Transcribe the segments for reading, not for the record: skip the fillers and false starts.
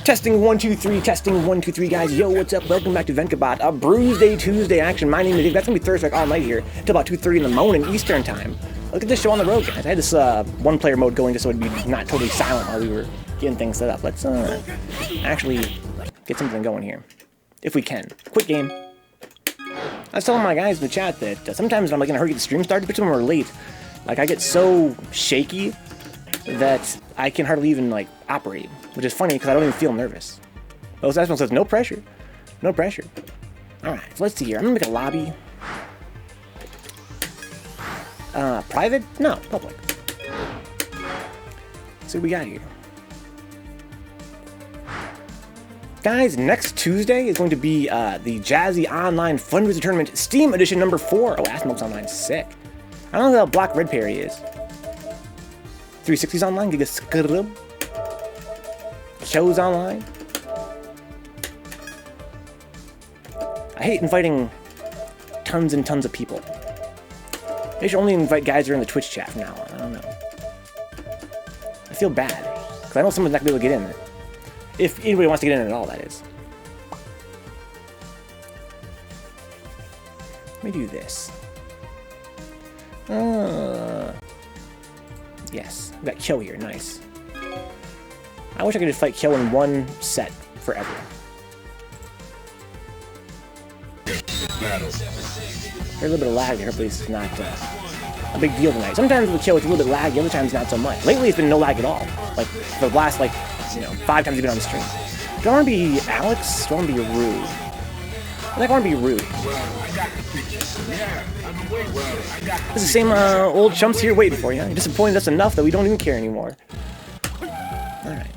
Testing 1 2 3, testing 1 2 3, guys. Yo, what's up? Welcome back to Vencabot. A Bruise-day Tuesday action. My name is Dave. That's gonna be Thursday all night here till about 2:30 in the morning Eastern time. Look at this show on the road, guys. I had this one-player mode going just so it'd be not totally silent while we were getting things set up. Let's actually get something going here, if we can. Quick game. I was telling my guys in the chat that sometimes when I'm like in a hurry to get the stream started, especially when we're late, like I get so shaky that I can hardly even like operate, which is funny because I don't even feel nervous. Oh, so that says no pressure, no pressure. All right, so let's see here. I'm gonna make a lobby. Private? No, public. Let's see what we got here. Guys, next Tuesday is going to be the Jazzy Online Fundraiser Tournament Steam Edition number 4. Oh, Asmoke's online, sick. I don't know how Black Red Perry is. 360's online, Giga Scrub. Show's online. I hate inviting tons and tons of people. They should only invite guys who are in the Twitch chat from now on. I don't know. I feel bad, because I know someone's not going to be able to get in there. If anybody wants to get in at all, that is. Let me do this. Yes, we got Kyo here, nice. I wish I could just fight Kyo in one set forever. There's a little bit of lag there, hopefully it's not a big deal tonight. Sometimes with Kyo it's a little bit laggy, other times not so much. Lately it's been no lag at all. Like, the last, like, 5 times you've been on the stream. Do I want to be Alex? Do I want to be rude? I think I want to be rude. This is the same old chumps here waiting for you. You're disappointed us enough that we don't even care anymore. Alright.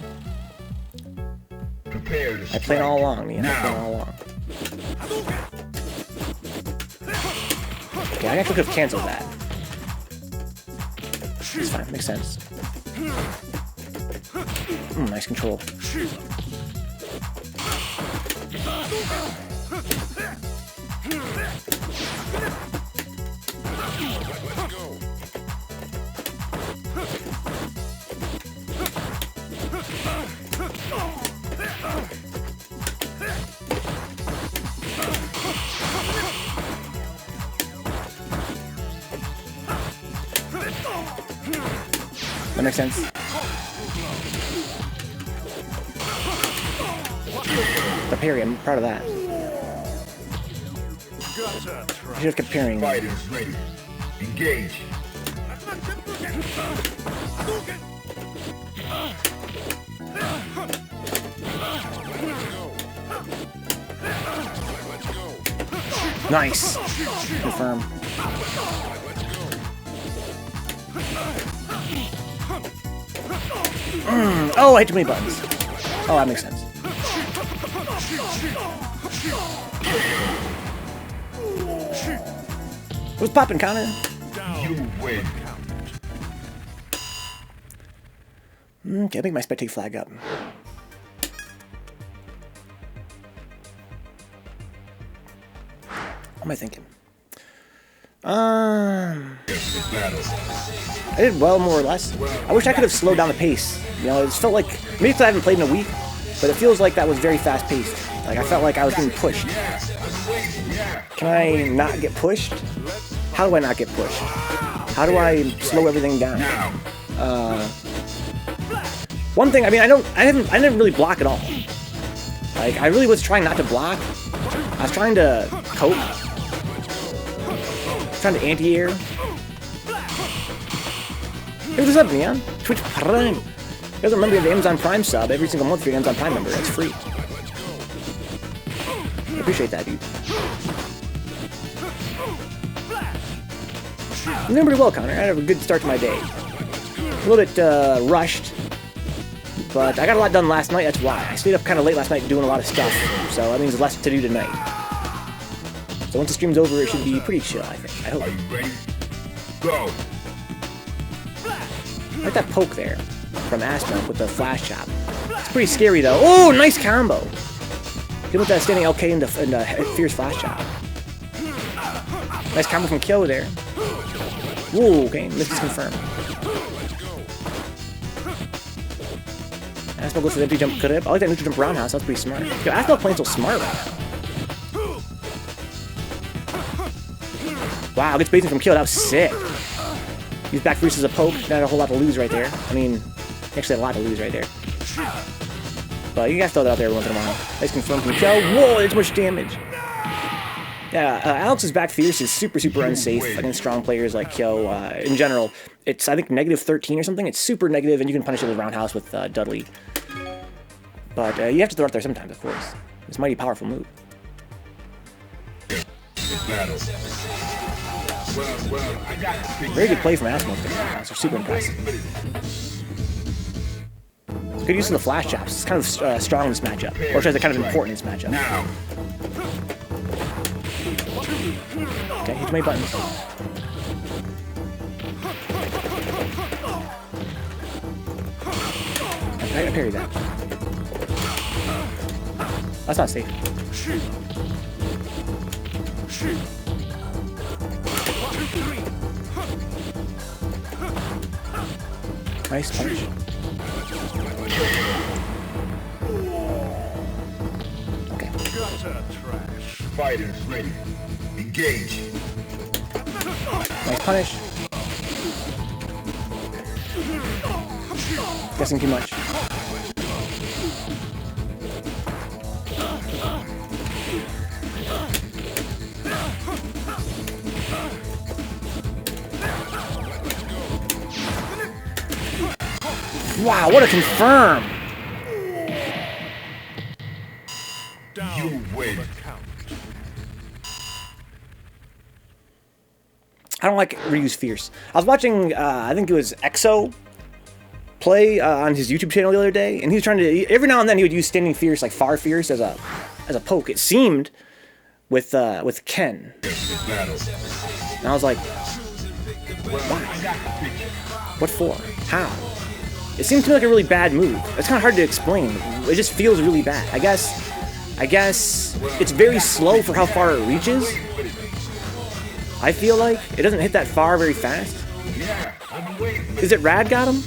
I played all along, man. I played all along. Okay, I actually could have canceled that. It's fine, makes sense. Nice control. That makes sense. The parry, I'm proud of that. I should have kept parrying. Fighters ready. Engage. Nice. Confirm. Oh, I hit too many buttons. Oh, that makes sense. What's poppin', Connor? You win. Okay, I think my spectate flag up. What am I thinking? I did well, more or less. I wish I could have slowed down the pace. You know, it felt like, maybe because I haven't played in a week, but it feels like that was very fast-paced. Like, I felt like I was being pushed. Can I not get pushed? How do I not get pushed? How do I slow everything down? One thing, I mean, I didn't really block at all. Like, I really was trying not to block. I was trying to cope. Trying to anti-air. Hey, what's up, Neon? Twitch Prime. You guys remember you have the Amazon Prime sub every single month for your Amazon Prime member. That's free. I appreciate that, dude. I'm doing pretty well, Connor. I had a good start to my day. A little bit rushed, but I got a lot done last night. That's why. I stayed up kind of late last night doing a lot of stuff, so that means there's less to do tonight. So once the stream's over, it should be pretty chill, I think. I hope. Are you ready? Go. I like that poke there from Asmoke with the flash chop. It's pretty scary though. Oh, nice combo! Good with that standing LK and the fierce flash chop. Nice combo from Kyo there. Whoa, okay, this is confirmed. Asphalt goes for the empty jump clip. I like that neutral jump roundhouse. That's pretty smart. Yo, Asphalt playing so smart right now. Wow, gets baited from kill. That was sick. He's back fierce as a poke. Not a whole lot to lose right there. I mean, actually a lot to lose right there. But you gotta throw that out there every once in a while. Nice confirm from kill. Whoa, there's much damage. Yeah, Alex's back fierce is super unsafe against strong players like Kyo. In general, it's, I think, negative 13 or something. It's super negative, and you can punish it with roundhouse with Dudley. But you have to throw it out there sometimes, of course. It's a mighty powerful move. Very good play from Asmo. They're super impressive. Good use of the flash chops. It's kind of strong in this matchup. Or should I say kind of important in this matchup. Okay, hit my buttons. I gotta parry that. That's not safe. Nice punch. Okay. Fighters ready. Engage. Nice punish. Guessing too much. Wow, what a confirm! You win. I don't like Ryu's Fierce. I was watching, I think it was EXO play on his YouTube channel the other day, and he was trying to, every now and then he would use Standing Fierce, like Far Fierce, as a poke. It seemed with Ken. And I was like, why? What for? How? It seems to me like a really bad move. It's kind of hard to explain. It just feels really bad. I guess it's very slow for how far it reaches. I feel like it doesn't hit that far very fast. Is it Rad got him?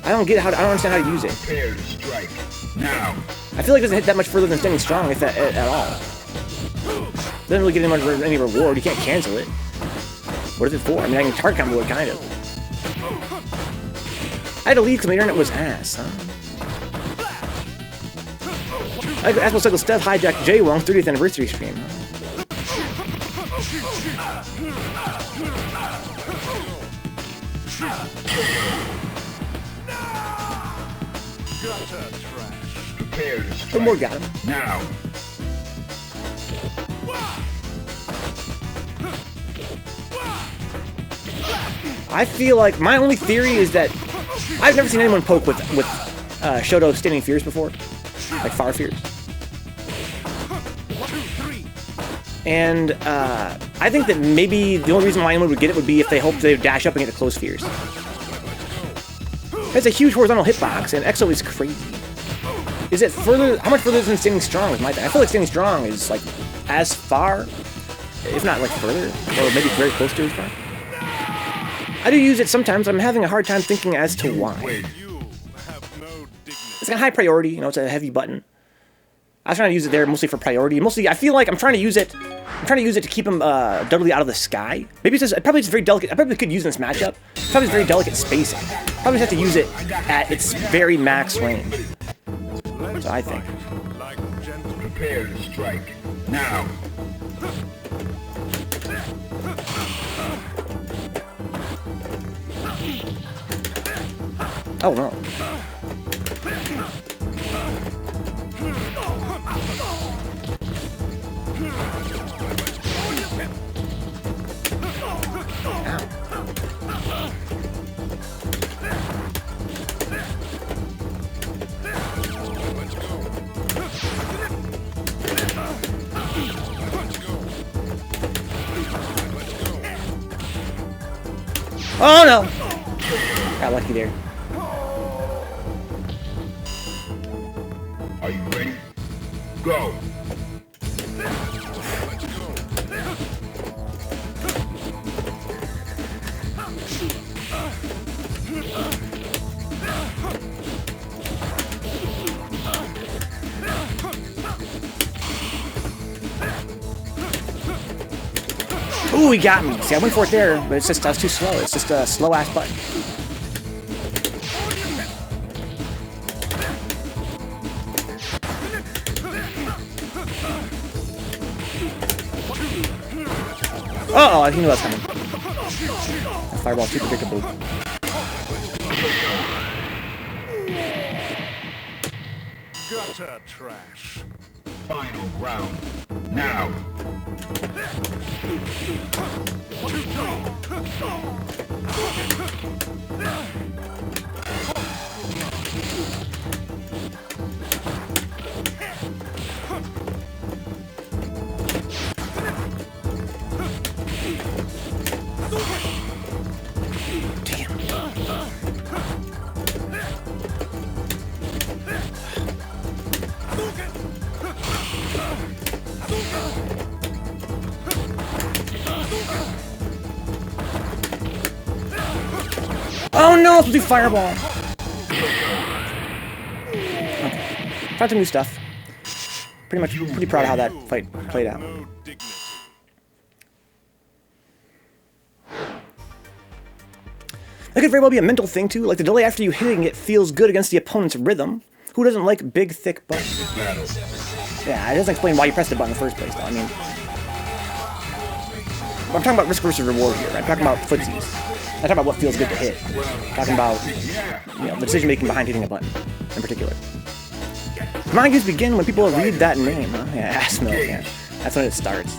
I don't get how. I don't understand how to use it. I feel like it doesn't hit that much further than Standing Strong, if that at all. Doesn't really get any reward. You can't cancel it. What is it for? I mean, I can target combo it, kind of. I had to leave because my internet was ass, huh? I asked my Cycle Steph hijacked JBomb 30th anniversary stream, huh? One more got him. Now. I feel like my only theory is that I've never seen anyone poke with Shoto Standing Fierce before, like Far Fierce. And I think that maybe the only reason why anyone would get it would be if they hoped they would dash up and get a close Fierce. It's a huge horizontal hitbox, and EXO is crazy. Is it further? How much further than Standing Strong is my thing? I feel like Standing Strong is like as far, if not like further, or maybe very close to as far. I do use it sometimes. I'm having a hard time thinking as to why. It's got high priority, you know, it's a heavy button. I was trying to use it there mostly for priority. Mostly, I feel like I'm trying to use it to keep him Dudley out of the sky. Maybe it's just, probably it's very delicate. I probably could use it in this matchup. It's probably very delicate spacing. Probably just have to use it at its very max range. So I think. Prepare to strike. Now. Oh no. Oh no! Got lucky there. Are you ready? Go! Ooh, he got me. See, I went for it there, but it's just, I was too slow. It's just a slow-ass button. Uh-oh, I knew that was coming. That fireball's too predictable. Gutter trash. Final round. Now. Oh no, it's a fireball! Okay. Tried some new stuff. Pretty proud of how that fight played out. That could very well be a mental thing too, like the delay after you hitting it feels good against the opponent's rhythm. Who doesn't like big, thick buttons? Yeah, it doesn't explain why you pressed the button in the first place, though. I mean, I'm talking about risk versus reward here, right? I'm talking about footsies. I'm talking about what feels good to hit. I'm talking about, you know, the decision-making behind hitting a button, in particular. Mind games begin when people read that name, huh? Yeah, ass milk, yeah. That's when it starts.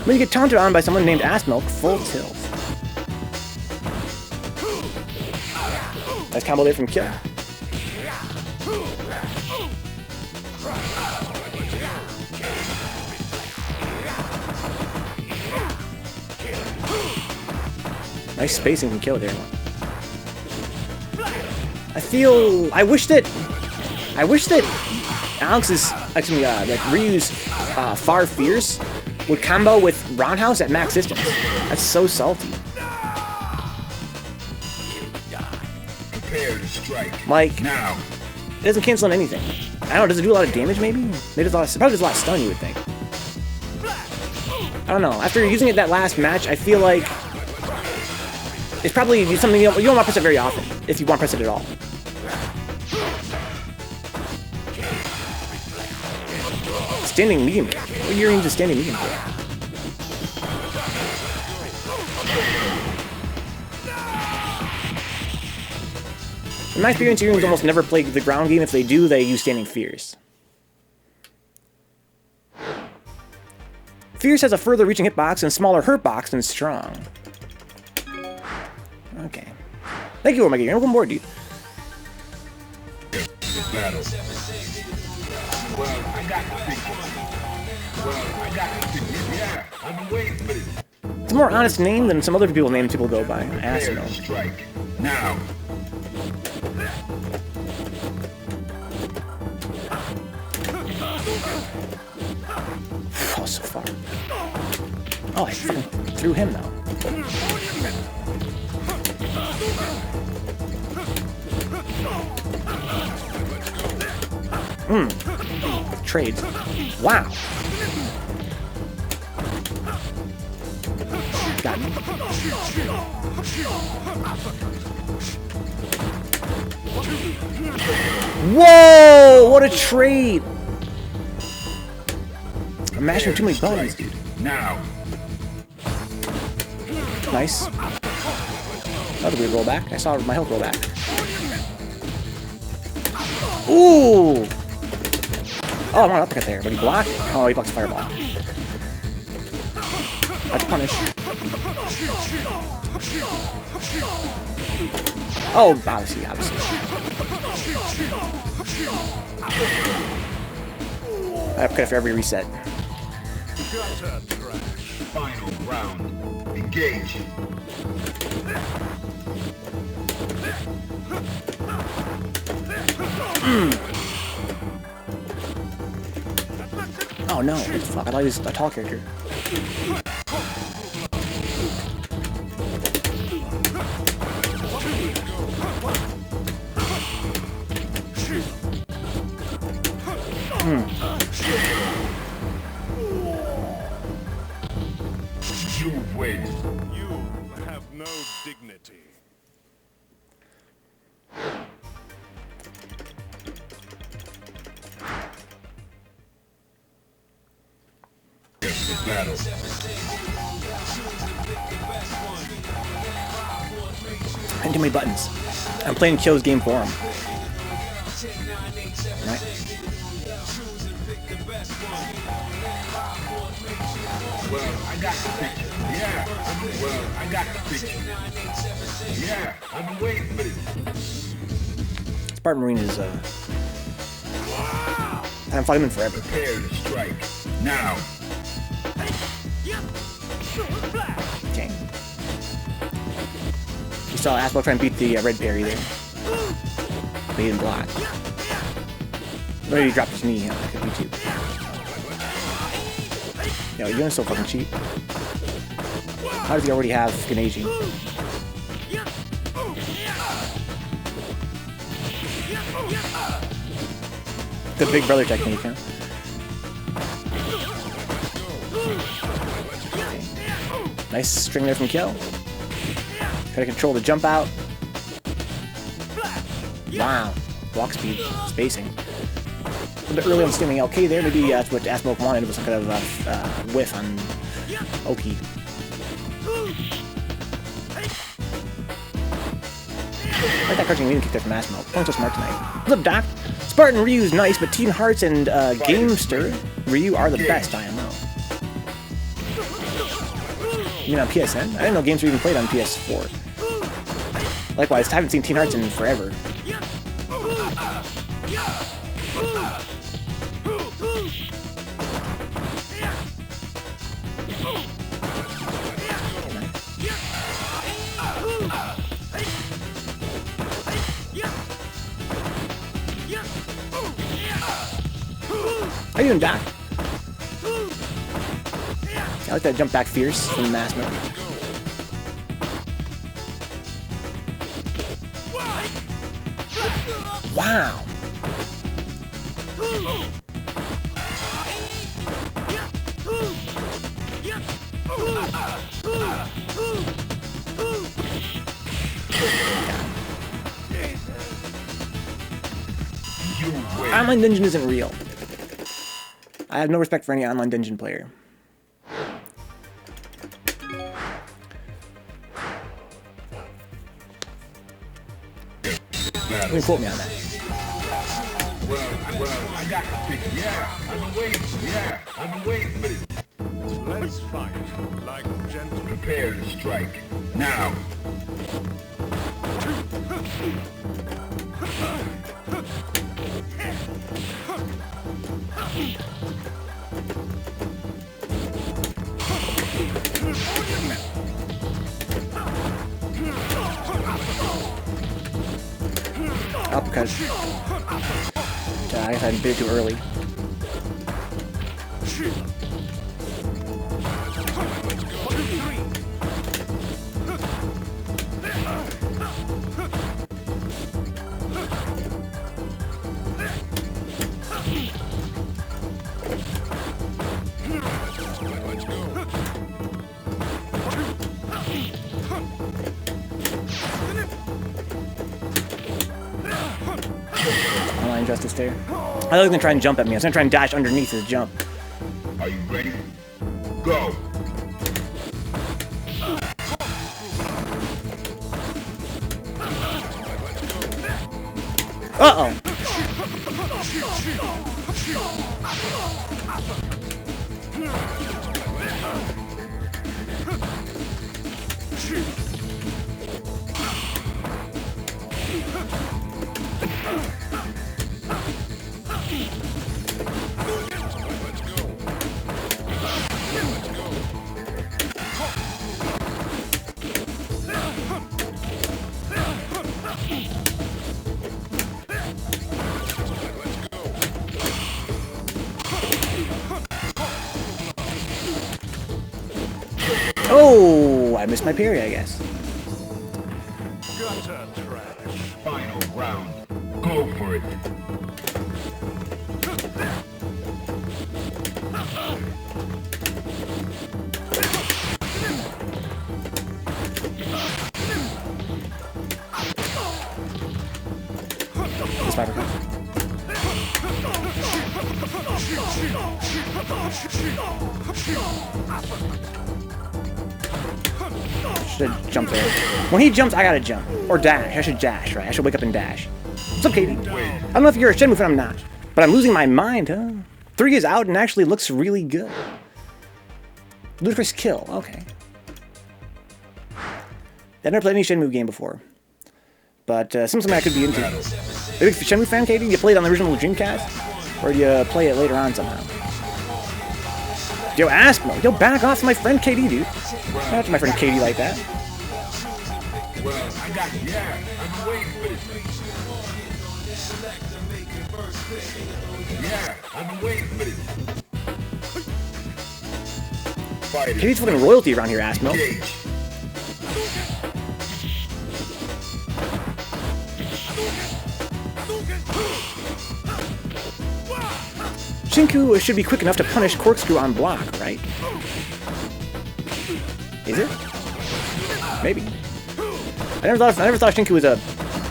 When you get taunted on by someone named Ass Milk, full tilt. Nice combo there from Kill. Nice spacing from Kill there. I wish that Alex's, actually, like Ryu's Far Fierce would combo with Roundhouse at max distance. That's so salty. Prepare to strike. Like, now. It doesn't cancel on anything. I don't know, does it do a lot of damage maybe? Maybe it probably does a lot of stun, you would think. I don't know. After using it that last match, I feel like it's probably something you don't want to press it very often, if you want to press it at all. Standing medium. What are you using standing medium for? In my experience, Earrings almost never play the ground game. If they do, they use Standing Fierce. Fierce has a further reaching hitbox and smaller hurtbox than Strong. Okay. Thank you, Omega. You're on board, dude. Battle. Well, I got yeah, I've been waiting for this. It's a more honest name than some other names people go by. Ass milk. Strike. Now. Oh, so far. Oh, I threw him though. Trades. Wow. Got me. Whoa! What a trade! I'm mashing too many buttons, dude. Now. Nice. Another weird rollback. I saw my health roll back. Ooh! Oh, I want to uppercut there, but he blocked it. Oh, he blocked the fireball. That's punish. Oh, obviously. I uppercut for every reset. Final round. Engage. Oh no, what the fuck? I thought he was a tall character. no dignity. Battle. And too many buttons. I'm playing Kyo's game for him. Right. Well, I got the picture. Yeah. Well, I got the picture. Yeah. I've been waiting for this. Spartan Marine is, I haven't fought him in forever. Prepare to strike. Now. Dang. You saw Asbel try and beat the red parry there. But he didn't block. Or he dropped his knee. That could be too. Yo, you're gonna so fucking cheap. How does he already have Ganeji? The big brother technique, huh? Nice string there from Kyo. Gotta control the jump out. Wow. Walk speed. Spacing. A little bit early on stealing LK there. Maybe that's what Asbel wanted. It was some kind of whiff on OP. I like that crouching medium kick there from Asbel. Playing so smart tonight. What's up, Doc? Spartan Ryu's nice, but Teen Hearts and Gamester Ryu are the best, IMO. You mean on PSN? I didn't know games were even played on PS4. Likewise, I haven't seen Teen Hearts in forever. How you doing, Doc? I like that jump back fierce from Mass Mode. Wow! Online Dungeon isn't real. I have no respect for any online dungeon player. Let me quote me on that. Well, I got the picture. Yeah. I've been waiting. Yeah. I've been waiting for this. Let's fight like gentlemen. Prepare to strike. Now. Uppercut. I guess I did it too early. Online justice there. I thought he was gonna try and jump at me. I was gonna try and dash underneath his jump. Are you ready? Go. Uh-oh. Oh, I missed my parry, I guess. Gutter trash. Final round. Go for it. spider cut. Should have jumped there. When he jumps, I gotta jump. Or dash. I should dash, right? I should wake up and dash. What's up, Katie? I don't know if you're a Shenmue fan, I'm not. But I'm losing my mind, huh? 3 is out and actually looks really good. Ludicrous kill, okay. I've never played any Shenmue game before. But something I could be into. Are you a Shenmue fan, Katie? You played on the original Dreamcast? Or do you play it later on somehow? Yo, Aspmo! Yo, back off my friend Katie, dude. Not to my friend Katie like that. Well, I got it. Yeah, I've been waiting for this. Yeah, I've been waiting for this. Fight it. Katie's fucking royalty around here, Aspmo. Engage. Shinku should be quick enough to punish Corkscrew on block, right? Is it? Maybe. I never thought Shinku was a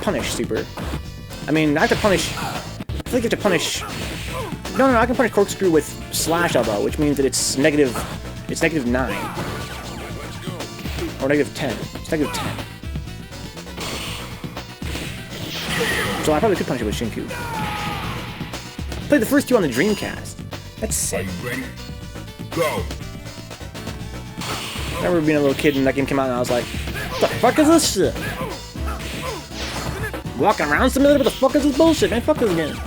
punish super. I mean, I have to punish. I feel like you have to punish. No, I can punish Corkscrew with slash elbow, which means that it's negative. It's -9 or -10. It's -10. So I probably could punish it with Shinku. Played the first 2 on the Dreamcast. That's Are sick. you ready? Go. I remember being a little kid and that game came out and I was like, what the fuck is this shit? Walking around simulator, what the fuck is this bullshit, man? Fuck this game.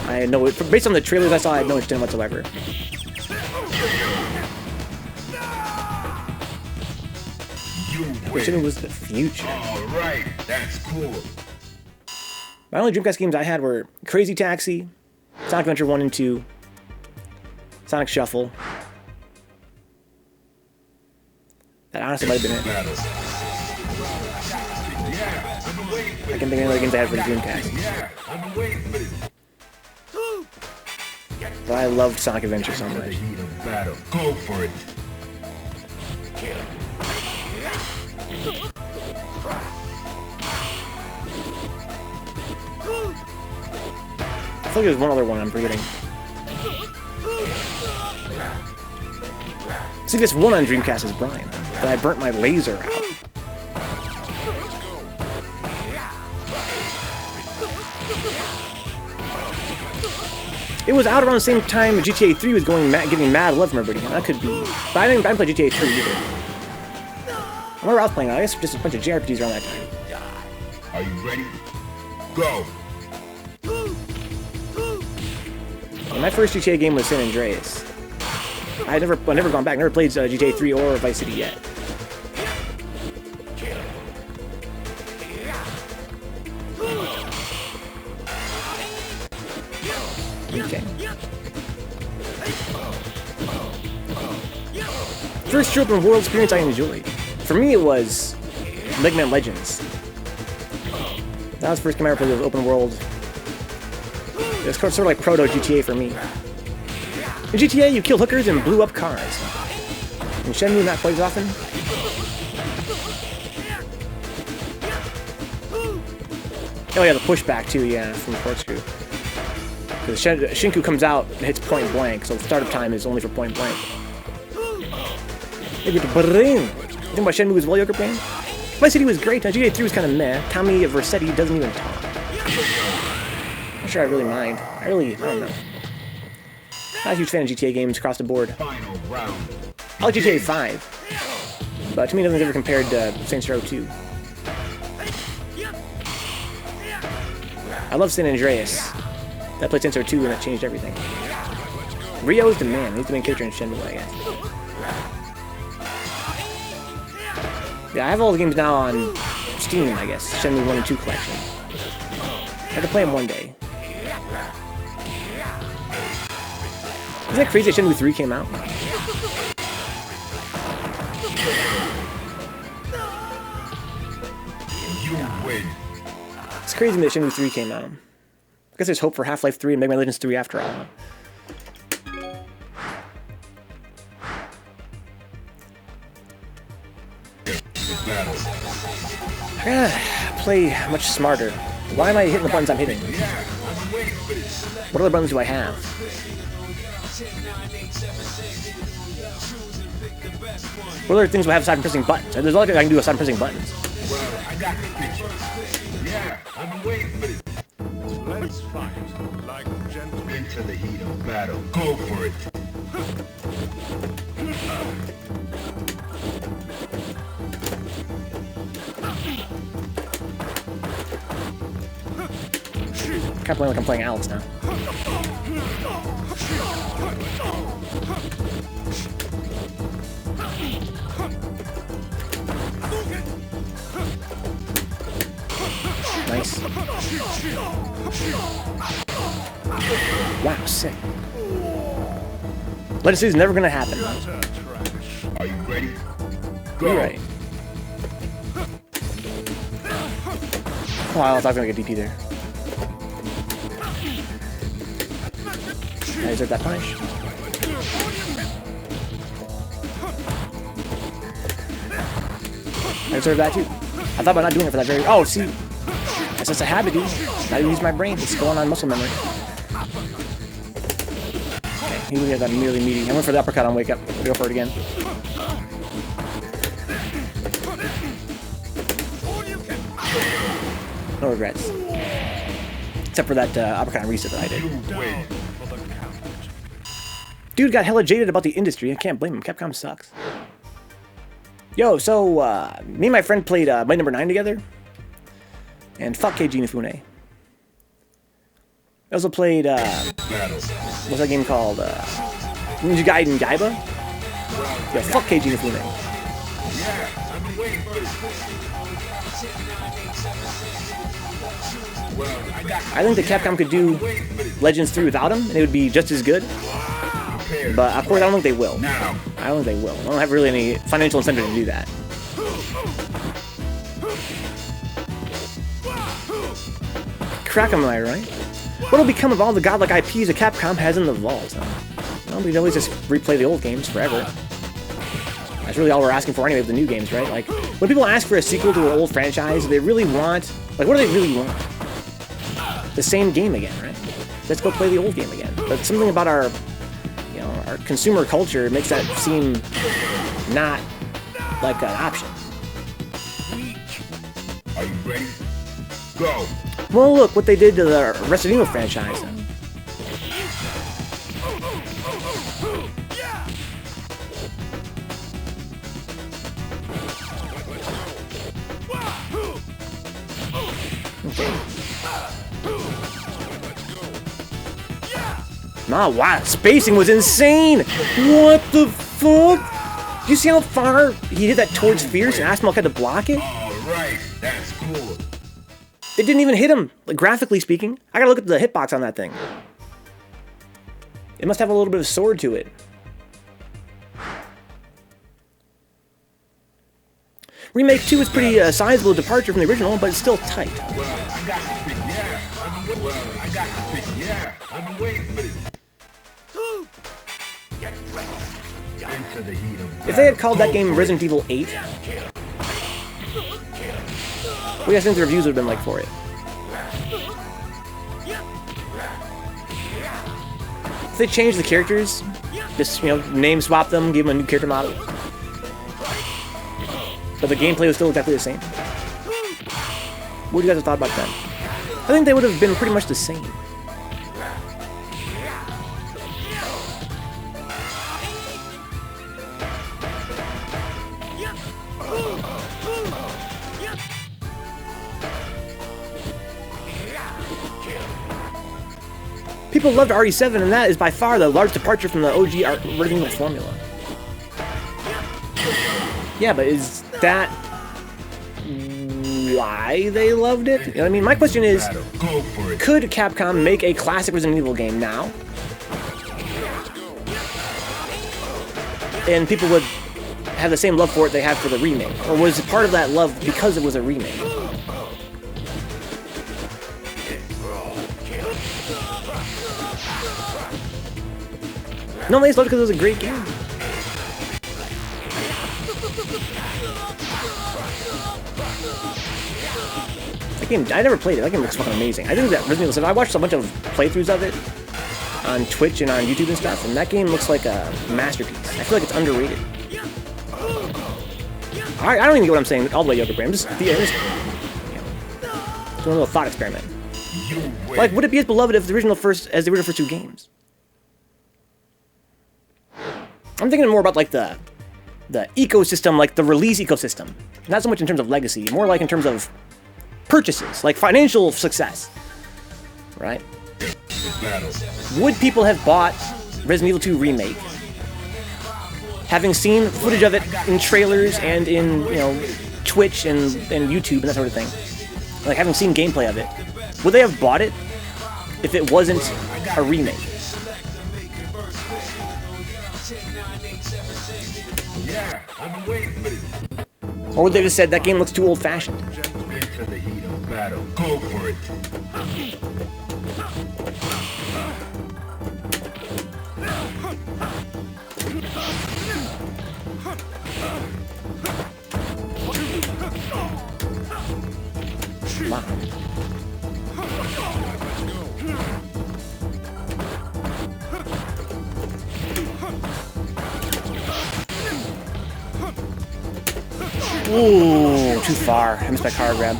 I had no, based on the trailers I saw, I had no interest in it whatsoever. You Which win. was the future. Alright, that's cool. My only Dreamcast games I had were Crazy Taxi, Sonic Adventure 1 and 2, Sonic Shuffle. That honestly might have been it. Battle. Yeah, I've been waiting for I can think of any other games I had for the Dreamcast. Yeah, I've been waiting for this. But I loved Sonic Adventure so The much. heat of battle. Go for it. I feel like there's one other one I'm forgetting. See, this one on Dreamcast is Brian, but I burnt my laser out. It was out around the same time GTA 3 was getting mad love from everybody. That could be. But I didn't play GTA 3 either. I remember I was playing, I guess, just a bunch of JRPGs around that time. Are you ready? Go. And my first GTA game was San Andreas. I've never gone back, never played GTA 3 or Vice City yet. Okay. First true open world experience I enjoyed. For me, it was Mega Man Legends. That was the first game I ever played with open world. It was sort of like proto GTA for me. In GTA, you killed hookers and blew up cars. In Shenmue, not quite as often. Oh yeah, the pushback too, yeah, from the Corkscrew. Because Shinku comes out and hits point blank, so the startup time is only for point blank. Maybe the brain. You think about Shenmue's Wall Yoker brain? Vice City was great. GTA 3 was kind of meh. Tommy Vercetti doesn't even talk. I'm not sure I really mind. I don't know. Not a huge fan of GTA games across the board. Final round. I like GTA 5, but to me nothing's ever compared to Saints Row 2. I love San Andreas. I played Saints Row 2 and that changed everything. Rio is the man. He's the main character in Shenmue, I guess. Yeah, I have all the games now on Steam, I guess. Shenmue 1 and 2 collection. I have to play them one day. Isn't that crazy that Shenmue 3 came out? You win. It's crazy that Shenmue 3 came out. I guess there's hope for Half-Life 3 and Mega Man Legends 3 after all. Battle. I gotta play much smarter. Why am I hitting the buttons I'm hitting? Yeah, I've been waiting for this. What other buttons do I have? What other things do I have aside from pressing buttons? There's a lot of things I can do aside from pressing buttons. Well, I got the picture. Yeah, I've been waiting for this. Let's fight like gentlemen. Into the heat of battle. Go for it. Can't play like I'm playing Alex now. Nice. Wow, sick. Let's see, it's never gonna happen. Are you ready? You're right. Oh, I thought I was gonna get DP there. I deserve that punish. I deserve that too. I thought about not doing it for that very. Oh, see, that's just a habit, dude. Gotta use my brain. It's going on muscle memory. Okay, he really had that merely meaty. I went for the uppercut on wake up. We'll go for it again. No regrets. Except for that uppercut on reset that I did. Dude got hella jaded about the industry. I can't blame him. Capcom sucks. Yo, so me and my friend played Might Number 9 together. And fuck Keiji Inafune. I also played, what's that game called? Ninja Gaiden Gaiba? Yeah, fuck Keiji Inafune. Yeah, I've been waiting for this. Well, I think that Capcom could do Legends 3 without him, and it would be just as good. But of course, I don't think they will. I don't think they will. I don't have really any financial incentive to do that. Crack 'em, am I right? What'll become of all the godlike IPs that Capcom has in the vault? Well, we can always just replay the old games forever. That's really all we're asking for anyway with the new games, right? Like, when people ask for a sequel to an old franchise, they really want... Like, what do they really want? The same game again, right? Let's go play the old game again. But something about our... Our consumer culture makes that seem not like an option. Are you ready? Go. Well, look what they did to the Resident Evil franchise. Okay. Ah, wow, spacing was insane! What the fuck? Do you see how far he hit that towards Fierce and Asmok had to block it? Alright, that's cool. It didn't even hit him, like, graphically speaking. I gotta look at the hitbox on that thing. It must have a little bit of sword to it. Remake 2 is pretty sizable departure from the original, but it's still tight. Well, I got the pick, yeah. I've been waiting for this. Into the heat of If they had called that game Resident Evil 8, what do you guys think the reviews would have been like for it? If they changed the characters, just, name swap them, give them a new character model, but the gameplay was still exactly the same, what would you guys have thought about that? I think they would have been pretty much the same. People loved RE7, and that is by far the large departure from the OG Resident Evil formula. Yeah, but is that why they loved it? You know what I mean? My question is, could Capcom make a classic Resident Evil game now? And people would have the same love for it they have for the remake? Or was part of that love because it was a remake? No, they just loved it because it was a great game. game, I never played it. That game looks fucking amazing. I think that Resident Evil 7, I watched a bunch of playthroughs of it on Twitch and on YouTube and stuff, and that game looks like a masterpiece. I feel like it's underrated. Alright, I don't even get what I'm saying all the way, Yoga Brain. I'm just doing a little thought experiment. Like, would it be as beloved as the original first two games? I'm thinking more about like the ecosystem, like the release ecosystem. Not so much in terms of legacy, more like in terms of purchases, like financial success. Right? Would people have bought Resident Evil 2 Remake, having seen footage of it in trailers and in, you know, Twitch and YouTube and that sort of thing? Like, having seen gameplay of it, would they have bought it if it wasn't a remake? Or would they have just said that game looks too old-fashioned? Into the heat of battle. Go for it. Wow. Ooh, too far. I missed my car grab.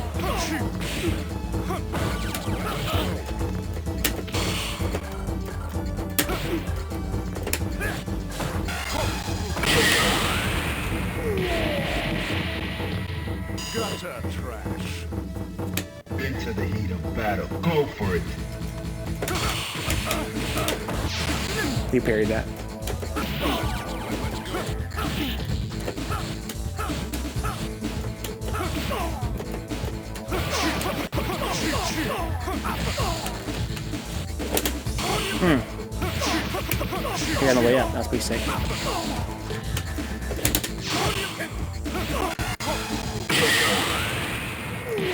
Gutter trash. Into the heat of battle. Go for it. He parried that. Here on the way up. That's pretty sick.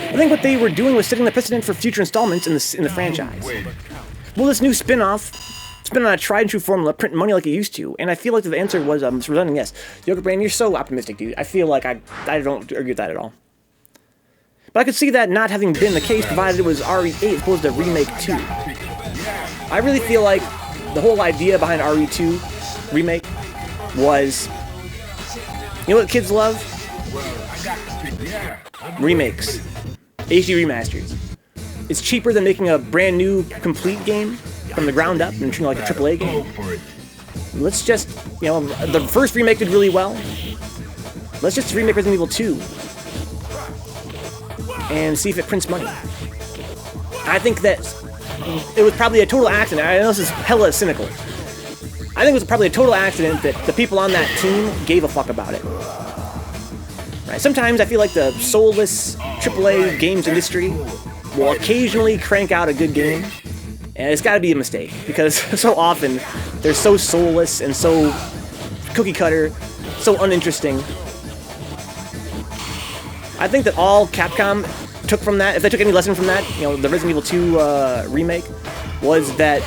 I think what they were doing was setting the precedent for future installments in the franchise. Will this new spin-off spin on a tried and true formula, print money like it used to? And I feel like the answer was resounding yes. Yoga Brain, you're so optimistic, dude. I feel like I don't agree with that at all. But I could see that not having been the case, provided it was RE8 as opposed to Remake 2. I really feel like the whole idea behind RE2 Remake was, you know what kids love? Remakes. HD remasters. It's cheaper than making a brand new, complete game from the ground up and treating it like a AAA game. Let's just, you know, the first remake did really well. Let's just remake Resident Evil 2 and see if it prints money. I think that it was probably a total accident. I know this is hella cynical. I think it was probably a total accident that the people on that team gave a fuck about it. Right? Sometimes I feel like the soulless AAA games industry will occasionally crank out a good game, and it's got to be a mistake, because so often they're so soulless and so cookie cutter, so uninteresting. I think that all Capcom took from that, if they took any lesson from that, you know, the Resident Evil 2 remake, was that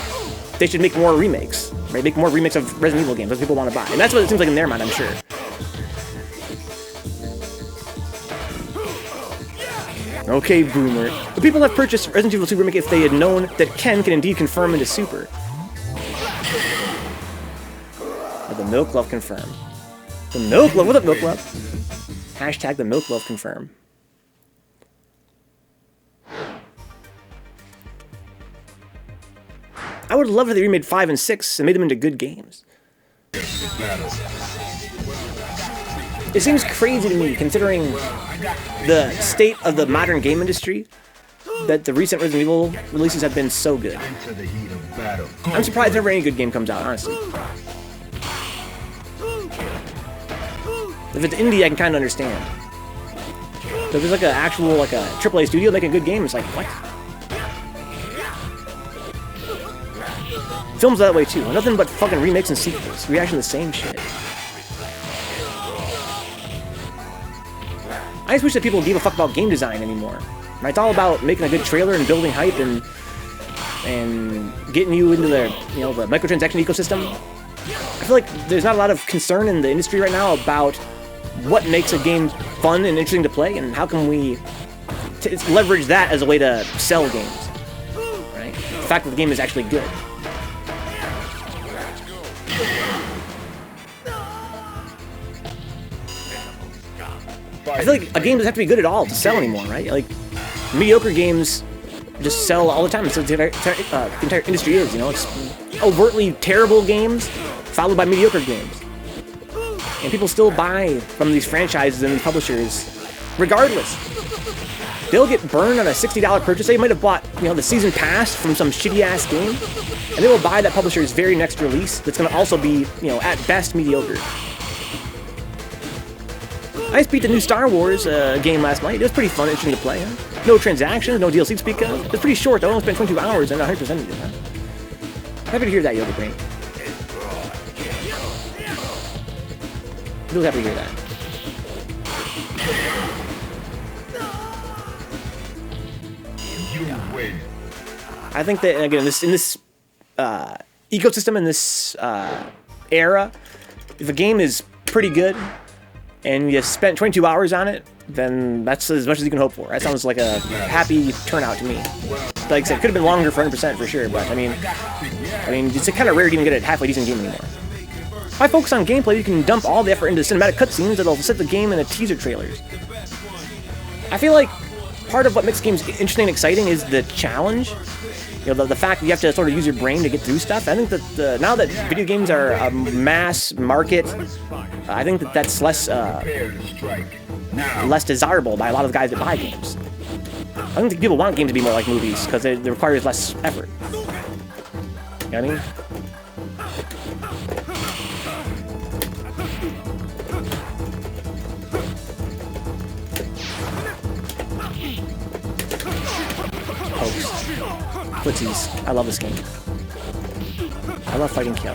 they should make more remakes, right? Make more remakes of Resident Evil games that people want to buy. And that's what it seems like in their mind, I'm sure. Okay, Boomer. The people have purchased Resident Evil 2 Remake if they had known that Ken can indeed confirm into Super. Or the Milk Love confirm. The Milk Love? What up, Milk Love? Hashtag the Milk Love confirm. I would love if they remade 5 and 6 and made them into good games. It seems crazy to me, considering the state of the modern game industry, that the recent Resident Evil releases have been so good. I'm surprised never any good game comes out, honestly. If it's indie, I can kind of understand. But if it's like an actual, like a AAA studio making a good game, it's like, what? Films that way too. Nothing but fucking remakes and sequels. Reaction to the same shit. I just wish that people gave a fuck about game design anymore. Right? It's all about making a good trailer and building hype and getting you into the, you know, the microtransaction ecosystem. I feel like there's not a lot of concern in the industry right now about what makes a game fun and interesting to play, and how can we leverage that as a way to sell games, right? The fact that the game is actually good. I feel like a game doesn't have to be good at all to sell anymore, right? Like, mediocre games just sell all the time. So the entire industry is, you know, it's overtly terrible games followed by mediocre games. And people still buy from these franchises and these publishers regardless. They'll get burned on a $60 purchase. They might have bought, you know, the season pass from some shitty-ass game, and they will buy that publisher's very next release that's going to also be, you know, at best mediocre. I just beat the new Star Wars game last night. It was pretty fun, interesting to play. Huh? No transactions, no DLC to speak of. It was pretty short. I only spent 22 hours and 100% of it. Huh? Happy to hear that, Yoga Brain. Really happy to hear that. You win. I think that, again, in this ecosystem, in this era, if a game is pretty good and you spent 22 hours on it, then that's as much as you can hope for. That sounds like a happy turnout to me. Like I said, it could have been longer for 100% for sure, but I mean, it's kind of rare to even get a halfway decent game anymore. If I focus on gameplay, you can dump all the effort into cinematic cutscenes that'll set the game in the teaser trailers. I feel like part of what makes games interesting and exciting is the challenge. You know, the fact that you have to sort of use your brain to get through stuff. I think that now that video games are a mass market, I think that that's less desirable by a lot of the guys that buy games. I don't think people want games to be more like movies because it requires less effort. You know what I mean? Footsies. I love this game. I love fighting kill.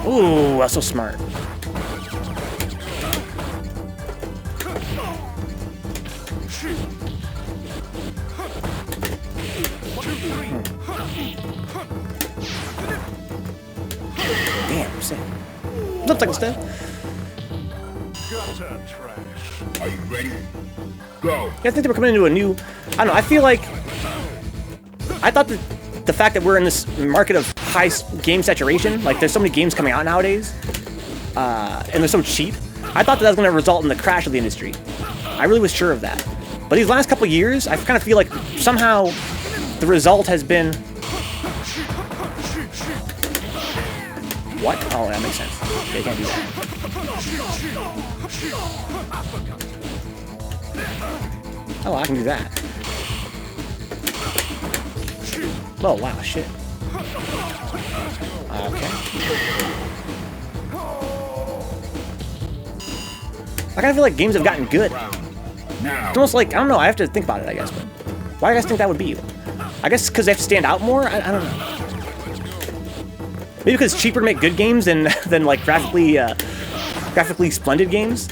Ooh, that's so smart. Damn, sick. What's up, Cycle Step? Are you ready? Go. I think they were coming into a new... I don't know, I feel like... I thought that the fact that we're in this market of high game saturation, like there's so many games coming out nowadays, and they're so cheap, I thought that was going to result in the crash of the industry. I really was sure of that. But these last couple of years, I kind of feel like somehow the result has been... What? Oh, that makes sense. Okay, you can't do that. Oh, I can do that. Oh, wow, shit. Okay. I kind of feel like games have gotten good. It's almost like, I don't know, I have to think about it, I guess, but why do you guys think that would be? I guess because they have to stand out more? I don't know. Maybe because it's cheaper to make good games than like graphically splendid games?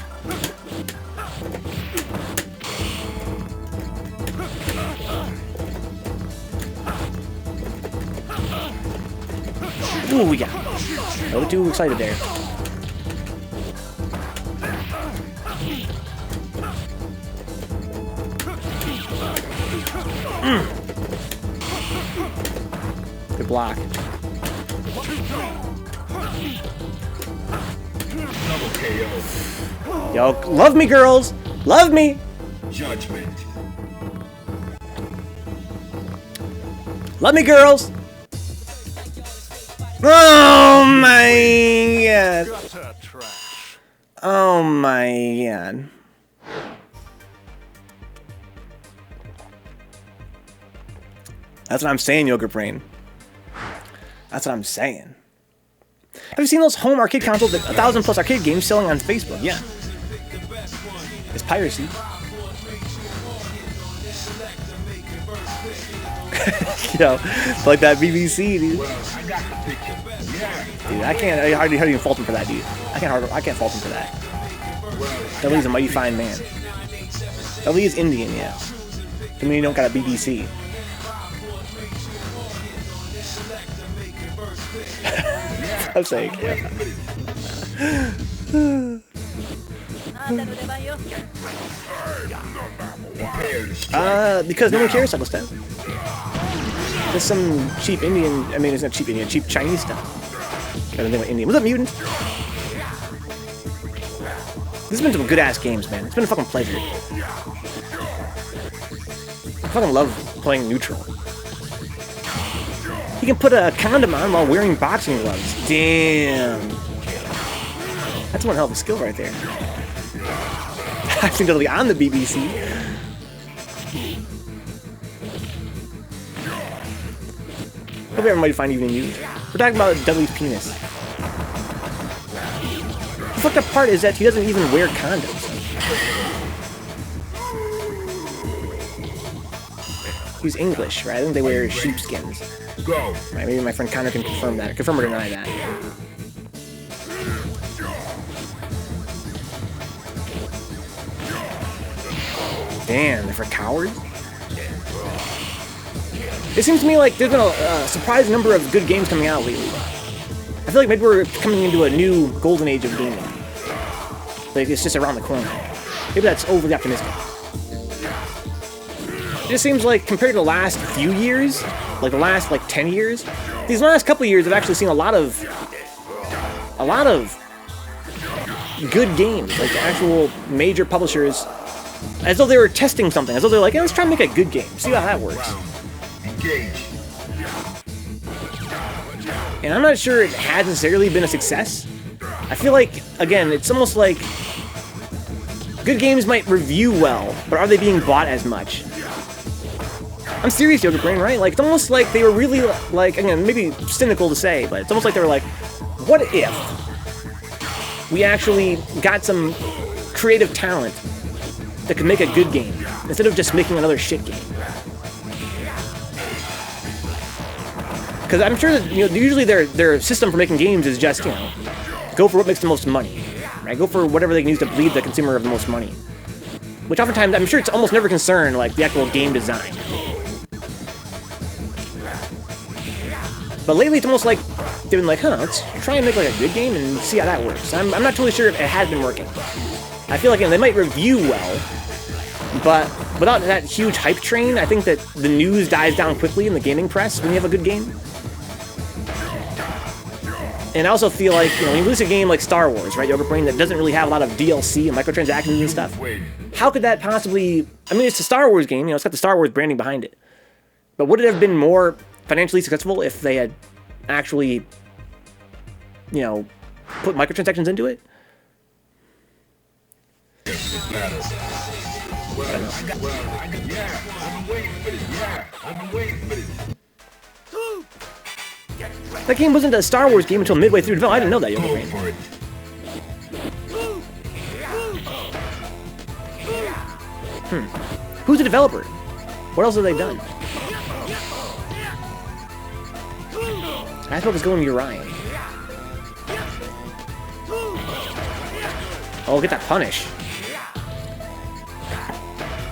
Ooh, yeah. A little too excited there. Good block. Yo, love me, girls! Love me! Judgment. Love me, girls! Oh my god. Oh my god. That's what I'm saying, Yogurt Brain. That's what I'm saying. Have you seen those home arcade consoles? 1,000 plus arcade games selling on Facebook? Yeah. It's piracy. Yo, like that BBC, dude. Dude, I can't. I hardly even fault him for that, dude. I can't fault him for that. Dudley's a mighty fine man. Dudley is Indian, yeah. I mean, you don't got a BBC. I'm saying, yeah. Because no one cares about stuff. There's some cheap Indian, I mean, it's not cheap Indian, cheap Chinese stuff. I don't think about Indian. What's up, mutant? This has been some good-ass games, man. It's been a fucking pleasure. I fucking love playing neutral. He can put a condom on while wearing boxing gloves. Damn. That's one hell of a skill right there. I've seen Dudley on the BBC. Hope everybody find even news. We're talking about Dudley's penis. The fucked up part is that he doesn't even wear condoms. He's English, right? I think they wear sheepskins. Go. Right, maybe my friend Connor can confirm that. Confirm or deny that. Damn, they're for cowards? It seems to me like there's been a surprising number of good games coming out lately. I feel like maybe we're coming into a new golden age of gaming. Like, it's just around the corner. Maybe that's overly optimistic. It just seems like, compared to the last few years, like the last, 10 years, these last couple of years I've actually seen a lot of good games, like actual major publishers, as though they were testing something, as though they're like, hey, let's try and make a good game, see how that works. Engage. And I'm not sure it has necessarily been a success. I feel like, again, it's almost like good games might review well, but are they being bought as much? I'm serious, Yoga Brain, right? Like, it's almost like they were really, like, again, maybe cynical to say, but it's almost like they were like, what if we actually got some creative talent that could make a good game, instead of just making another shit game? Because I'm sure that, usually their system for making games is just, go for what makes the most money, right? Go for whatever they can use to bleed the consumer of the most money. Which oftentimes, I'm sure it's almost never concerned, like, the actual game design. But lately, it's almost like they've been like, let's try and make, like, a good game and see how that works. I'm not totally sure if it has been working. I feel like, they might review well, but without that huge hype train, I think that the news dies down quickly in the gaming press when you have a good game. And I also feel like, when you release a game like Star Wars, right, Yoga Brain, that doesn't really have a lot of DLC and microtransactions and stuff, how could that possibly... I mean, it's a Star Wars game, it's got the Star Wars branding behind it. But would it have been more financially successful if they had actually, put microtransactions into it? That game wasn't a Star Wars game until midway through development. I didn't know that, Yoga Brain. Who's the developer? What else have they done? I thought it was going to Uriah. Oh, get that punish.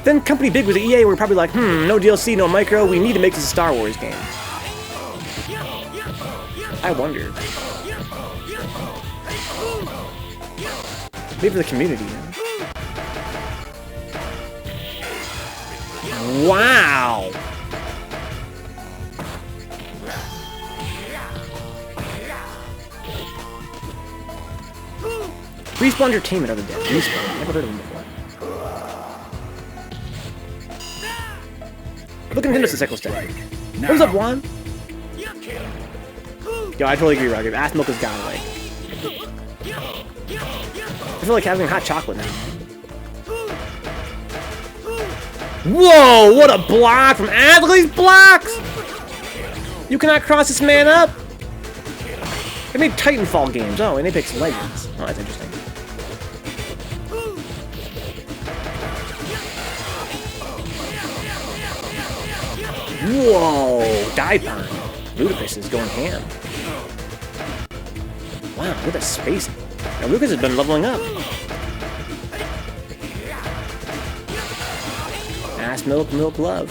Then company big was EA were probably like, no DLC, no micro, we need to make this a Star Wars game. I wonder. Maybe for the community. Wow! Respawn Entertainment other than Respawn. Never heard of them before. Look at Nintendo's cycle step. What's up, Juan? Yo, I totally agree, Roger. Ass milk has got like. I feel like having hot chocolate now. Whoa! What a block from Dudley's blocks! You cannot cross this man up. They made Titanfall games. Oh, and Apex Legends. Oh, that's interesting. Whoa! Daipon. Ludicrous is going ham. Wow, look at that spacing. Now, Lucas has been leveling up. Ass milk, milk love.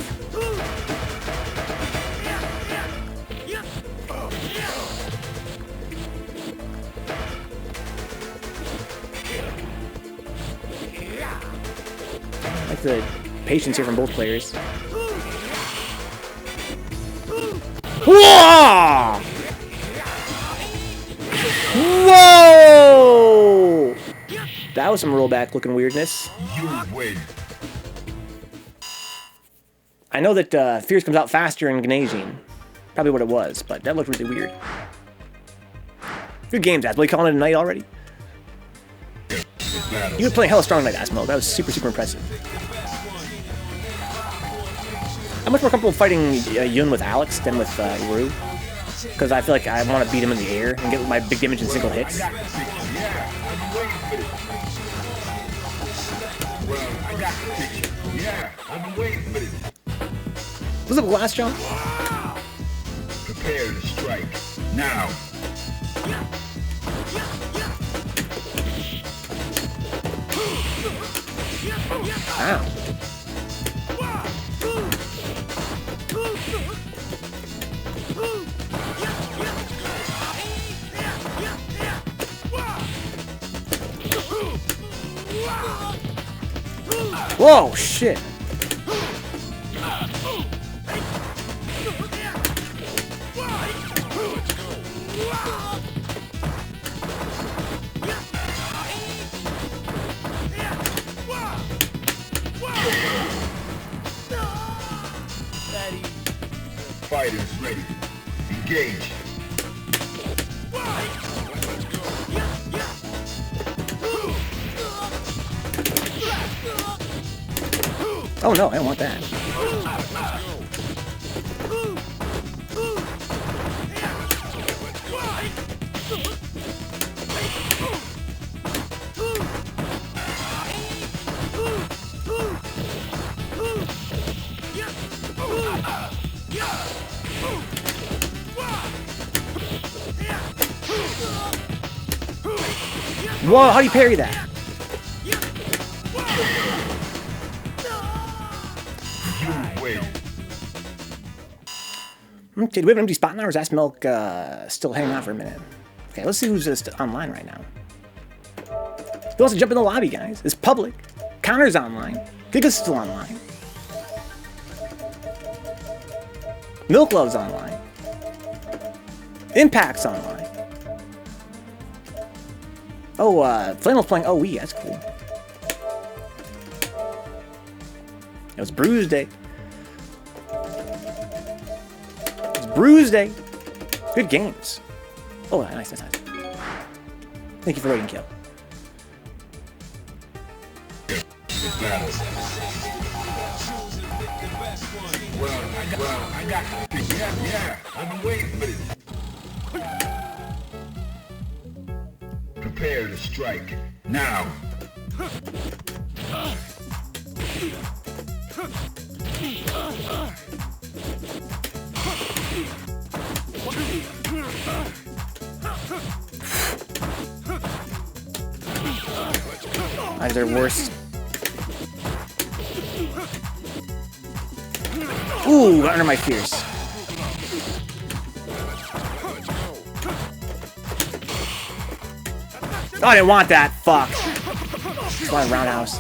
like the patience here from both players. Whoa! Whoa! That was some rollback looking weirdness. You win. I know that Fierce comes out faster in Gnasian. Probably what it was, but that looked really weird. Good games, Asmo. You calling it a night already? You were playing hella strong tonight, Asmo. That was super, super impressive. I'm much more comfortable fighting Yun with Alex than with Rue. Because I feel like I want to beat him in the air and get my big damage in single hits. Was it the last jump? Prepare to strike. Now. Ow. Whoa, shit. Fighters ready. Engage. Oh no, I don't want that. Whoa, how do you parry that? Okay, do we have an empty spot now, or is Ass Milk still hanging out for a minute? Okay, let's see who's just online right now. Who wants to jump in the lobby, guys? It's public. Connor's online. Giga's still online. Milk Love's online. Impact's online. Oh, Flannel's playing OE, that's cool. It was Bruise-day. It's Bruise-day. Good games. Oh, nice, nice, nice. Thank you for waiting, Kill. Well, I got yeah, I've been waiting for this. Prepare to strike. Now. Eyes are worse. Ooh, got under my fierce. Oh, I didn't want that. Fuck. Just want a roundhouse.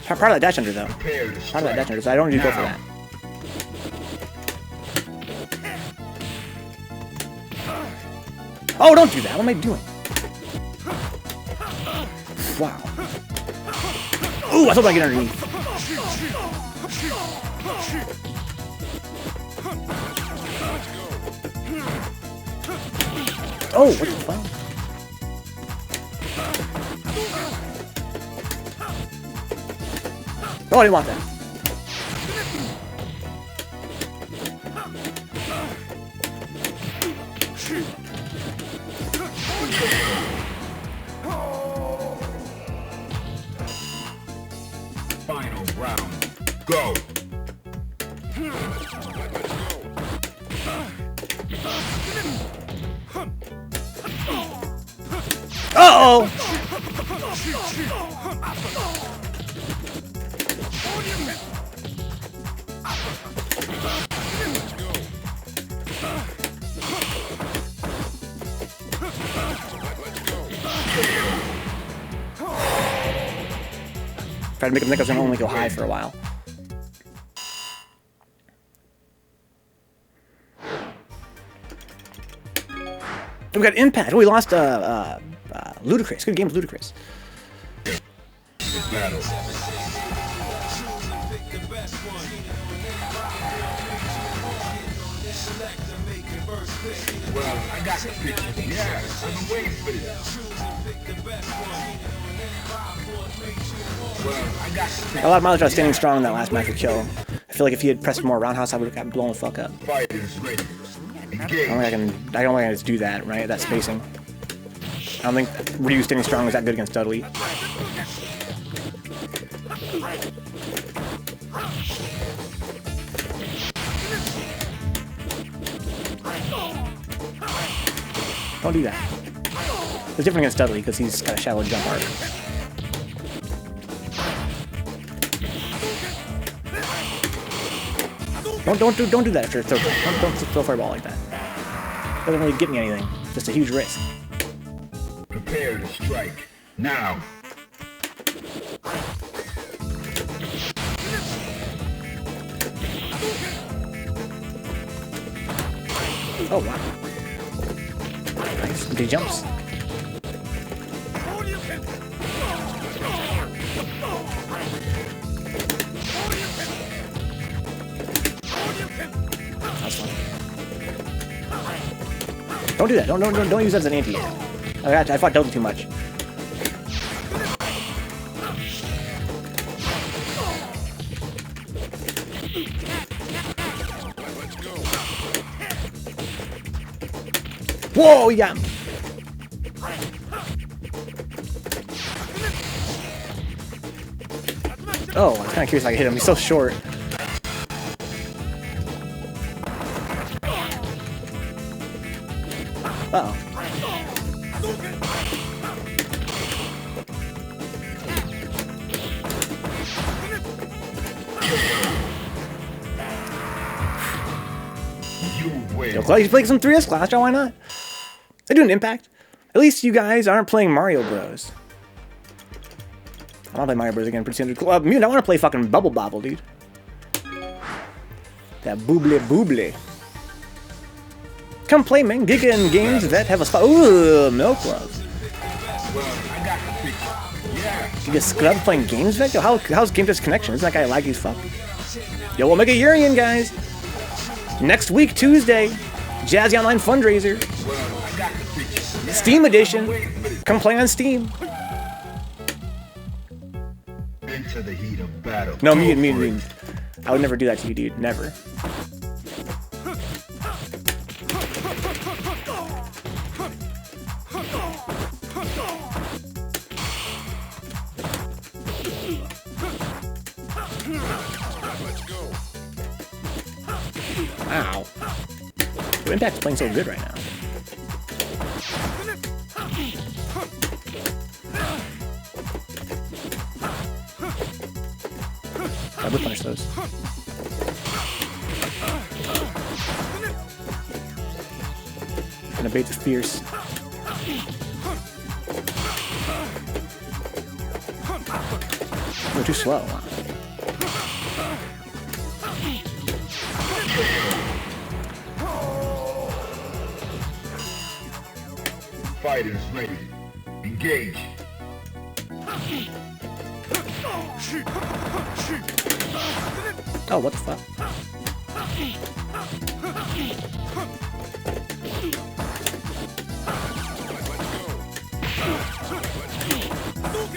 Part of that dash under, though. Part of that dash under, so I don't need to go for that. Oh, don't do that. What am I doing? Wow. Ooh, I thought I could get underneath. Oh, what the fuck? Oh, I didn't want that. Final round. Go. Uh-oh! Try to make him think I was gonna only go high for a while. We got Impact. Oh, we lost Ludacris. Good game with Ludacris. Battle. Well, I got the picture. Yeah, I've been waiting for this. Well, I got the picture. A lot of mileage out standing strong in that last match for kill. I feel like if he had pressed more roundhouse, I would have got blown the fuck up. Fight is ready. I don't think I can just do that, right? That spacing. I don't think Ryu standing strong is that good against Dudley. Don't do that. It's different against Dudley because he's got a shallow jump arc. Don't do that after throw. Don't throw fireball like that. Doesn't really get me anything. Just a huge risk. Prepare to strike. Now. Oh wow. Nice. He jumps. That's fun. Don't do that. Don't use that as an anti. I fought Dudley too much. Whoa, yeah. Oh, I was kind of curious if I could hit him. He's so short. Uh-oh. Yo, he's playing some 3S class, why not? They're doing Impact. At least you guys aren't playing Mario Bros. I want to play Mario Bros again pretty soon. Mutant, I want to play fucking Bubble Bobble, dude. That booble booble. Come play, man. Giga and games that have a spot. Ooh, Milk Gloves. You get scrubbed playing games, Vector? How's Game Test Connection? Isn't that guy laggy as fuck? Yo, we'll make a Urian, guys. Next week, Tuesday, Jazzy Online Fundraiser. Steam Edition. Come play on Steam. Into the heat of battle. No, me. I would never do that to you, dude. Never. Wow. Impact's playing so good right now. I would punish those. Gonna bait the fierce. You're too slow. Wow. Fighters ready. Engage. Oh, what the fuck?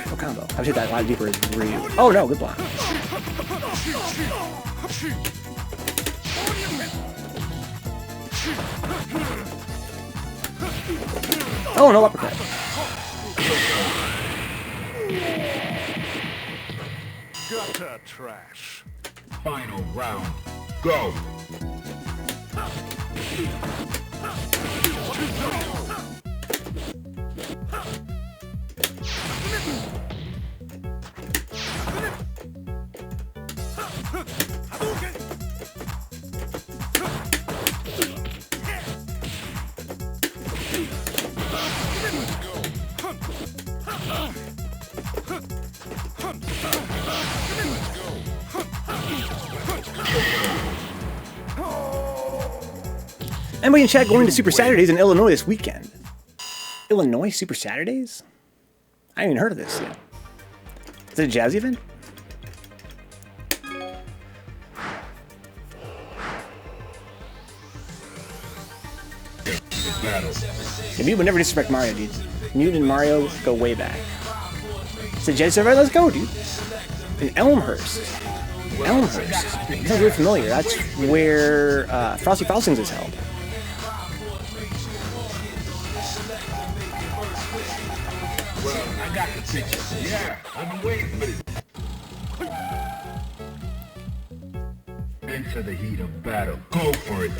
No combo. I've hit that a lot deeper as Ryu. Oh no, good block. Oh, no uppercut. Gutter trash. Final round. Go. Anybody in chat going to Super Saturdays in Illinois this weekend? Illinois Super Saturdays? I haven't even heard of this yet. Is it a jazz event? Yeah, Mute would never disrespect Mario, dude. Mute and Mario go way back. It's a jazz server. Let's go, dude. In Elmhurst. Elmhurst. Sounds really familiar. That's where Frosty Frostings is held. Well, I got the picture. Yeah, I've been waiting for it. Into the heat of battle. Go for it.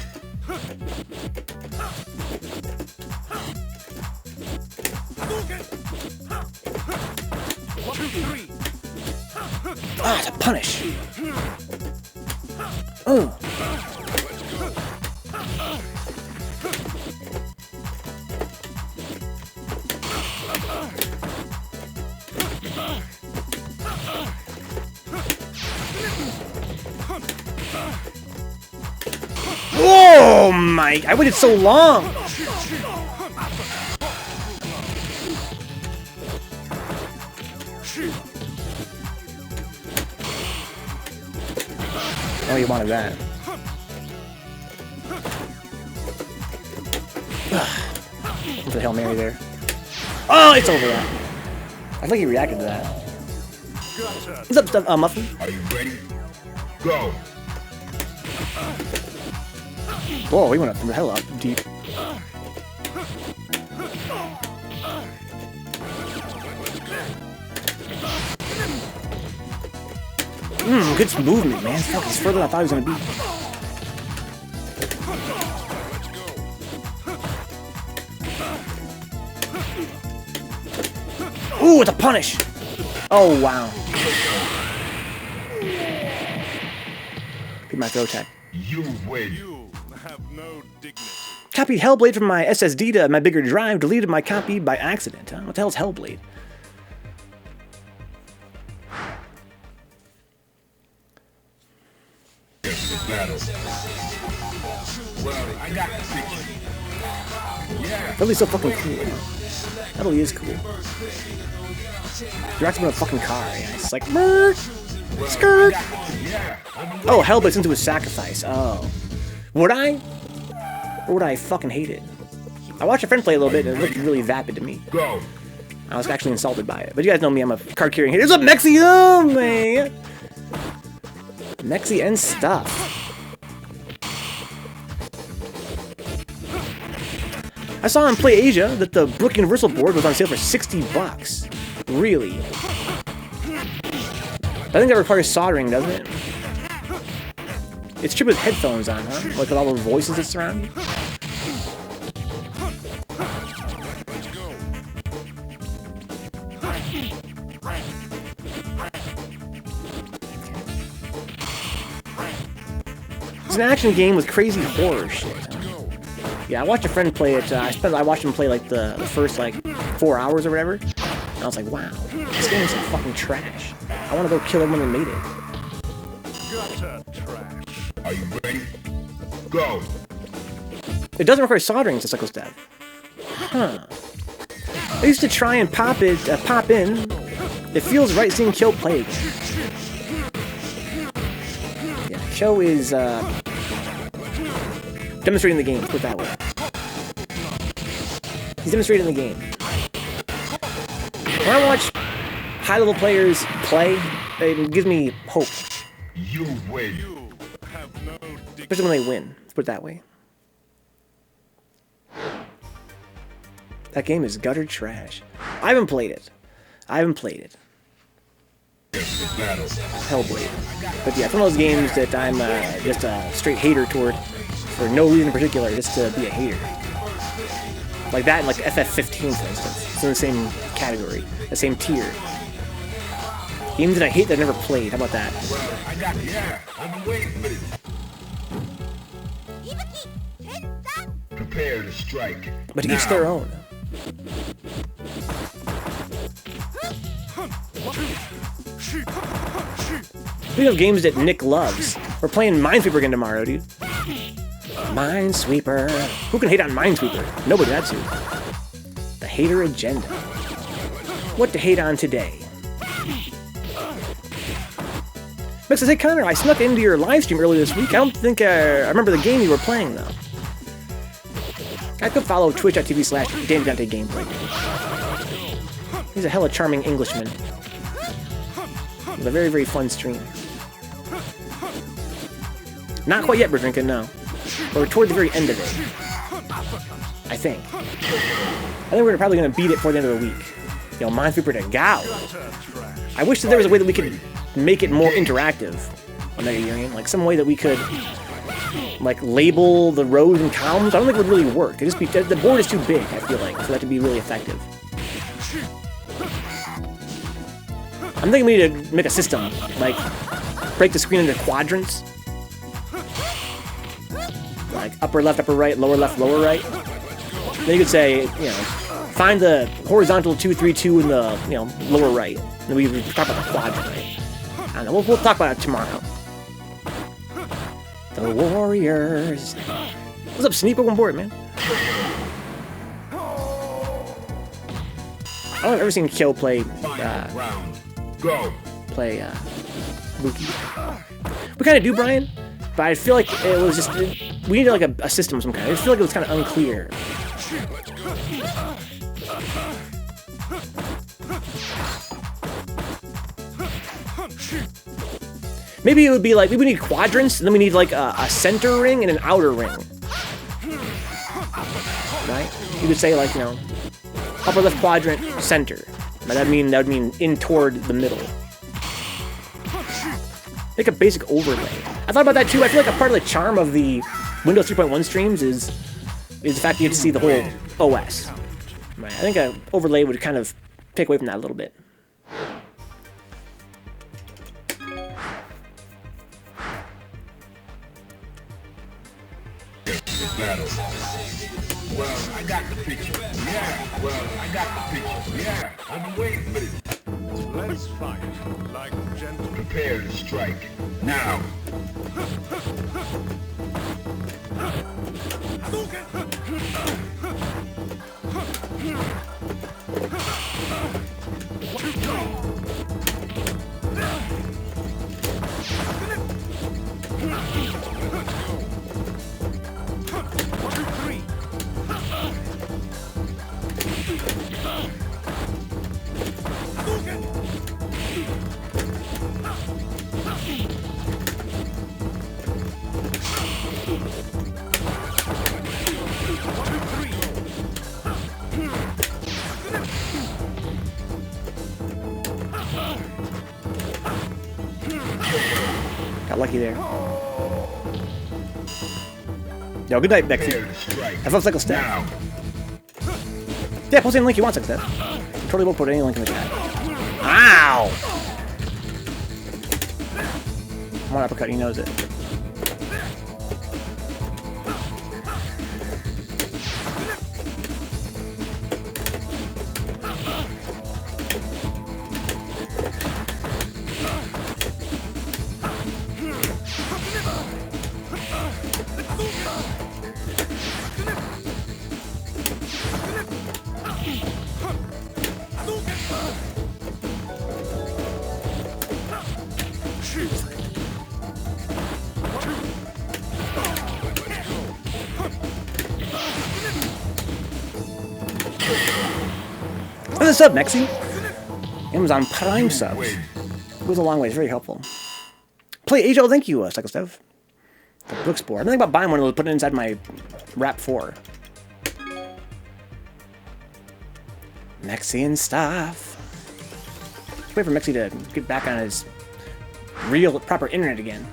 Ah, it's a punish. Oh. Oh my! I waited so long. Oh, you wanted that. What's the Hail Mary there? Oh, it's over that. I think he reacted to that. What's up, Muffin? Are you ready? Go. Whoa, he went up from the hell up deep. Good movement, man. Fuck, he's further than I thought he was gonna be. Ooh, it's a punish! Oh, wow. Be my throw attack. You win. You have no dignity. Copied Hellblade from my SSD to my bigger drive, deleted my copy by accident. Huh? What the hell is Hellblade? Battle. Well, I got the picture. Yeah. Dudley's so fucking cool. Dudley is cool. You're acting in a fucking car, yeah. It's like, skirt. Oh, Hellblade's into his sacrifice. Oh. Would I? Or would I fucking hate it? I watched a friend play a little bit and it looked really vapid to me. Go. I was actually insulted by it. But you guys know me, I'm a card carrying hater. What's up, Mexi? Oh, man. Mexi and stuff. I saw on Play Asia that the Brook Universal board was on sale for $60. Really? I think that requires soldering, doesn't it? It's true with headphones on, huh? Like with all those voices that surround you. It's an action game with crazy horror shit. Huh? Yeah, I watched a friend play it. I watched him play like the first like 4 hours or whatever. And I was like, wow, this game is some fucking trash. I want to go kill everyone that made it. Gutter trash. Are you ready? Go. It doesn't require soldering to Psycho Stab. Huh. I used to try and pop in. It feels right seeing Kyo play again. Yeah, Kyo is demonstrating the game, let's put it that way. He's demonstrating the game. When I watch high-level players play, it gives me hope. You win. You have no dignity. Especially when they win, let's put it that way. That game is gutter trash. I haven't played it. Hellblade. But yeah, it's one of those games that I'm just a straight hater toward for no reason in particular, just to be a hater. Like that and like FF15, for instance. It's in the same category, the same tier. Games that I hate that I never played. How about that? Well, I got it. Yeah, I've been waiting for it. Prepare to strike. But to each their own. Speaking of games that Nick loves, we're playing Minesweeper again tomorrow, dude. Minesweeper. Who can hate on Minesweeper? Nobody, that's who. The hater agenda. What to hate on today? Max says, hey Connor, I snuck into your live stream earlier this week. I don't think I remember the game you were playing though. I could follow twitch.tv/DandyDanteGameplay. He's a hella charming Englishman. With a very, very fun stream. Not quite yet, Bridrinkin, no. But we're toward the very end of it. I think. I think we're probably going to beat it before the end of the week. You know, Minesweeper to go. I wish that there was a way that we could make it more interactive on Mega Union. Like, some way that we could, like, label the rows and columns. I don't think it would really work. Just because the board is too big, I feel like, for that to be really effective. I'm thinking we need to make a system. Like, break the screen into quadrants. Like, upper left, upper right, lower left, lower right. Then you could say, you know, find the horizontal 2, 3, 2 in the, you know, lower right. And then we talk about the quadrant, right? I don't know, we'll talk about it tomorrow. The Warriors. What's up, Sneak? Welcome aboard, man. I don't think I've ever seen Kyo play, Buki. We kind of do, Brian, but I feel like it was just, we needed like a system of some kind. I feel like it was kind of unclear. Maybe it would be like, maybe we need quadrants, and then we need like a center ring and an outer ring. Right? You could say like, you know, upper left quadrant, center. That would mean in toward the middle. Like a basic overlay. I thought about that too. I feel like a part of the charm of the Windows 3.1 streams is the fact that you get to see the whole OS. Right? I think an overlay would kind of take away from that a little bit. Well, I got the picture. Yeah, well, I got the picture. Yeah, I've been waiting for this. Let's fight like gentlemen. Prepare to strike. Now. Got lucky there. Yo, good night, Becky. Have fun, Cycle Step. Yeah, post any link you want, Cycle Step. Totally won't put any link in the chat. Ow! One uppercut, he knows it. What's up, Mexi? Amazon Prime subs. Goes a long way. It's very helpful. Play Age-O, thank you, Cycle Steph. The book spore. I'm thinking about buying one of those, putting it inside my Wrap 4. Mexi and stuff. Wait for Mexi to get back on his real, proper internet again.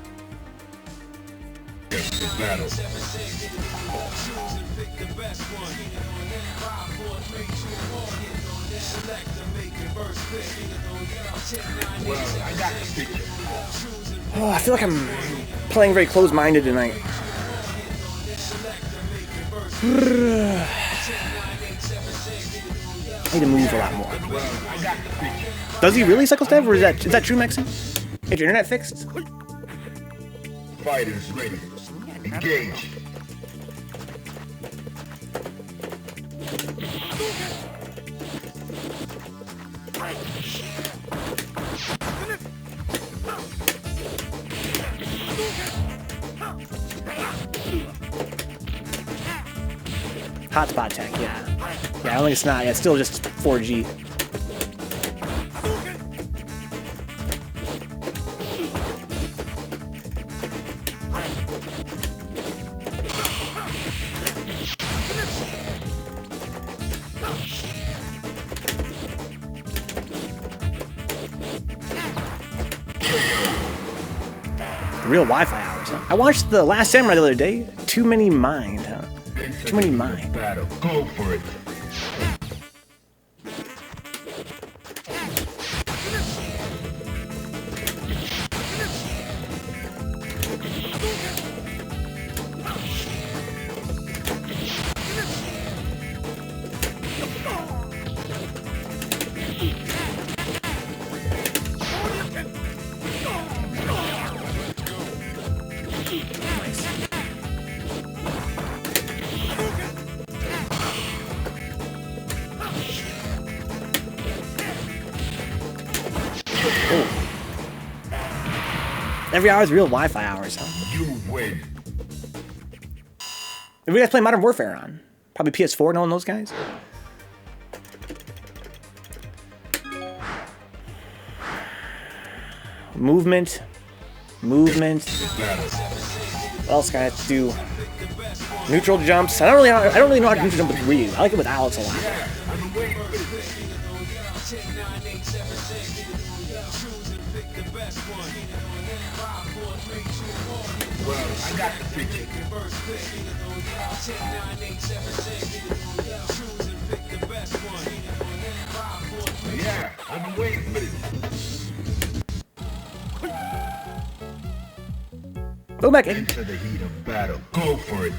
Battle. Well, I got the picture. Oh, I feel like I'm playing very close-minded tonight. I need to move a lot more. Does he really, Cycle Steph, or is that true, Mexi? Is your internet fixed? Fighters ready. Engage. Hotspot tech, yeah. Yeah, I don't think it's not. Yeah, it's still just 4G. Real Wi-Fi hours, huh? I watched The Last Samurai the other day. Too many mind, huh? Too many mind. Battle. Go for it. Every hour is real Wi-Fi hours, huh? You win. What do you guys play Modern Warfare on? Probably PS4, knowing those guys? Movement. Movement. What else can I have to do? Neutral jumps. I don't really know how to neutral jump with Ryu. I like it with Alex a lot. Well, I got the picture. Yeah, I've been waiting for this. Go back in. Into the heat of battle. Go for it.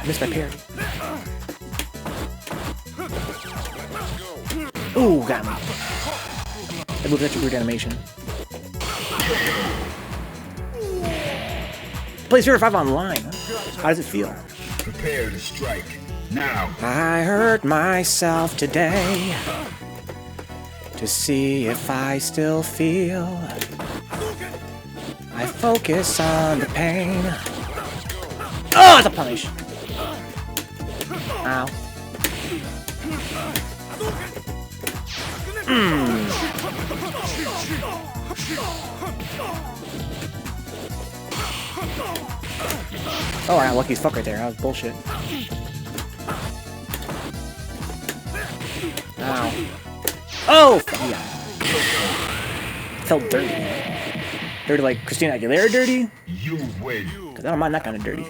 I missed my parry. Ooh, got me. That moved such a weird animation. Play 0-5 online. Huh? How does it feel? Prepare to strike. Now. I hurt myself today to see if I still feel. I focus on the pain. Oh, it's a punish. Ow. Oh, I got lucky as fuck right there. That was bullshit. Ow. Oh! Yeah. Felt dirty. Dirty like Christina Aguilera dirty? You win. Because I don't mind that kind of dirty.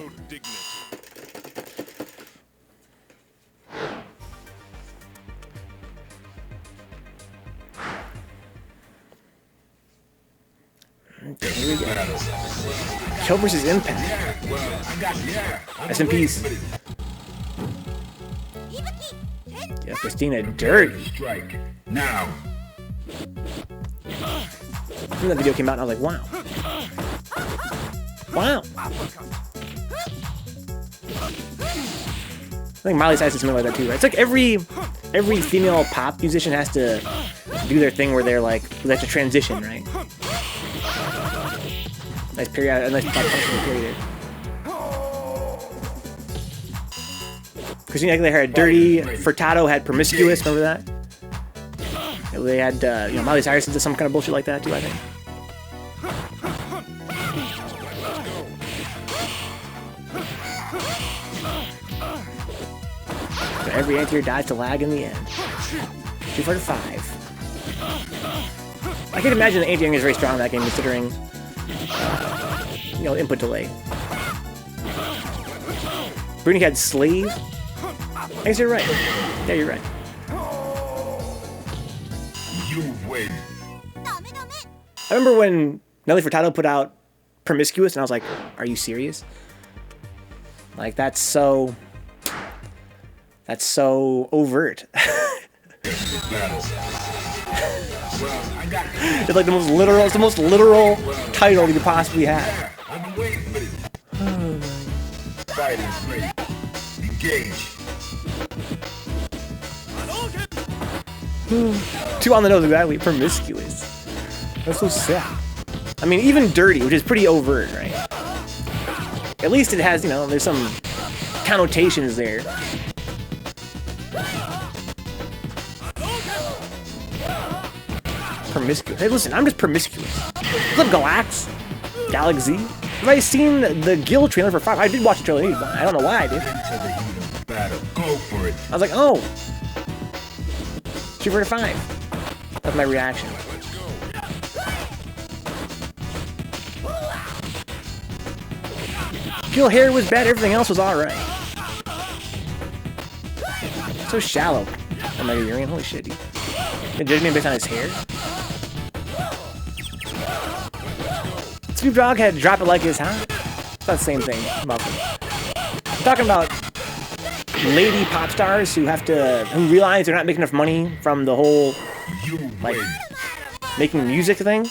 Okay, here we go. Kill versus Impact. Rest in peace. Yeah, Christina dirty. Strike. Now. When that video came out, I was like, wow. Wow. I think Miley Cyrus is something like that too, right? It's like every female pop musician has to do their thing where they're like, they have to transition, right? Nice period, a nice punishment period. Christina Aguilera had dirty, Furtado had promiscuous, remember that? They had, you know, Miley Cyrus did some kind of bullshit like that too, I think. But every anti-air dies to lag in the end. 245. I can imagine the anti-air is very strong in that game, considering, you know, input delay. Bruni had Slave. I guess you're right. Yeah, you're right. You win. I remember when Nelly Furtado put out Promiscuous, and I was like, are you serious? Like, that's so overt. It's like the most literal, it's the most literal title you could possibly have. Fighters ready. Engage. 2 on the nose, exactly. Promiscuous. That's so sad. I mean, even dirty, which is pretty overt, right? At least it has, you know, there's some connotations there. Promiscuous. Hey, listen, I'm just promiscuous. What's up, Galax? Galaxy? Have I seen the Guild trailer for 5? I did watch the trailer, but I don't know why I did. Go for it. I was like, oh. Street Fighter 5. That's my reaction. Kill hair was bad, everything else was alright. So shallow. Oh my god, holy shit, dude. They judge me based on his hair? Snoop Dogg had to drop it like his, huh? It's not the same thing, Muffin. I'm talking about lady pop stars who realize they're not making enough money from the whole, like, making music thing.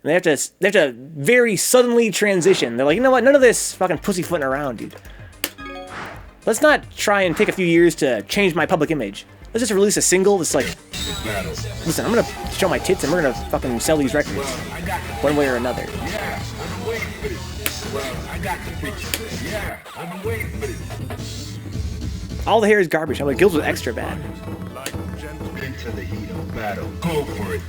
And they have to very suddenly transition. They're like, you know what? None of this fucking pussyfooting around, dude. Let's not try and take a few years to change my public image. Let's just release a single that's like, listen, I'm gonna show my tits and we're gonna fucking sell these records. One way or another. Yeah, I've been waiting for this. Well, I got the picture. Yeah, I've been waiting for this. All the hair is garbage. I'm like, Gills was extra bad. Into the heat of battle. Go for it.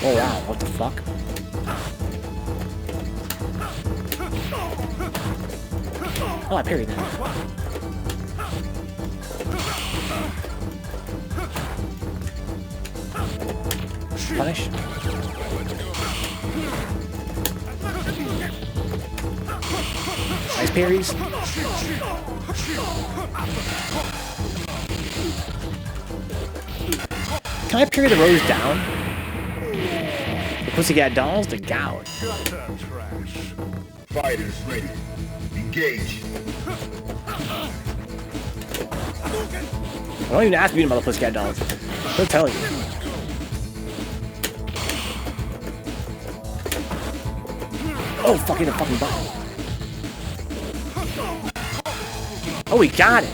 Oh wow, what the fuck? Oh, I parried that. Punish. Nice parries. Can I parry the rose down? The Pussycat Dolls to gouge. Fighters ready. Engage. Don't even ask me about the Pussycat Dolls. They'll tell you. Oh, fucking the fucking button. Oh, we got it.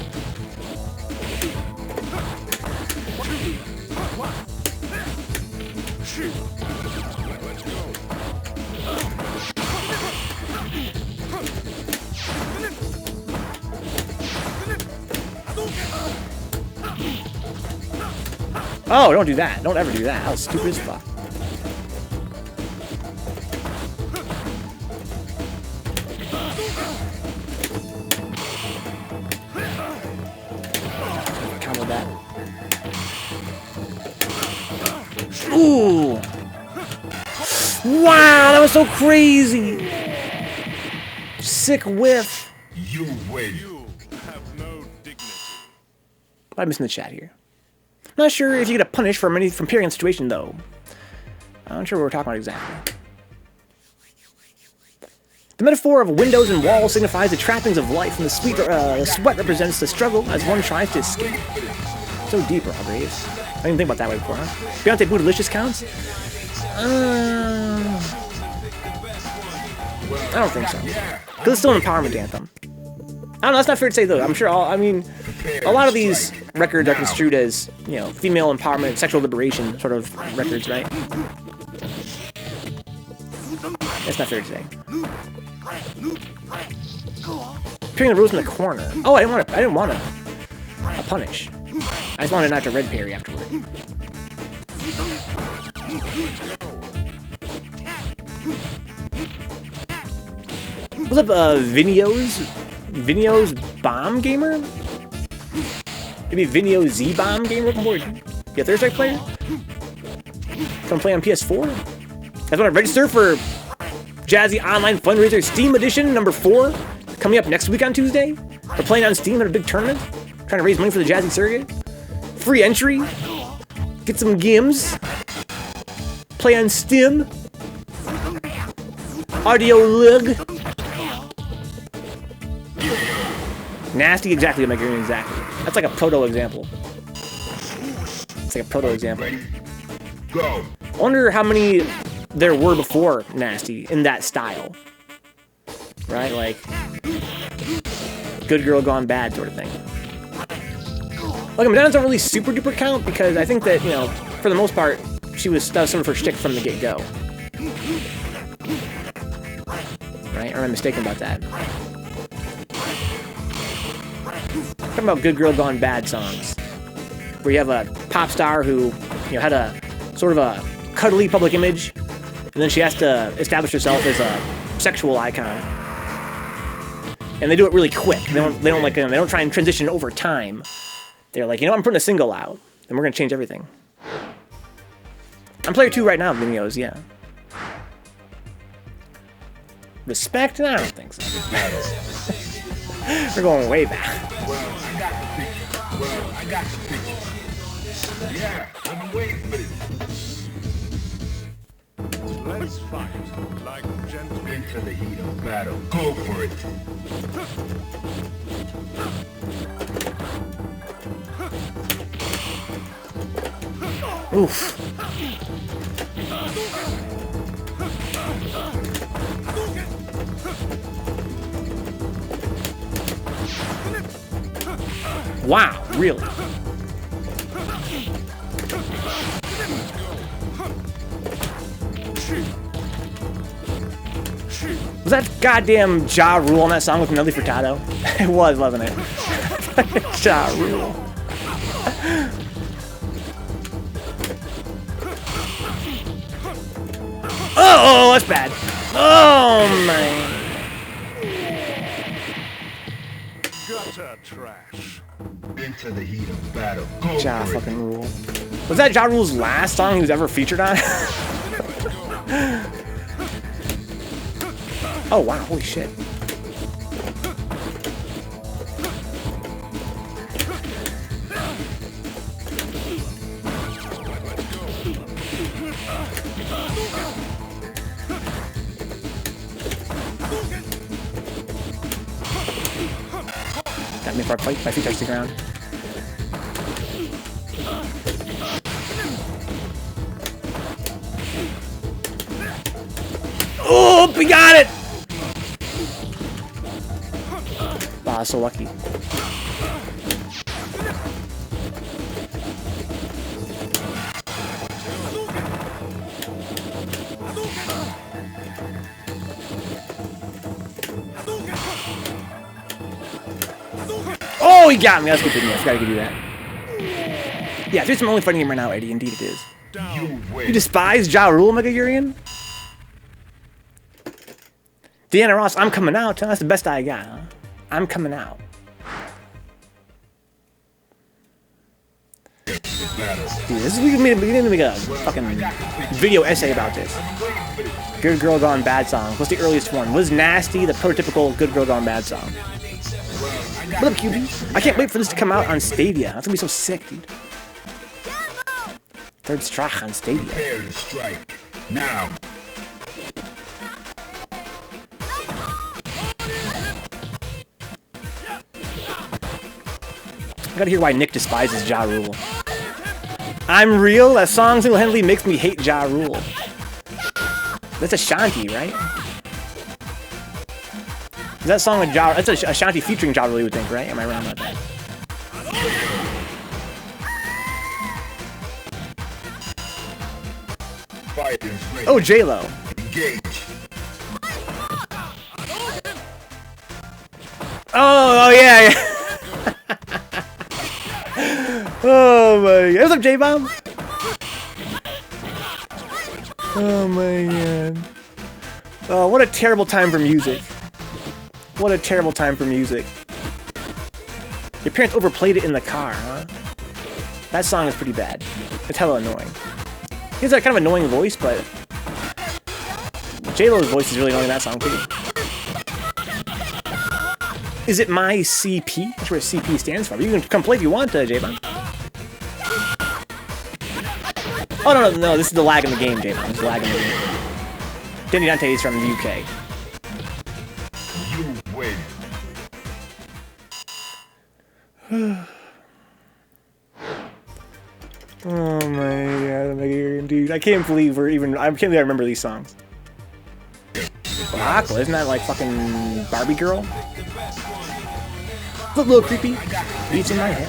Oh, don't do that. Don't ever do that. That was stupid as fuck. Combo that. Ooh! Wow, that was so crazy! Sick whiff. You win. You have no dignity. I'm missing the chat here. Not sure if you get a punish from parrying the situation, though. I'm not sure what we're talking about exactly. The metaphor of windows and walls signifies the trappings of life, and the sweat represents the struggle as one tries to escape. So deep, Graves. I didn't think about that way before, huh? Beyonce Bootylicious counts? I don't think so. Because it's still an empowerment anthem. I don't know, that's not fair to say, though. I'm sure a lot of these records are construed as, you know, female empowerment, sexual liberation sort of records, right? That's not fair to say. Appearing the rules in the corner. Oh, I didn't want a punish. I just wanted not to red parry afterward. What's up, Vinio's Bomb Gamer? Maybe Vinio Z Bomb Gamer? Welcome aboard. Yeah, Thursday player? Come play on PS4? Guys want to register for Jazzy Online Fundraiser Steam Edition number 4? Coming up next week on Tuesday? We're playing on Steam at a big tournament? Trying to raise money for the Jazzy Surrogate? Free entry. Get some gims. Play on Stim. Audio lug. Nasty, exactly, Omega Green, exactly. That's like a proto example. It's like a proto example. Go. I wonder how many there were before Nasty in that style. Right? Like, good girl gone bad sort of thing. Like, Madonna's don't really super duper count because I think that, you know, for the most part, that was sort of her shtick from the get-go. Right? Or am I mistaken about that? Talking about good girl gone bad songs. Where you have a pop star who, you know, had a sort of a cuddly public image, and then she has to establish herself as a sexual icon. And they do it really quick. They don't try and transition over time. They're like, you know, I'm putting a single out, and we're gonna change everything. I'm player 2 right now, videos, yeah. Respect? No, I don't think so. We're going way back. Well, I got the picture. Well, I got the picture. Yeah, I've been waiting for this. Let's fight like gentlemen. Into the heat of battle. Go for it. Oof. Wow, really? Was that goddamn Ja Rule on that song with Nelly Furtado? It was, wasn't it? Ja Rule. Oh, that's bad. Oh, man. Gutter trash. Into the heat of battle. Go Ja for it. fucking Rule. Was that Ja Rule's last song he was ever featured on? Oh, wow, holy shit. Got me for a fight, my feet touch the ground. Oh, we got it! Wow, so lucky. Oh, he got me. That's good. I forgot to give you that. Yeah, it's my only fighting game right now, Eddie. Indeed it is. You win. You despise Ja Rule, Mega Urian? Deanna Ross, I'm coming out. Huh? That's the best I got, huh? I'm coming out. Dude, this is, we need to make a fucking video essay about this. Good Girl Gone Bad song. What's the earliest one? Was Nasty the prototypical Good Girl Gone Bad song? What up, QB? I can't wait for this to come out on Stadia. That's gonna be so sick, dude. Third strike on Stadia. Prepare to strike. Now. I gotta hear why Nick despises Ja Rule. I'm real? That song single-handedly makes me hate Ja Rule. That's Ashanti, right? Is that song with Ja? That's Ashanti featuring Ja Rule, you would think, right? Am I wrong about that? Fight is ready. Oh, J-Lo. Engage. Oh yeah. Oh my god. What's up, JBomb? Oh my god. Oh, what a terrible time for music. What a terrible time for music. Your parents overplayed it in the car, huh? That song is pretty bad. It's hella annoying. He has that kind of annoying voice, but J-Lo's voice is really annoying in that song too. Is it my CP? That's where CP stands for. You can come play if you want, J-Bomb. Oh, no, this is the lag in the game, JBomb. It's the lag in the game. Danny Dante is from the UK. You win. Oh my god, dude. I can't believe I can't believe I remember these songs. Well, Aqua, isn't that like fucking Barbie girl? Look, a little creepy. Beats in my head.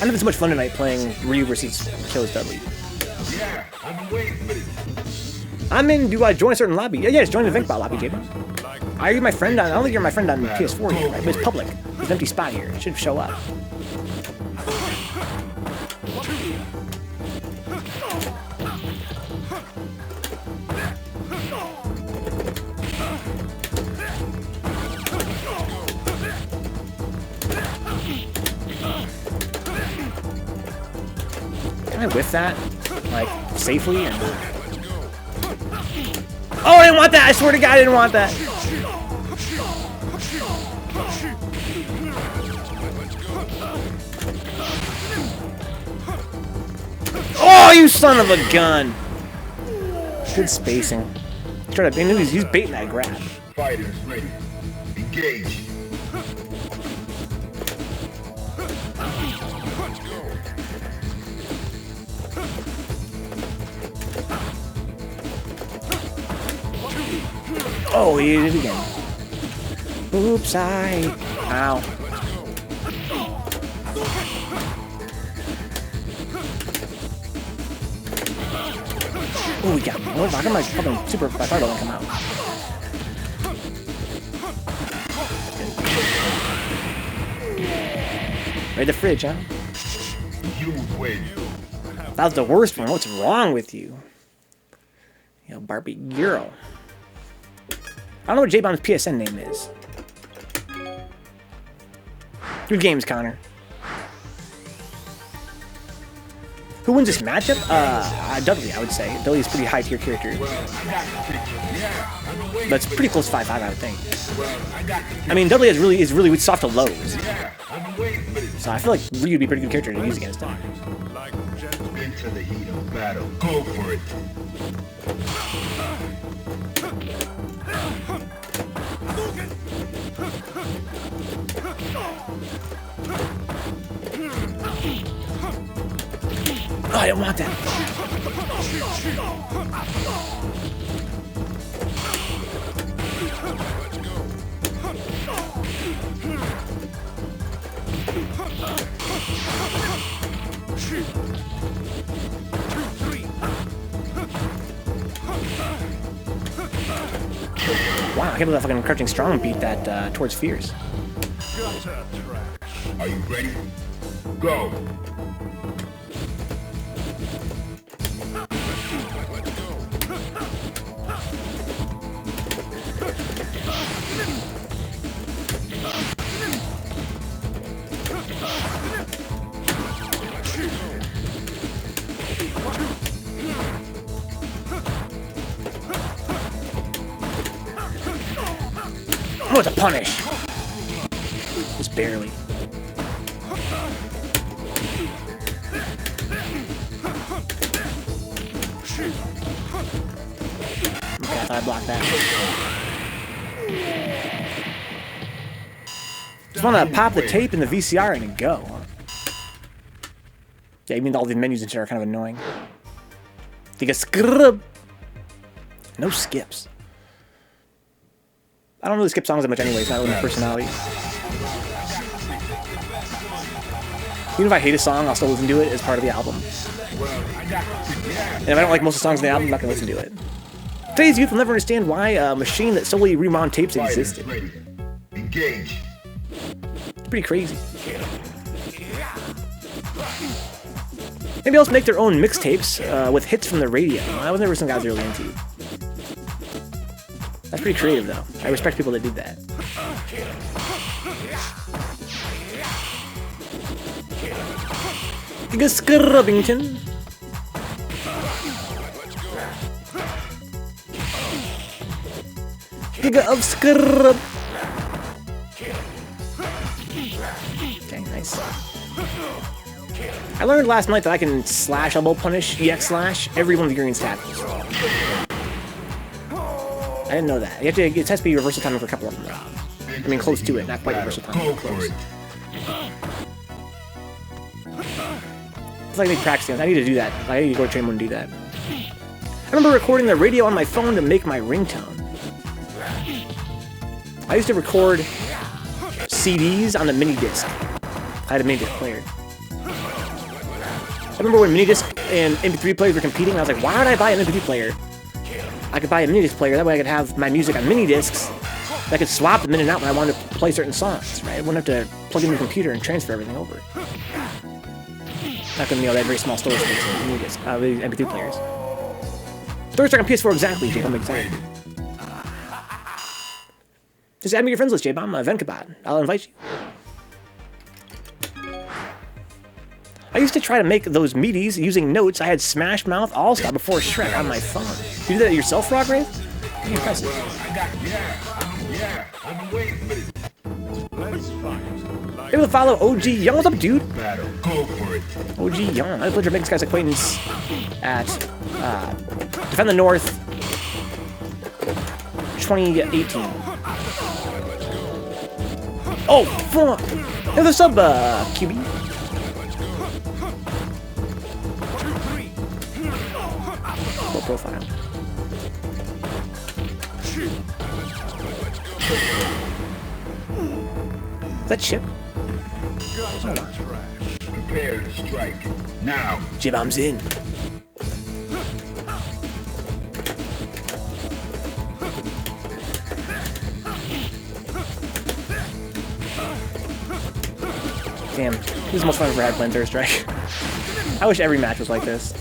I know it's much fun tonight playing Ryu versus Kills Dudley. Yeah, I've been waiting for this. I'm in. Do I join a certain lobby? Yeah, just join the Vencabot lobby, JBomb. Are you my friend on? I don't think you're my friend on PS4 yet, right? But it's public. There's an empty spot here. It should show up. Can I whiff that? Like, safely? And... Oh, I didn't want that! I swear to God, I didn't want that! Oh, you son of a gun! Good spacing. I knew he was baiting that grab. Fighters ready. Engage. Oh, he did it again. Oops, Ow. Oh, we got me. Oh, how come my fucking super fire doesn't come out? Right the fridge, huh? You win. That was the worst one. What's wrong with you? You know, Barbie girl. I don't know what JBomb's PSN name is. Good games, Connor. Who wins this matchup? Dudley, I would say. Dudley's a pretty high tier character. But it's pretty close to 5-5, I would think. I mean, Dudley is really soft to lows. So I feel like Ryu would be a pretty good character to use against him. Into the heat of battle. Go for it. Oh, I don't want that. Wow, I can't believe that fucking Crouching Strong beat that towards Fears. Are you ready? Go. Oh, it's a punish! Just barely. Okay, I thought I blocked that. Just want to pop the tape in the VCR and go. Yeah, even all the menus and shit are kind of annoying. You get scrub. No skips. I don't really skip songs that much anyway, it's not really my personality. Even if I hate a song, I'll still listen to it as part of the album. And if I don't like most of the songs in the album, I'm not going to listen to it. Today's youth will never understand why a machine that solely rewound tapes existed. Engage. It's pretty crazy. Maybe else make their own mixtapes with hits from the radio. That was never something I was really into. That's pretty creative, though. I respect people that did that. Giga Scrubbington. Giga of Scrub. Okay, nice. I learned last night that I can slash elbow punish, EX slash, every one of the green tackles. I didn't know that. You have to, it has to be reversal timing for a couple of them. I mean, close to it, not quite reversal timing. Close. It's like I need practice. I need to do that. I need to go to train mode and do that. I remember recording the radio on my phone to make my ringtone. I used to record CDs on the mini disc. I had a mini disc player. I remember when mini disc and MP3 players were competing, and I was like, why would I buy an MP3 player? I could buy a mini disc player, that way I could have my music on mini discs. I could swap them in and out when I wanted to play certain songs, right? I wouldn't have to plug in the computer and transfer everything over. Not gonna, they have very small storage space in mini disc, the MP3 players. Third Strike on PS4 exactly, JBomb, exactly. Just add me to your friends list, JBomb, Vencabot. I'll invite you. I used to try to make those meaties using notes. I had Smash Mouth All-Star before Shrek on my phone. You do that yourself, Frograve? Pretty impressive. Able to follow OG Young. What's up, dude? OG Young. I played your biggest guy's acquaintance at Defend the North 2018. Oh, fuck! Hey, what's up, QB? Low profile. Is that Chip? Prepare to strike. Now. JBomb's in. Damn, this is the most fun I've ever had playing Third Strike. I wish every match was like this.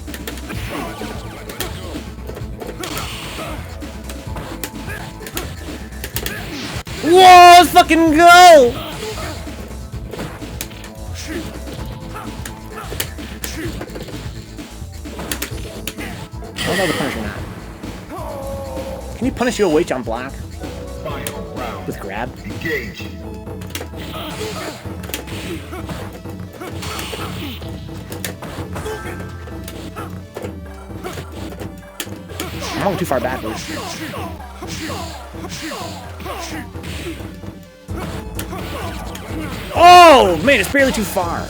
Whoa, let's fucking go! I don't know the punish or not. Can you punish your weight on block? With grab? Engage. I'm going too far backwards. Oh, man, it's barely too far.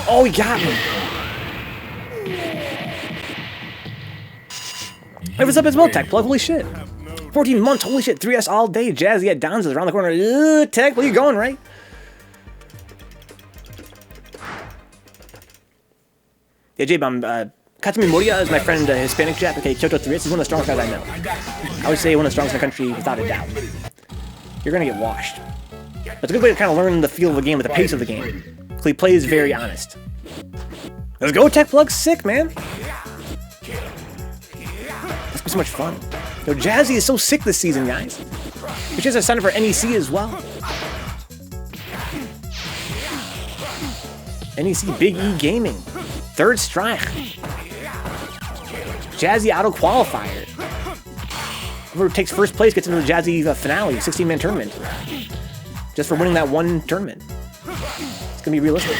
Oh, he got me. Hey, what's up, it's Will Tech Plug? Holy shit. 14 months, holy shit. 3S all day. Jazzy at Don's is around the corner. Tech, where you going, right? Yeah, JBomb, Katsumi Moria is my friend, Hispanic Jap. Okay, Choto 3S is one of the strongest guys I know. I would say one of the strongest in the country, without a doubt. You're gonna get washed. But it's a good way to kind of learn the feel of the game, with the pace of the game. So he plays very honest. Let's go, Tech Plug. Sick, man. That's be so much fun. Yo, Jazzy is so sick this season, guys. Which is a sign for NEC as well. NEC Big E Gaming. Third Strike. Jazzy auto-qualifier. Whoever takes first place gets into the Jazzy finale, 16-man tournament. Just for winning that one tournament. It's gonna be realistic.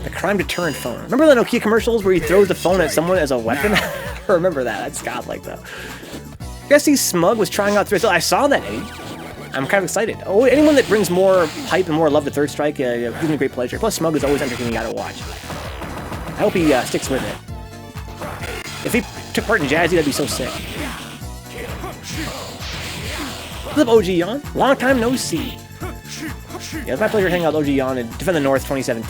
The crime deterrent phone. Remember the Nokia commercials where he throws the phone at someone as a weapon? I remember that. That's godlike, though. You guys see Smug was trying out 3S? I saw that, Eddie. I'm kind of excited. Oh, anyone that brings more hype and more love to Third Strike gives me great pleasure. Plus, Smug is always entertaining. You gotta watch. I hope he sticks with it. If he took part in Jazzy, that'd be so sick. What's up, OG Yon? Long time no see. Yeah, it's my pleasure hanging out with OG Yon and Defend the North 2018.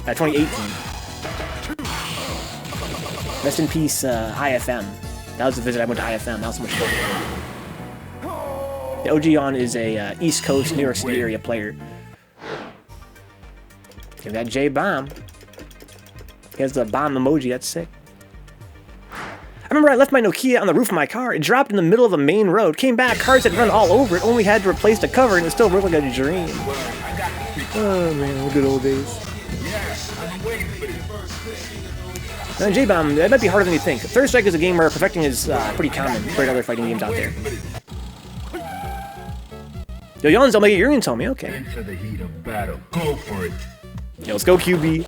Rest in peace, IFM. That was the visit I went to IFM. That was so much fun. The OG Yon is a East Coast, New York City area player. Give that JBomb. He has the bomb emoji. That's sick. I remember I left my Nokia on the roof of my car. It dropped in the middle of a main road. Came back, cars had run all over it. Only had to replace the cover, and it still looked like a dream. Oh man, the good old days. Now, JBomb, that might be harder than you think. Third Strike is a game where perfecting is pretty common compared to other fighting games out there. Yo, Yonzo, make it Urian's homie. Okay. Into the heat of battle. Go for it. Yo, let's go, QB.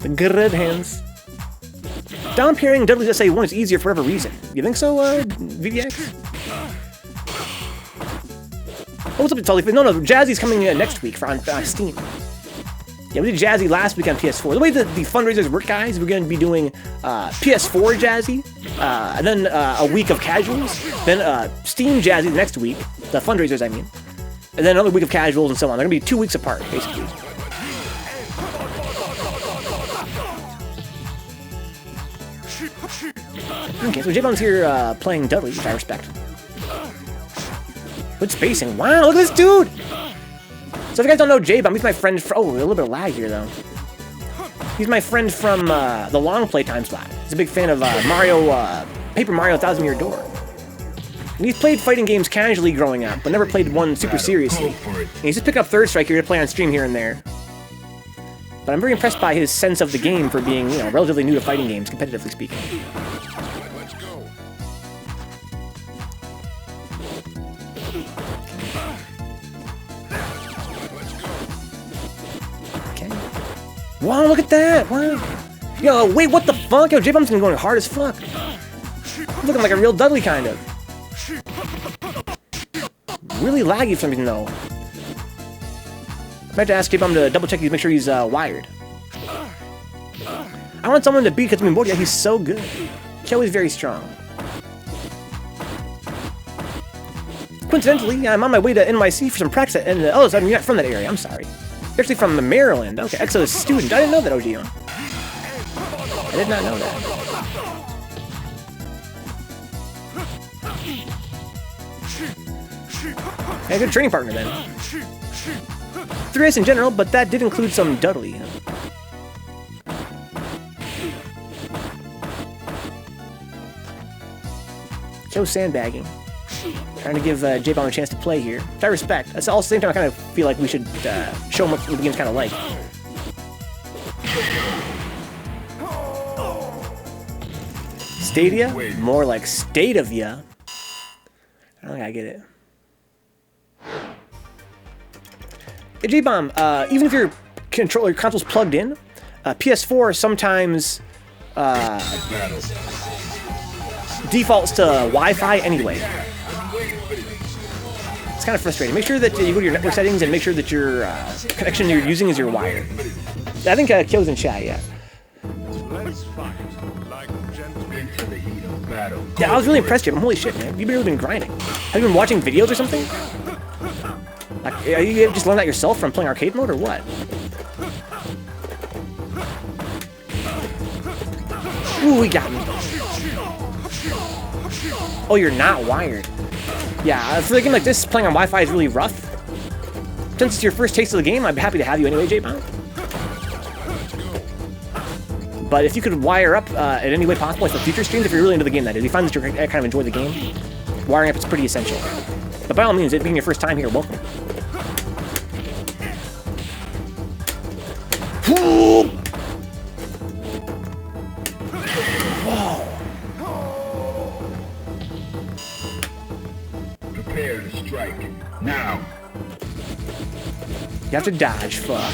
The good hands. Down pairing Dudley's SA1 is easier for whatever reason. You think so, VDX? Oh, what's up, Tully? No, Jazzy's coming next week on Steam. Yeah, we did Jazzy last week on PS4. The way the fundraisers work, guys, we're going to be doing PS4 Jazzy, and then a week of casuals, then Steam Jazzy the next week, the fundraisers, I mean, and then another week of casuals and so on. They're going to be 2 weeks apart, basically. Okay, so JBomb's here playing Dudley, which I respect. Good spacing. Wow, look at this dude! So if you guys don't know JBomb, he's my friend from... Oh, a little bit of lag here, though. He's my friend from the long play time slot. He's a big fan of Paper Mario 1000 Year Door. And he's played fighting games casually growing up, but never played one super seriously. And he's just picking up Third Strike here to play on stream here and there. But I'm very impressed by his sense of the game for being, you know, relatively new to fighting games, competitively speaking. Wow, look at that! Wow! Yo, wait, what the fuck? Yo, JBomb's been going hard as fuck. Looking like a real Dudley, kind of. Really laggy for some reason, though. I might have to ask JBomb to double check, make sure he's wired. I want someone to beat Katsumi. Yeah, he's so good. Kyo is very strong. Coincidentally, I'm on my way to NYC for some practice, and oh, so you're not from that area. I'm sorry. You're actually from Maryland. Okay, EXO is a student. I didn't know that, OGO. I did not know that. Yeah, good training partner then. 3S in general, but that did include some Dudley. Joe sandbagging. Trying to give JBomb a chance to play here. Which I respect. That's all at the same time I kind of feel like we should show him what the game's kind of like. Stadia? More like State of Ya. I don't think I get it. Hey, JBomb, even if your console's plugged in, PS4 sometimes defaults to Wi-Fi anyway. It's kind of frustrating. Make sure that you go to your network settings and make sure that your connection you're using is your wired. I think Kyo's in chat, yeah. Yeah, I was really impressed, Jim. Holy shit, man. You've really been grinding. Have you been watching videos or something? Like, you just learned that yourself from playing arcade mode or what? Ooh, he got me. Oh, you're not wired. Yeah, for a game like this, playing on Wi-Fi is really rough. Since it's your first taste of the game, I'm happy to have you anyway, JBomb. But if you could wire up in any way possible, like for future streams, if you're really into the game, that is, you find that you kind of enjoy the game, wiring up is pretty essential. But by all means, it being your first time here, welcome. Whoa! Prepare to strike now. You have to dodge, fuck.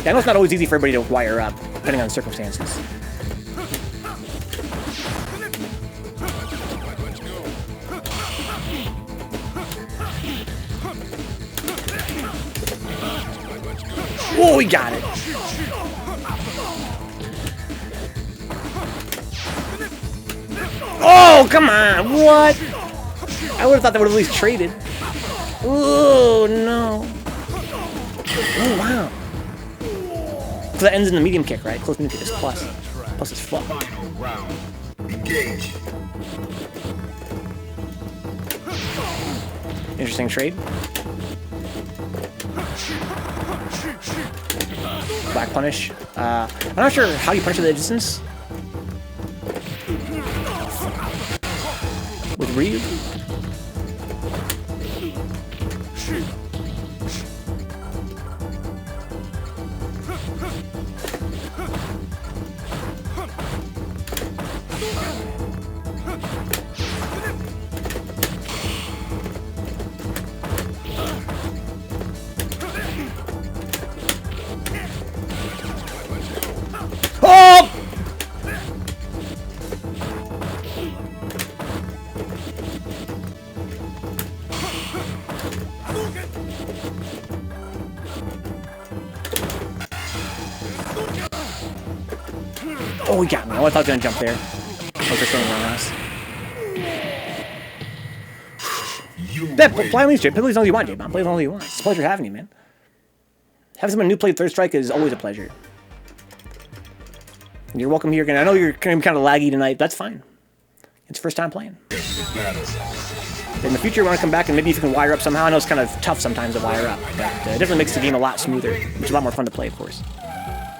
Yeah, I know it's not always easy for everybody to wire up, depending on the circumstances. Whoa, we got it! Oh, come on! What? I would have thought that would have at least traded. Oh, no. Oh, wow. So that ends in the medium kick, right? Close medium kick is plus. Plus is fuck. Final round. Engage. Interesting trade. Black punish. I'm not sure how you punish at the distance. With Ryu. Oh, he got me. Oh, I thought I was gonna jump there. I was just going wrong house. Play on these, play as long as you want, JBomb. Play as long as you want. It's a pleasure having you, man. Having someone new play Third Strike is always a pleasure. You're welcome here again. I know you're kind of laggy tonight. That's fine. It's first time playing. In the future, you want to come back and maybe if you can wire up somehow. I know it's kind of tough sometimes to wire up, but it definitely makes the game a lot smoother, which is a lot more fun to play, of course.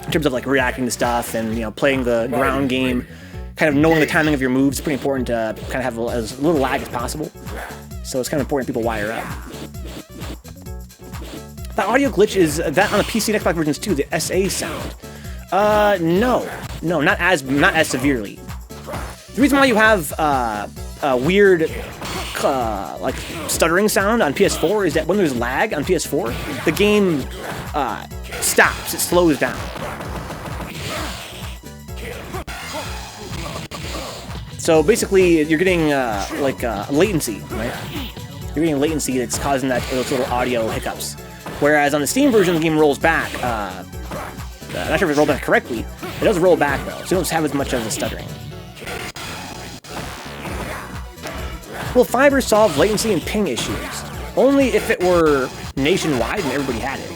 In terms of like reacting to stuff and playing the ground game, kind of knowing the timing of your moves. It's pretty important to kind of have as little lag as possible. So it's kind of important people wire up. The audio glitch is that on the PC and Xbox versions too, the SA sound. No, not as severely. The reason why you have a weird like stuttering sound on PS4 is that when there's lag on PS4, the game stops, it slows down. So basically, you're getting latency, right? You're getting latency that's causing those little audio hiccups. Whereas on the Steam version, the game rolls back. I'm not sure if it rolled back correctly. It does roll back though, so you don't have as much of the stuttering. Will fiber solve latency and ping issues? Only if it were nationwide and everybody had it.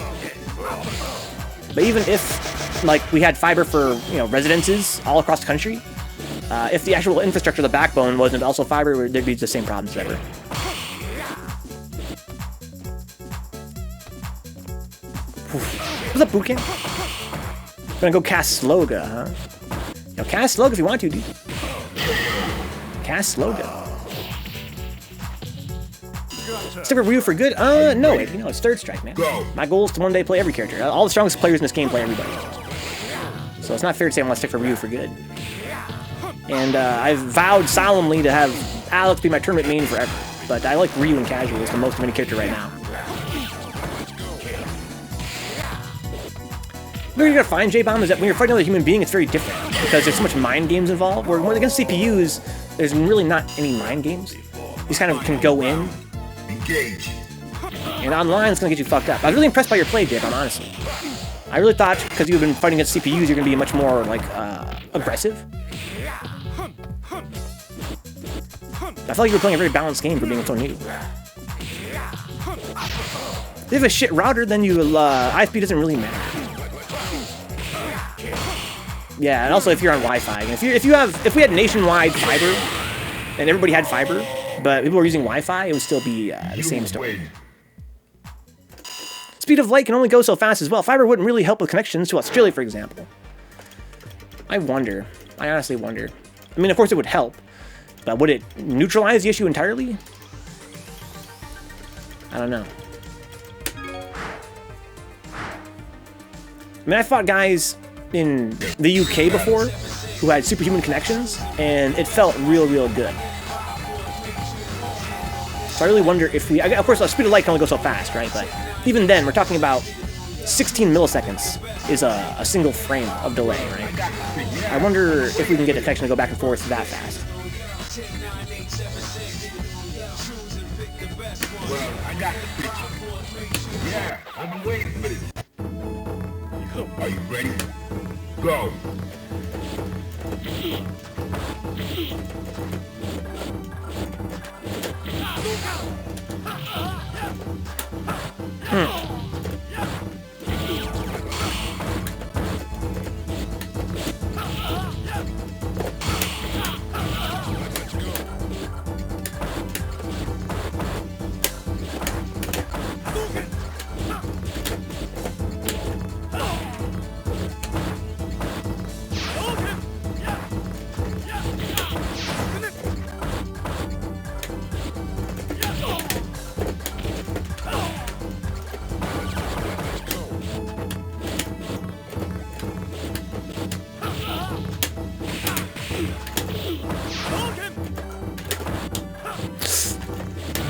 But even if, like, we had fiber for residences all across the country, if the actual infrastructure, the backbone, wasn't also fiber, there'd be the same problems ever. What's up, bootcamp? Gonna go cast Sloga, huh? Cast Sloga if you want to, dude. Cast Sloga. Stick with Ryu for good? No, it's Third Strike, man. My goal is to one day play every character. All the strongest players in this game play everybody. So it's not fair to say I want to stick for Ryu for good. And I've vowed solemnly to have Alex be my tournament main forever. But I like Ryu in casual as the most of any character right now. What you're gonna find, JBomb, is that when you're fighting another human being, it's very different because there's so much mind games involved. Where when against CPUs, there's really not any mind games. These kind of can go in. Engage. And online, it's gonna get you fucked up. I was really impressed by your play, JBomb, honestly. I really thought because you've been fighting against CPUs, you're gonna be much more like aggressive. I felt like you were playing a very balanced game for being so new. If you have a shit router, then ISP doesn't really matter. Yeah, and also if you're on Wi-Fi, and if we had nationwide fiber, and everybody had fiber, but people were using Wi-Fi, it would still be the same story. Speed of light can only go so fast as well. Fiber wouldn't really help with connections to Australia, for example. I wonder. I honestly wonder. I mean, of course it would help, but would it neutralize the issue entirely? I don't know. I mean, I fought guys in the UK before who had superhuman connections, and it felt real good. So I really wonder if we... Of course, the speed of light can only go so fast, right? But even then, we're talking about 16 milliseconds is a single frame of delay, right? I wonder if we can get a connection to go back and forth that fast. Well, I got the picture. Yeah, I've been waiting for this. Are you ready? Go.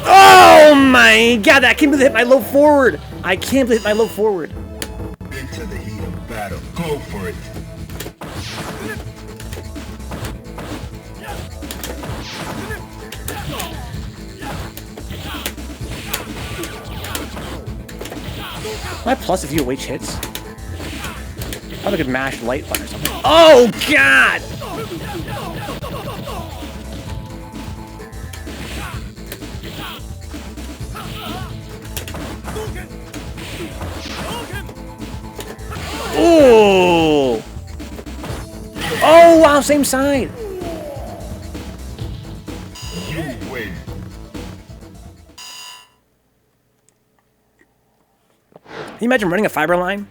Oh my god, I can't believe it hit my low forward! I can't believe it hit my low forward. Into the heat of battle. Go for it. Am I plus if you await hits? Probably could mash light button or something. Oh, God! Oh! Oh, wow, same side. You win. Can you imagine running a fiber line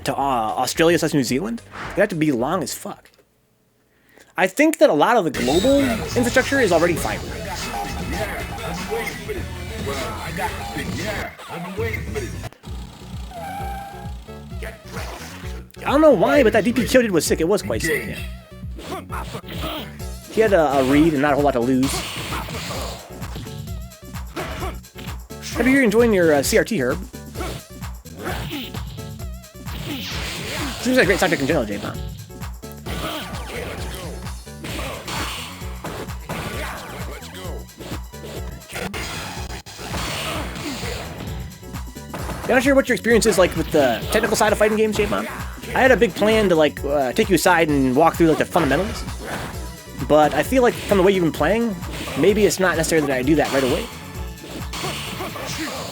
to Australia / New Zealand? It'd have to be long as fuck. I think that a lot of the global infrastructure is already fiber. Yeah, I've been waiting for this. Well, I got the thing. Yeah, I've been waiting for this. I don't know why, but that DP kill dude was sick. It was quite sick, yeah. He had a read and not a whole lot to lose. Hope you're enjoying your CRT, Herb. Seems like a great subject in general, JBomb. I'm not sure what your experience is like with the technical side of fighting games, JBomb. I had a big plan to like take you aside and walk through like the fundamentals, but I feel like from the way you've been playing, maybe it's not necessary that I do that right away.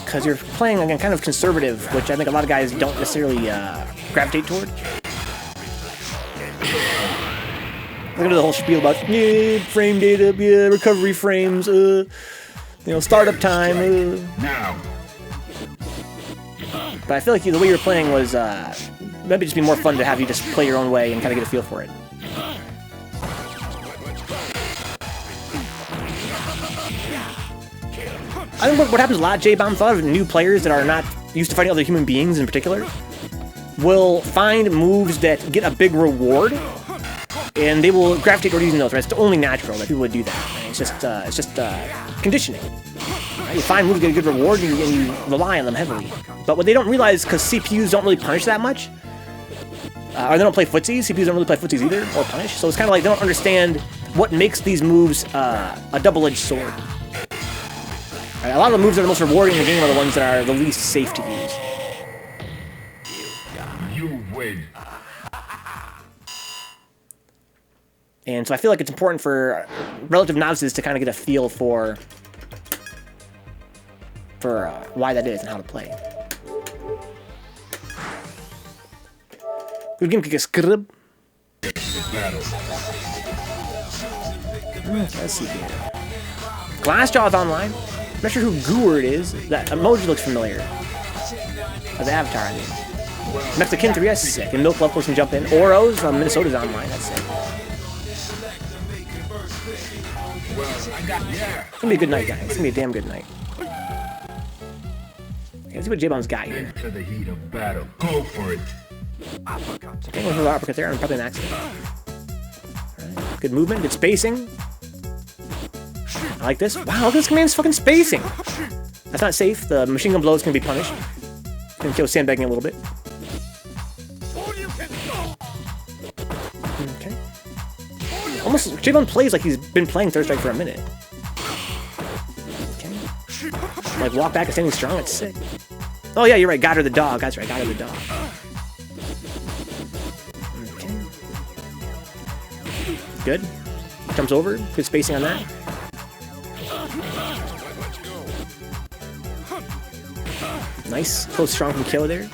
Because you're playing again kind of conservative, which I think a lot of guys don't necessarily gravitate toward. Look at the whole spiel about frame data, recovery frames, you know, startup time. Now. But I feel like the way you were playing was maybe just be more fun to have you just play your own way and kind of get a feel for it. I think what happens a lot, JBomb, a lot of new players that are not used to fighting other human beings in particular will find moves that get a big reward, and they will gravitate toward using those. Right? It's only natural that people would do that. Right? It's just conditioning. Right? You find moves that get a good reward, and you rely on them heavily. But what they don't realize, because CPUs don't really punish that much, or they don't play footsies. CPUs don't really play footsies either, or punish. So it's kind of like they don't understand what makes these moves a double-edged sword. Right? A lot of the moves that are the most rewarding in the game are the ones that are the least safe to use. You win. And so I feel like it's important for relative novices to kind of get a feel for why that is and how to play. Good game, kick a scrib. Let's see here. Glassjaw's online. I'm not sure who Gourd is. That emoji looks familiar. As avatar, I mean. Mexican 3, that's sick. And Milk Love, of course, can jump in. Oros from Minnesota's online, that's sick. It's gonna be a good night, guys. It's gonna be a damn good night. Okay, let's see what JBomb's got here. Into the heat of battle. Go for it. Okay, going for the uppercut there. I'm probably an accident. Right. Good movement, good spacing. I like this. Wow, look at this command's fucking spacing. That's not safe. The machine gun blow is gonna be punished. Gonna kill sandbagging a little bit. Okay. Almost, JBomb plays like he's been playing Third Strike for a minute. Okay. Like walk back and standing strong, it's sick. Oh yeah, you're right, got her the dog. That's right, got her the dog. Okay. Good. Jumps over, good spacing on that. Nice, close strong from kill there.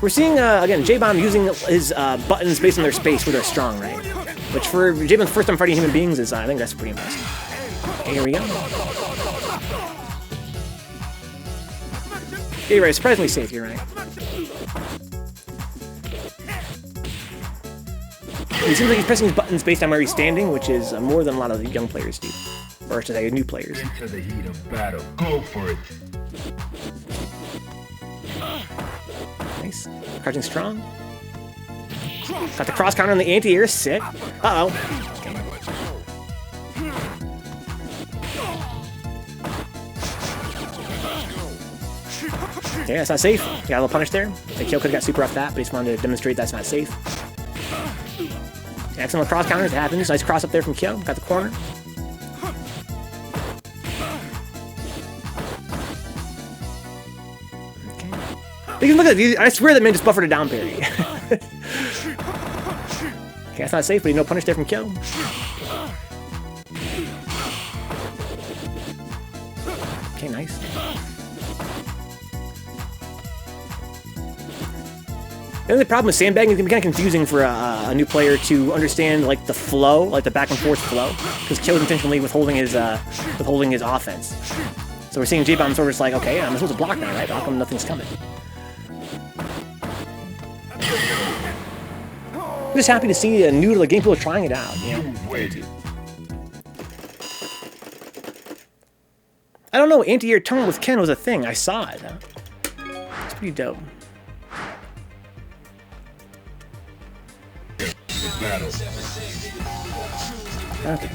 We're seeing, again, JBomb using his buttons based on their space where they're strong, right? Which for JBomb's first time fighting human beings is, I think that's pretty impressive. Okay, here we go. Yeah, you're right, surprisingly safe, you're right. It seems like he's pressing his buttons based on where he's standing, which is more than a lot of the young players do. Or should I say, new players. Into the heat of battle. Go for it. Nice. Crouching strong. Got the cross counter on the anti-air. Sick. Uh-oh. Okay, that's not safe. Got a little punish there. The kill could have got super off that, but he just wanted to demonstrate that's not safe. Excellent cross counters. It happens. Nice cross up there from Kyo. Got the corner. Okay. You can look at these. I swear that man just buffered a down parry. Okay, that's not safe, but no punish there from Kyo. Okay, nice. The only problem with sandbagging is it can be kind of confusing for a new player to understand like the flow, like the back and forth flow, because Kyo's intentionally withholding his offense. So we're seeing JBomb sort of just like, okay, I'm supposed to block now, right? How come nothing's coming? I'm just happy to see a new to the game people trying it out, you know? I don't know, anti-air tunnel with Ken was a thing. I saw it. It's pretty dope. Okay.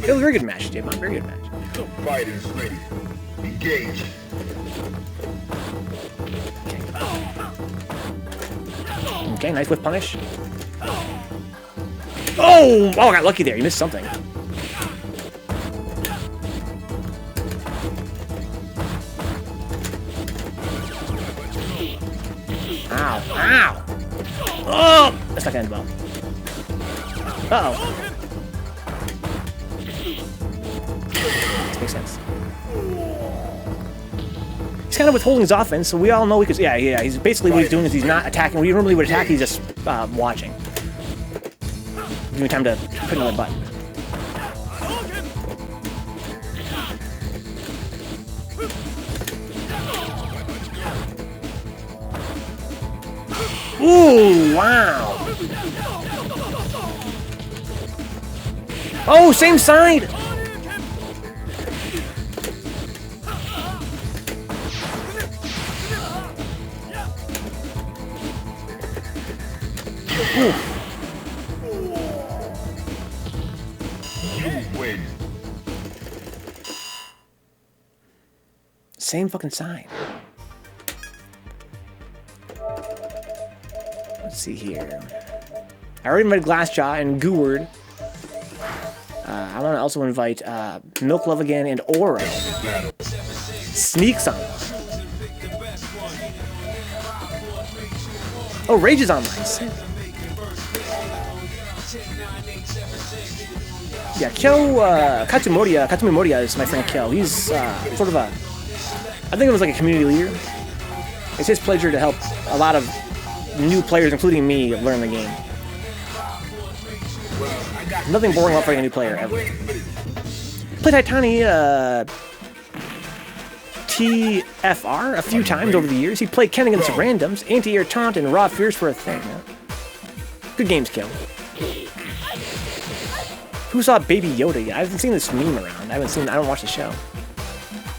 It was a very good match, JBomb. Very good match. Fighters ready. Engage. Okay, nice whip punish. Oh! Oh, I got lucky there. You missed something. Ow! Ow! Oh! That's not gonna end well. Uh-oh. This makes sense. He's kind of withholding his offense, so we all know because yeah. He's basically what he's doing is he's not attacking. When he normally would attack, he's just watching. Give me time to put another button. Ooh! Wow! Oh, same side! Ooh. Same fucking side. Let's see here. I already invited Glassjaw and Gourd. I want to also invite Milk Love again and Aura. Sneaks on. Oh, Rage is online. Sick. Yeah, Kyo, Katsumi is my friend Kyo. He's sort of a, I think it was like a community leader. It's his pleasure to help a lot of new players, including me, learn the game. Nothing boring about fighting a new player, ever. Played Titani, TFR a few times over the years. He played Ken against randoms, anti-air taunt, and raw fierce for a thing. Good games, Kyo. Who saw Baby Yoda yet? I haven't seen this meme around. I don't watch the show.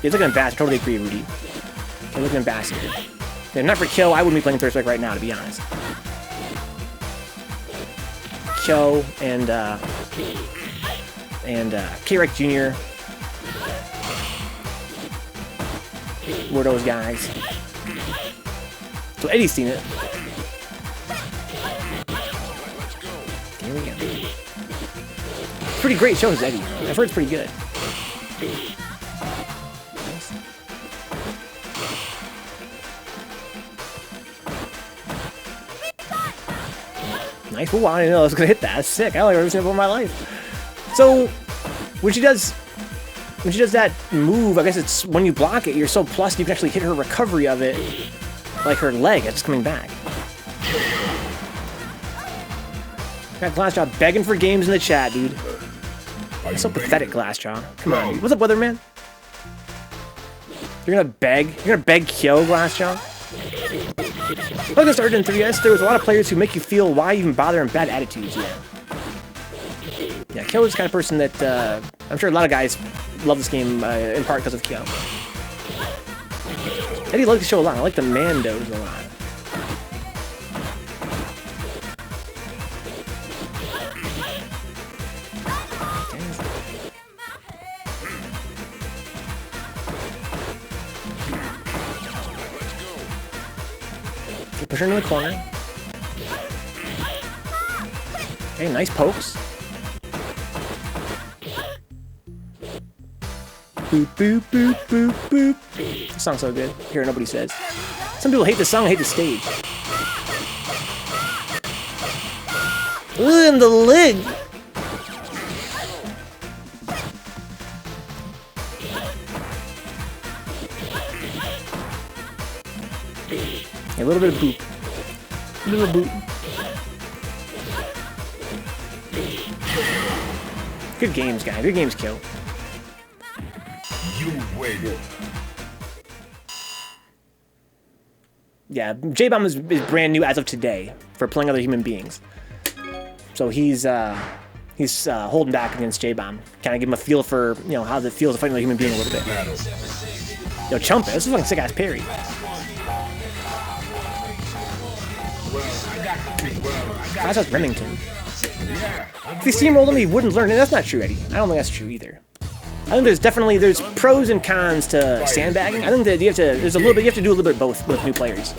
He's looking bastard. Totally agree, Rudy. He's looking bastard. If not for Kyo, I wouldn't be playing Third Strike right now, to be honest. Kyo and K-Rex Jr. were those guys. So Eddie's seen it. Here we go. Pretty great show is Eddie. I've heard it's pretty good. Nice. Oh, I didn't know I was gonna hit that. That's sick. I don't think I've ever seen it before in my life. So when she does that move, I guess it's when you block it, you're so plus you can actually hit her recovery of it, like her leg. It's just coming back. Got Glassjaw begging for games in the chat, dude. That's so pathetic, Glassjaw. Come on, dude. What's up, Weatherman? You're gonna beg? You're gonna beg Kyo, Glassjaw? When I started in 3S, there was a lot of players who make you feel why even bother in bad attitudes, Yeah, Kyo is the kind of person that, I'm sure a lot of guys love this game, in part because of Kyo. Eddie likes the show a lot. I like the Mandos a lot. Push her into the corner. Okay, nice pokes. Boop, boop, boop, boop, boop. This song's so good. Here, nobody says. Some people hate the song, hate the stage. Ooh, in the leg. A little bit of boop. A little boop. Good games, guys. Good games kill. You win. Yeah, JBomb is brand new as of today for playing other human beings. So he's holding back against JBomb. Kind of give him a feel for, you know, how it feels to fight another human being a little bit. Yo, Chumpet, this is a fucking sick ass parry. That's Remington. If he steamrolled him, he wouldn't learn it. That's not true, Eddie. I don't think that's true either. I think there's pros and cons to sandbagging. I think that you have to do a little bit of both with new players.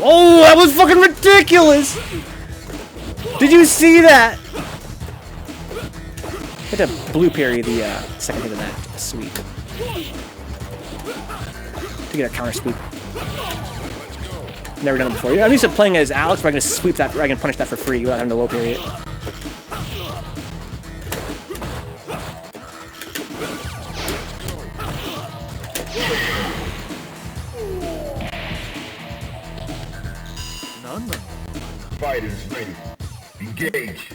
Oh, that was fucking ridiculous! Did you see that? Hit a blue parry the second hit of that sweep. To get a counter sweep. Never done it before. I'm used to playing as Alex, where I can just sweep that, where I can punish that for free without having to low parry it. Fighters ready. Engage.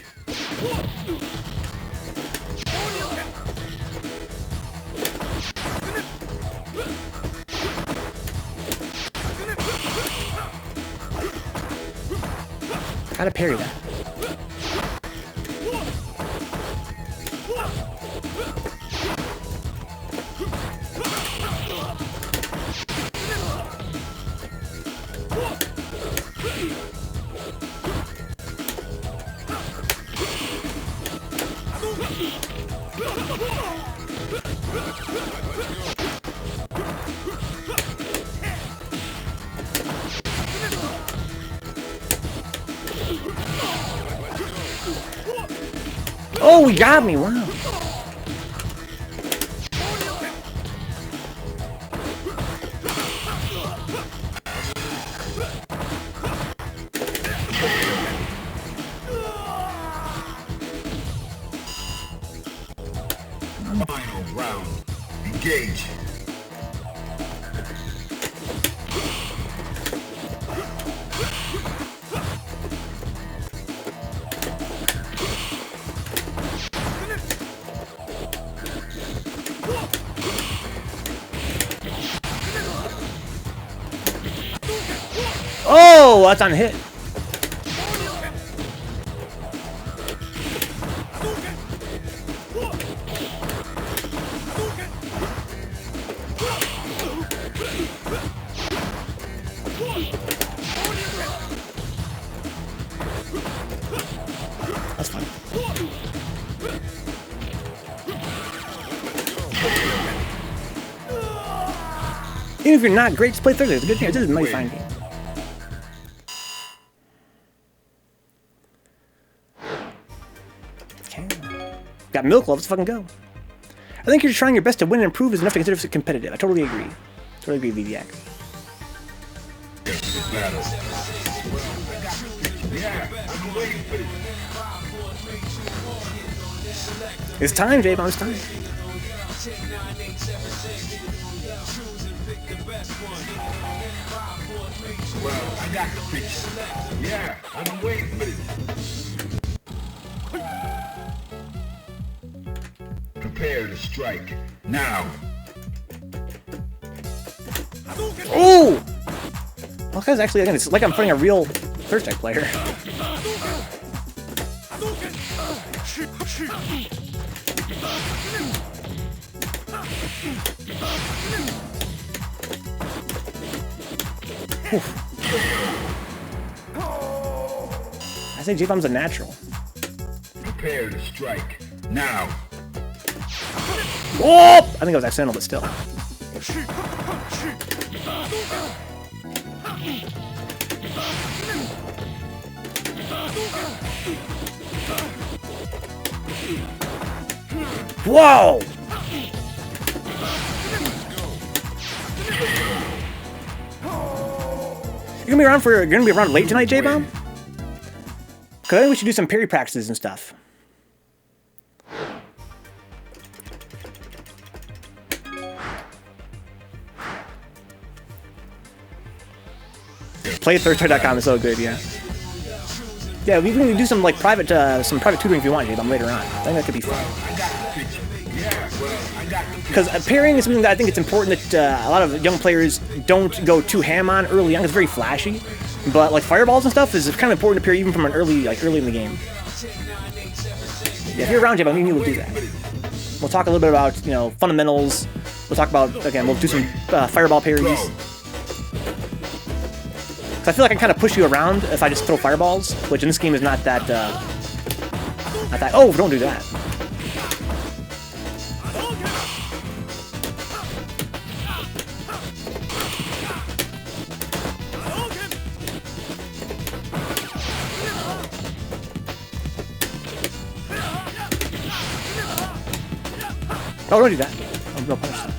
Gotta parry that. Oh, he got me! Wow. Final round. Engage. Oh, that's on hit. That's fine. Even if you're not great, just play Thursday. It's a good game. This is a mighty fine game. Got milk love, let's fucking go. I think you're trying your best to win and improve is enough to consider it competitive. I totally agree. Totally agree, VDX. It's time, JBomb, it's time. Well, I got the picture. Yeah, I've been waiting for this. Prepare to strike. Now. Oh! Well, guys, actually, it's like I'm fighting a real Thursday player. I say JBomb's a natural. Prepare to strike. Now. Oh! I think it was accidental, but still. Whoa! You're gonna be around late tonight, JBomb? Cause I think we should do some parry practices and stuff. PlayThirdTry.com is so good, yeah. Yeah, we can do some like private tutoring if you want, JBomb, later on. I think that could be fun. Because parrying is something that I think it's important that a lot of young players don't go too ham on early on. It's very flashy, but like fireballs and stuff is kind of important to parry even from an early in the game. Yeah, if you're around, JBomb, you will do that. We'll talk a little bit about fundamentals. We'll talk about we'll do some fireball parries. I feel like I can kind of push you around if I just throw fireballs, which in this game is not that. Oh, don't do that. Oh, don't do that. I'm gonna punish that.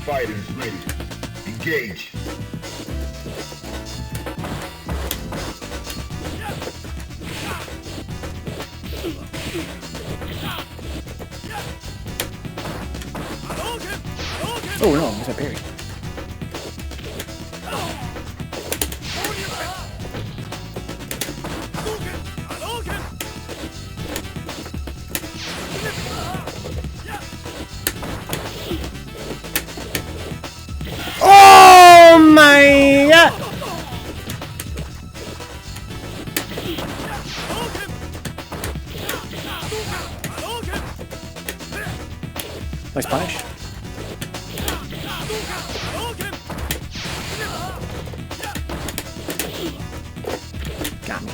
Fighters ready. Engage. Oh no, it's a parry. Oh my god! Nice punish. Got me.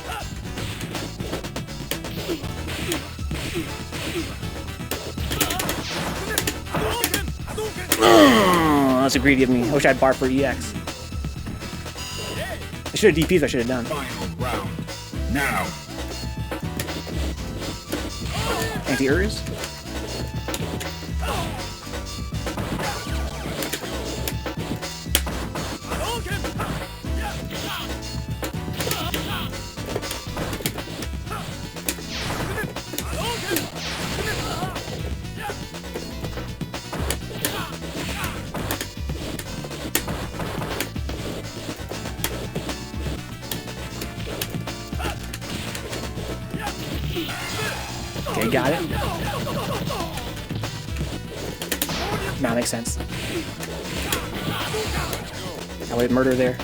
That's a greedy of me. I wish I had bar for EX. I should have DP'd. I should have done. Final round. Now. Anti-Urs. Okay, got it. Now makes sense. I would murder there.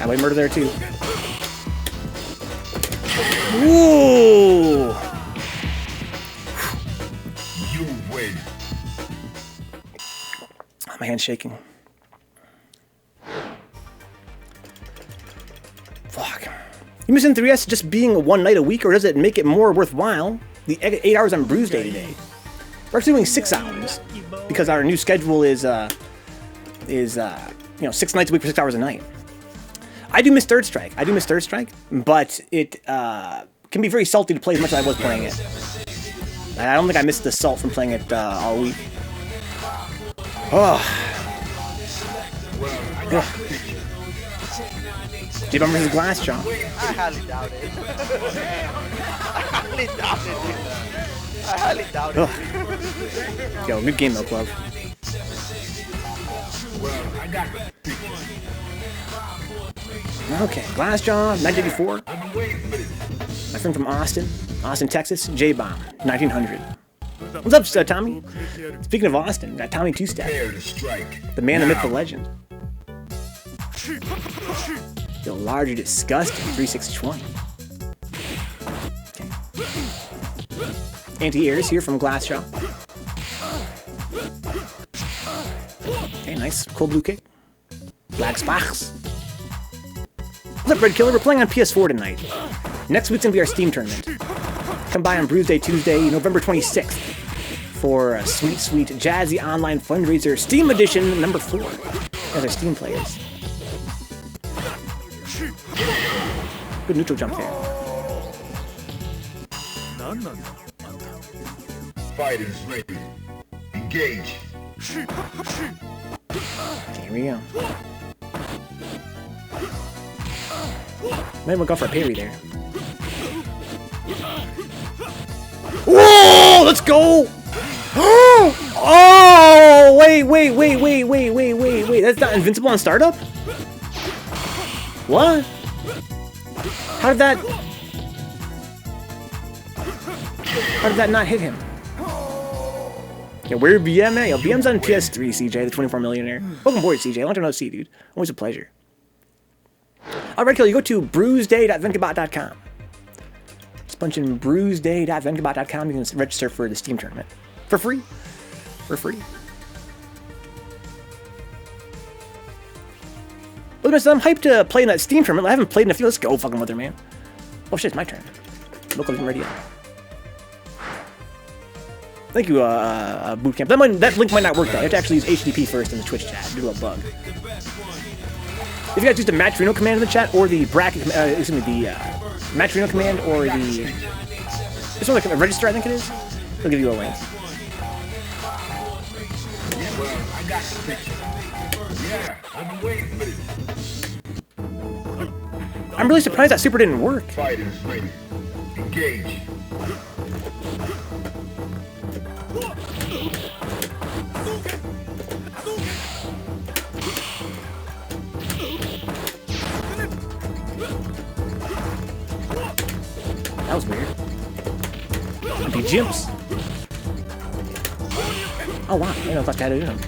I would murder there too. Ooh! You win. My hand's shaking. Fuck. You missing 3S just being one night a week, or does it make it more worthwhile? The 8 hours on Bruise-day today. We're actually doing 6 hours because our new schedule is 6 nights a week for 6 hours a night. I do miss Third Strike. But it can be very salty to play as much as I was playing it. I don't think I missed the salt from playing it all week. Oh. JBomb versus Glass Jaw. I highly doubt it. I highly doubt it. Yo, good game though, Club. Well, I got Okay, Glassjaw, 1984. I've been waiting for this. My friend from Austin, Texas, JBomb, 1900. What's up, Tommy? Speaking of Austin, we got Tommy Two-Step, Prepare to strike. the man, the myth, the Now. legend. The larger, disgusting 3620. Okay. Anti-airs here from Glassjaw. Okay, nice. Cold blue kick. Black Sparks. What's up, Red Killer? We're playing on PS4 tonight. Next week's gonna be our Steam tournament. Come by on Bruise-day Tuesday, November 26th for a sweet, sweet, jazzy online fundraiser Steam Edition number 4. As our Steam players. Good neutral jump there. Fighters ready. Engage. Here we go. Maybe we'll go for a parry there. Whoa! Let's go! Oh! Wait. That's not invincible on startup? What? How did that not hit him? Yeah, where BM at? Yo, BM's on PS3, CJ, the 24 millionaire. Welcome aboard, CJ. Long time no see, dude. Always a pleasure. Alright, Kill, you go to bruise-day.vencabot.com. Just punch in bruise-day.vencabot.com. You can register for the Steam tournament. For free. For free. Well, I'm hyped to play in that Steam tournament. I haven't played in a few. Let's go fucking with her, man. Oh shit, it's my turn. Local radio. Thank you, Bootcamp. That link might not work though. You have to actually use HTTP first in the Twitch chat due to a bug. If you guys use the Match Reno command in the chat, or the bracket, the Match Reno command, or the... This one, like a register, I think it is. They'll give you a link. Well, I got the picture. Yeah, I've been waiting for this. I'm really surprised that super didn't work. Fighters ready. Engage. That was weird. Empty gyms. Oh wow, I didn't know if I had it in him.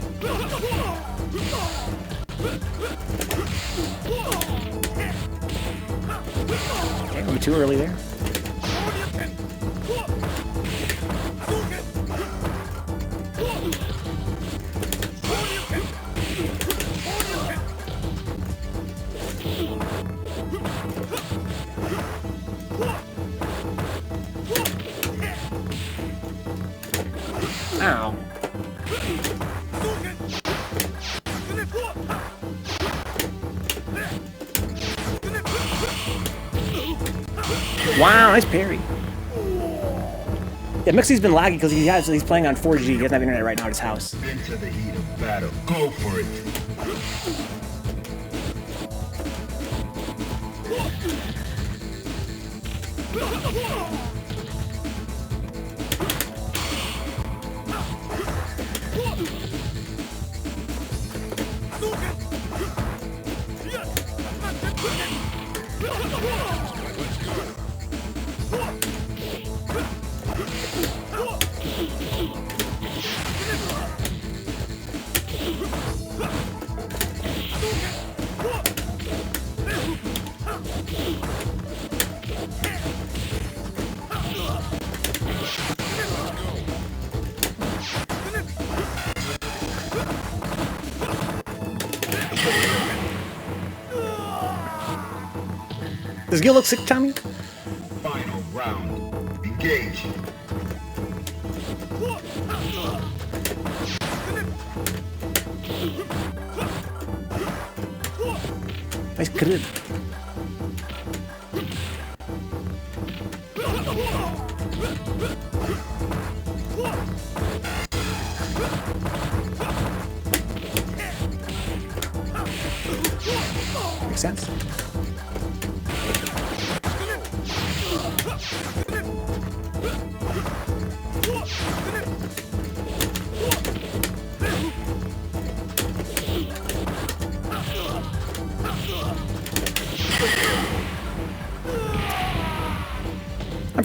Okay, maybe too early there. Ow. Wow, nice parry. Yeah, Mixie's been laggy because he's playing on 4G. He doesn't have internet right now at his house. Into the heat of battle. Go for it. Does Gil look sick, Tommy? Final round. Engage. Nice grip. Makes sense.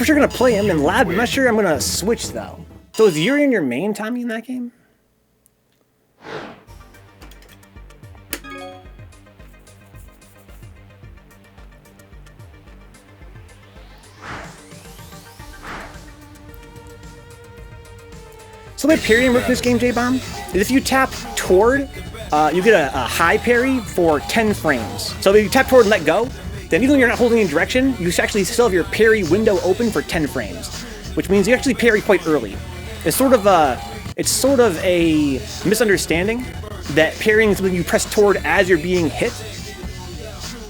for sure gonna play him in lab. I'm not sure I'm gonna switch though. So is Yuri in your main, Tommy, in that game? So the way parrying works in this game, JBomb, is if you tap toward, you get a high parry for 10 frames. So if you tap toward and let go, then even though you're not holding any direction, you actually still have your parry window open for 10 frames, which means you actually parry quite early. It's sort of a misunderstanding that parrying is when you press toward as you're being hit.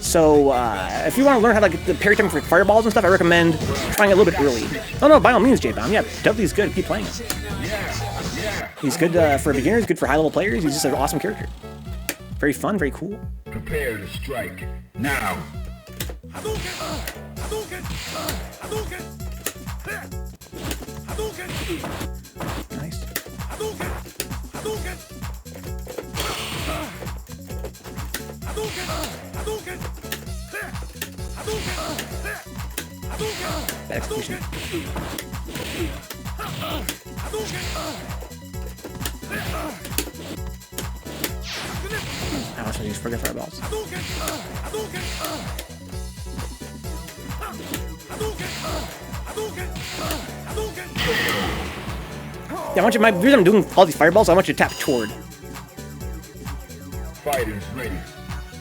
So if you want to learn how to get the parry time for fireballs and stuff, I recommend trying it a little bit early. Oh no, by all means, JBomb. Yeah, Dudley's good. Keep playing him. He's good for beginners, good for high-level players. He's just an awesome character. Very fun, very cool. Prepare to strike. Now. Nice. Bad execution. I also use forget fireballs. Yeah, I want you. The reason I'm doing all these fireballs, I want you to tap toward. Fighters ready.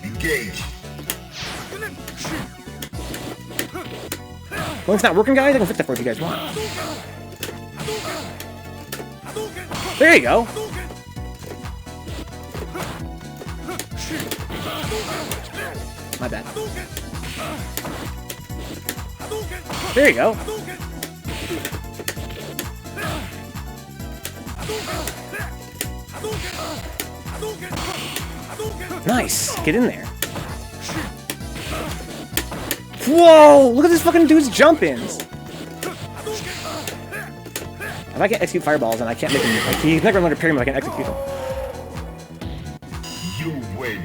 Engage. When it's not working, guys, I can fix that for you if you guys want. There you go. My bad. There you go. Nice. Get in there. Whoa! Look at this fucking dude's jump-ins. If I can't execute fireballs, then I can't make him. Like, he's never learned to parry me, but I can execute him. You win.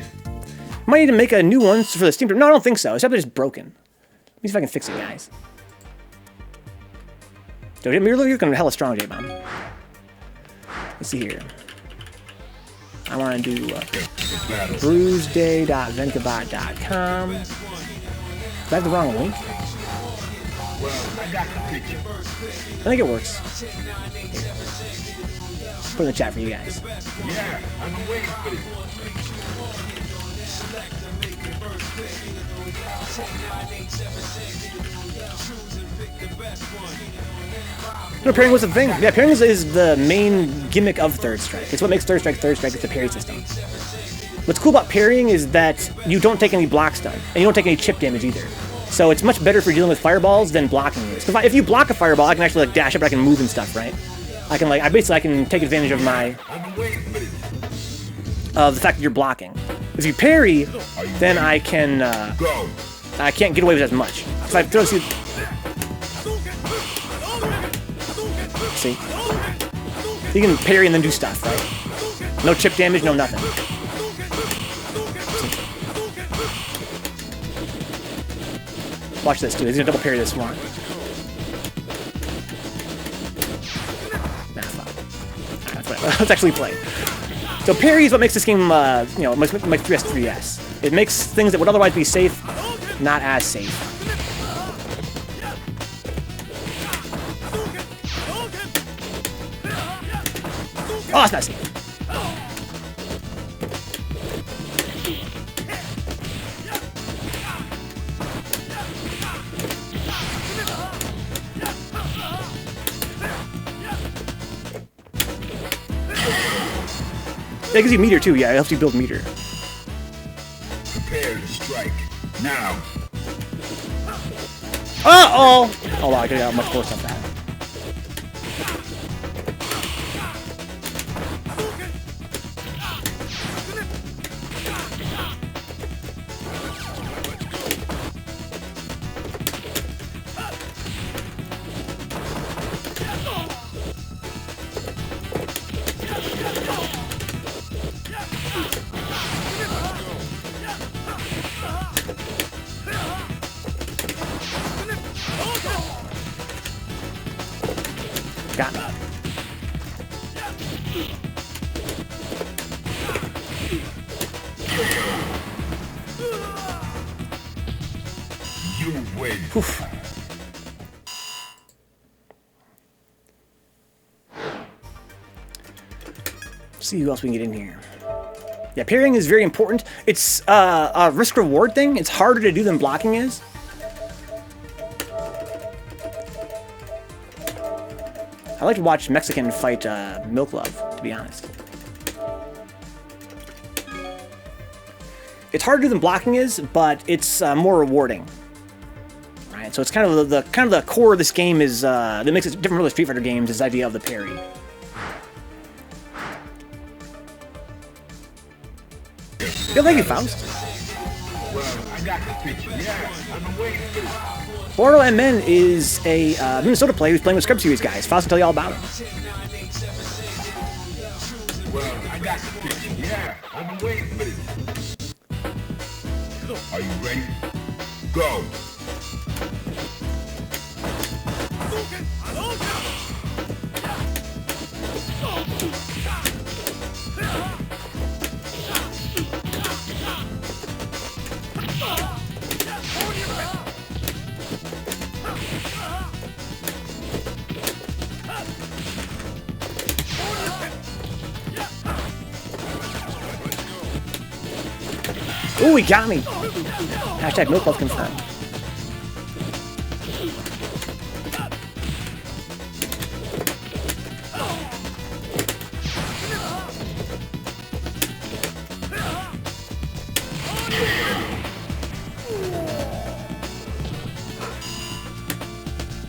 Might need to make a new one for the Steam. No, I don't think so. It's probably just broken. Let me see if I can fix it, guys. So, you're looking hella strong, JBomb. Let's see here. I want to do Bruise-day.vencabot.com. Is that the wrong link? Well, I got the picture. I think it works. Put it in the chat for you guys. Yeah, I've been waiting for this. No, parrying was the thing. Yeah, parrying is the main gimmick of Third Strike. It's what makes Third Strike. It's the parry system. What's cool about parrying is that you don't take any block stun, and you don't take any chip damage either. So it's much better for dealing with fireballs than blocking is. Because if you block a fireball, I can actually like dash up, I can move and stuff, right? I can I can take advantage of the fact that you're blocking. If you parry, then I can't get away with as much. If I throw see, you can parry and then do stuff, right? No chip damage, no nothing. Watch this, dude. He's gonna double parry this one. Nah, fuck. Let's actually play. So parry is what makes this game, you know, makes 3S 3S. It makes things that would otherwise be safe, not as safe. Oh, it's not safe. That gives you meter too, yeah, it helps you build meter. Prepare to strike. Now. Uh-oh! Oh, wow, I did have much worse on that. You win. Oof. See who else we can get in here. Yeah, parrying is very important. It's a risk-reward thing. It's harder to do than blocking is. I like to watch Mexican fight Milk Love, to be honest. It's harder to do than blocking is, but it's more rewarding. Right, so it's kind of the core of this game is that makes it different from other Street Fighter games. Is the idea of the parry. Yeah, thank you, Faust. Well, I got the picture. Yeah, I've been waiting for this. Oro and Men is a Minnesota player who's playing with Scrub Series guys. Faust will tell you all about him. Well, I got the picture. Yeah, I've been waiting for this. Are you ready? Go. Ooh, he got me. Hashtag Milk Love confirmed.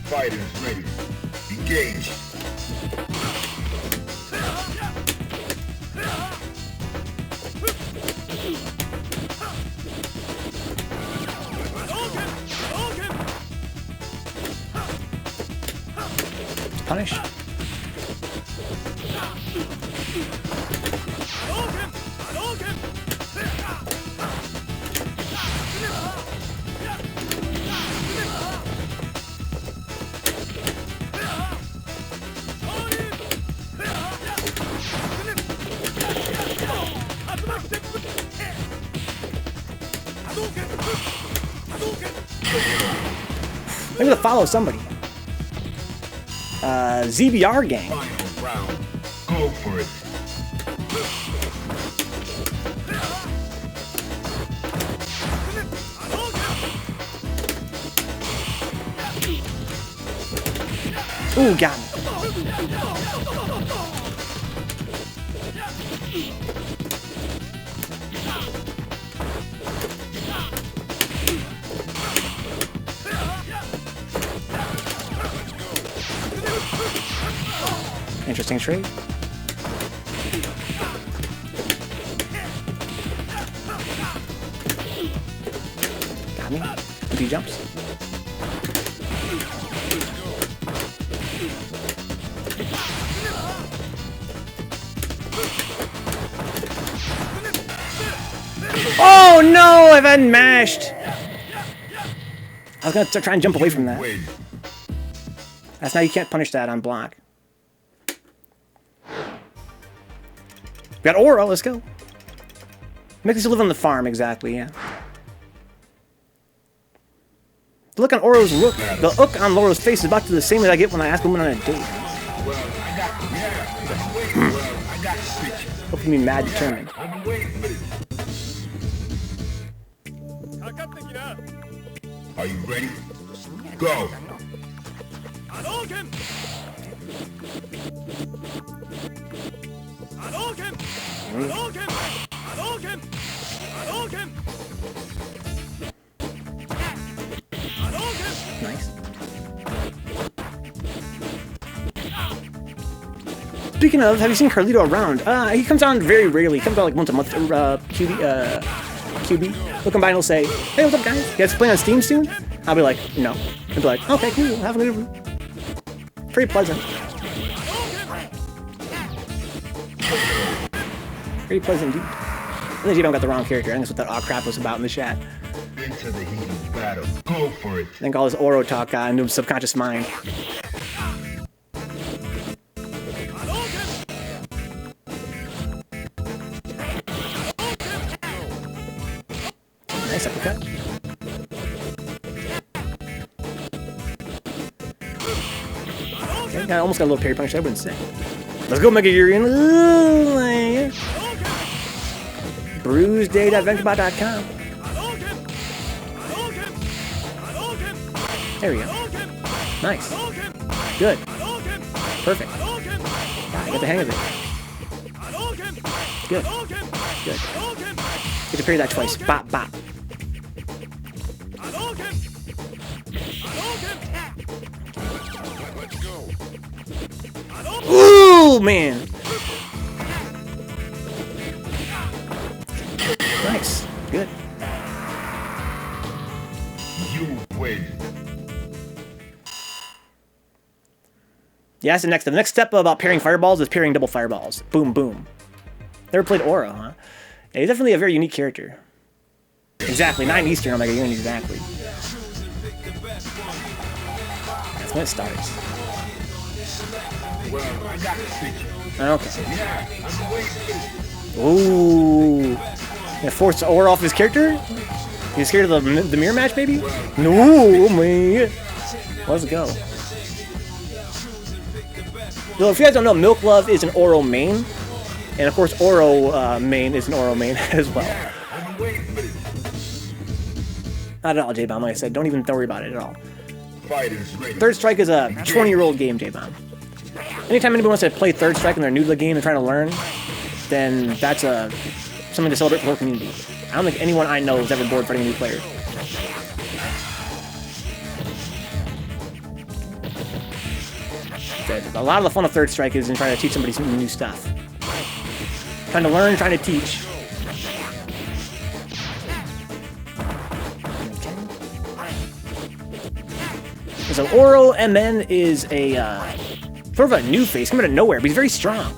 Fighters ready. Engage. Punish. I'm gonna follow somebody. ZBR gang. Final round. Go for it. Ooh, got me. Interesting trade. Got me. He jumps. Oh no! I've been mashed. I was gonna try and jump away from that. Win. That's now you can't punish that on block. We got Oro, let's go. Makes us live on the farm, exactly, yeah. The look on Oro's look, the look on Oro's face is about to be the same as I get when I ask a woman on a date. Well, I got the Well, I got the picture. Hope you mean mad determined. I've been waiting for this. Are you ready? Go. Nice. Speaking of, have you seen Carlito around? He comes on very rarely. He comes on like once a month. QB. He'll come by and he'll say, "Hey, what's up, guys? You guys playing on Steam soon?" I'll be like, "No." He'll be like, "Okay, cool. Have a good one." Pretty pleasant. Pretty pleasant, dude. I think JBomb got the wrong character. I think that's what that aw crap was about in the chat. Into the heat of battle. Go for it. I think all this Oro talk got into his subconscious mind. Nice uppercut. Okay, I almost got a little parry punish. I wouldn't say. Let's go, Mega Urian. Ooh, man. Bruise-day.vencabot.com. There we go. Nice. Good. Perfect. I got the hang of it. Good. Good. Get to parry that twice. Bop, bop. Ooh, man. Nice. Good. You win. Yeah, that's the next step about parrying fireballs is parrying double fireballs. Boom, boom. Never played Oro, huh? Yeah, he's definitely a very unique character. Exactly, 9 Eastern Omega Union, exactly. That's when it starts. Well, I got the picture. Okay. Yeah, I'm waiting. Ooh. Yeah, forced Oro off his character? He's scared of the mirror match, maybe? No, man. Let's go. Well, if you guys don't know, Milk Love is an Oro main. And of course, Oro main is an Oro main as well. Yeah, I'm waiting for it. Not at all, JBomb, like I said. Don't even worry about it at all. Fighters ready. Third Strike is a 20-year-old game, JBomb. Anytime anybody wants to play Third Strike and they're new to the game and trying to learn, then that's something to celebrate for the whole community. I don't think anyone I know is ever bored fighting a new player. A lot of the fun of Third Strike is in trying to teach somebody some new stuff. Trying to learn, trying to teach. So Oro MN is a sort of a new face, coming out of nowhere, but he's very strong.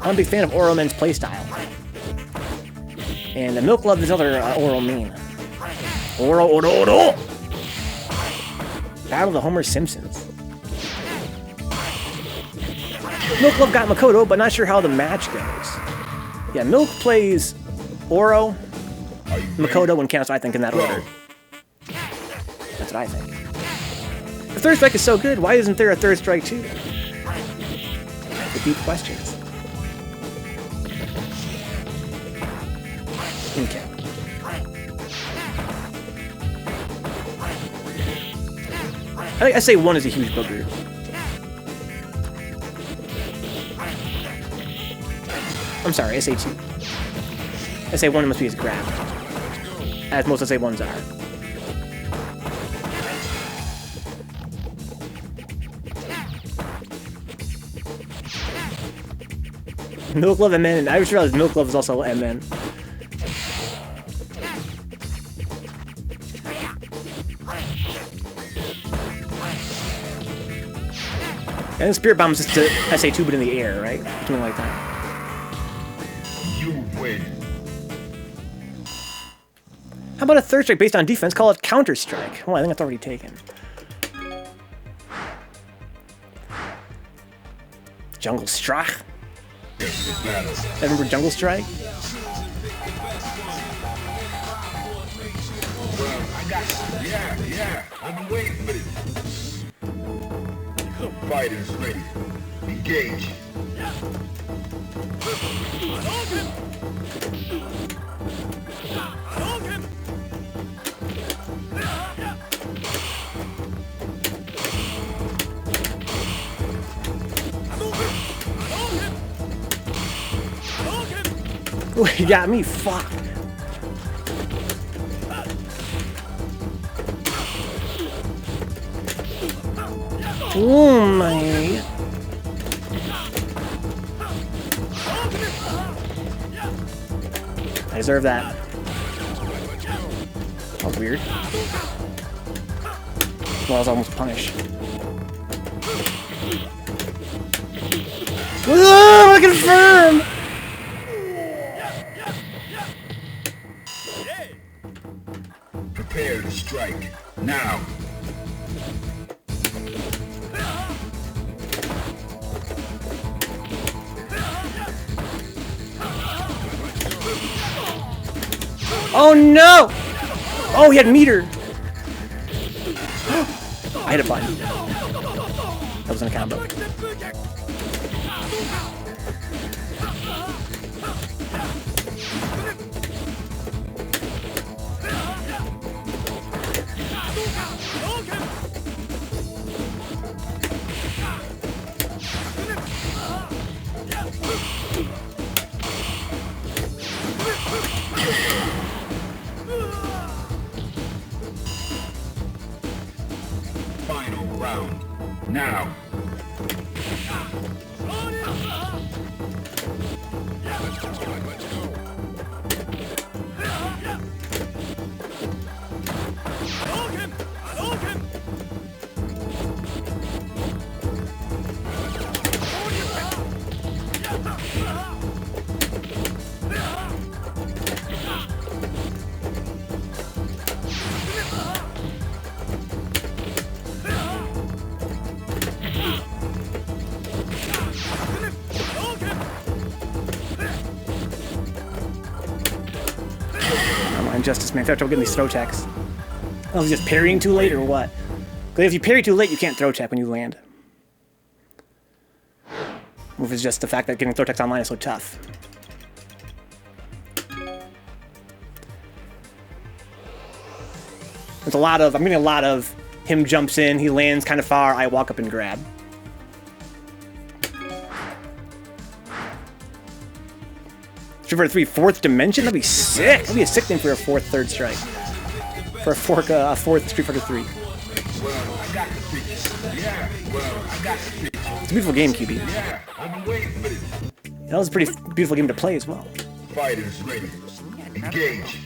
I'm a big fan of Oro MN's playstyle. And Milk Love is another Oro main. Oro. Battle of the Homer Simpsons. Milk Love got Makoto, but not sure how the match goes. Yeah, Milk plays Oro, Makoto, and Chaos, I think, in that order. That's what I think. The Third Strike is so good, why isn't there a Third Strike too? The deep questions. Okay. I think SA1 is a huge booger. I'm sorry, SA2. SA1 must be his grab. As most SA1s are. Milk Love MN, and I just realized Milk Love is also MN. And Spirit Bomb is just to SA2 but in the air, right? Something like that. You win. How about a Third Strike based on defense? Call it Counter Strike. Oh, I think that's already taken. Jungle Strike. Remember Jungle Strike? Well, I got it. Yeah, I've been waiting for it. Fighters ready. Engage. Ooh, he got me fucked. Oh my. I deserve that. That was weird. Well, I was almost punished. Whoa, I confirm! Prepare to strike. Now. Oh no! Oh, he had meter! I hit a button. That wasn't a combo. Final round. Now. Justice, man. I have trouble getting these throw attacks. Oh, is he just parrying too late or what? Because if you parry too late, you can't throw attack when you land. Or if it's just the fact that getting throw attacks online is so tough. There's a lot of, I'm getting a lot of him jumps in, he lands kind of far, I walk up and grab. For a 3 fourth dimension? That'd be sick. That'd be a sick thing for a fourth third strike. For a fourth Street Fighter 3. Well, I got the picture. Yeah, well, I got the picture. It's a beautiful game, QB. Yeah, I've been waiting for this. That was a pretty beautiful game to play as well. Fighters ready. Engage.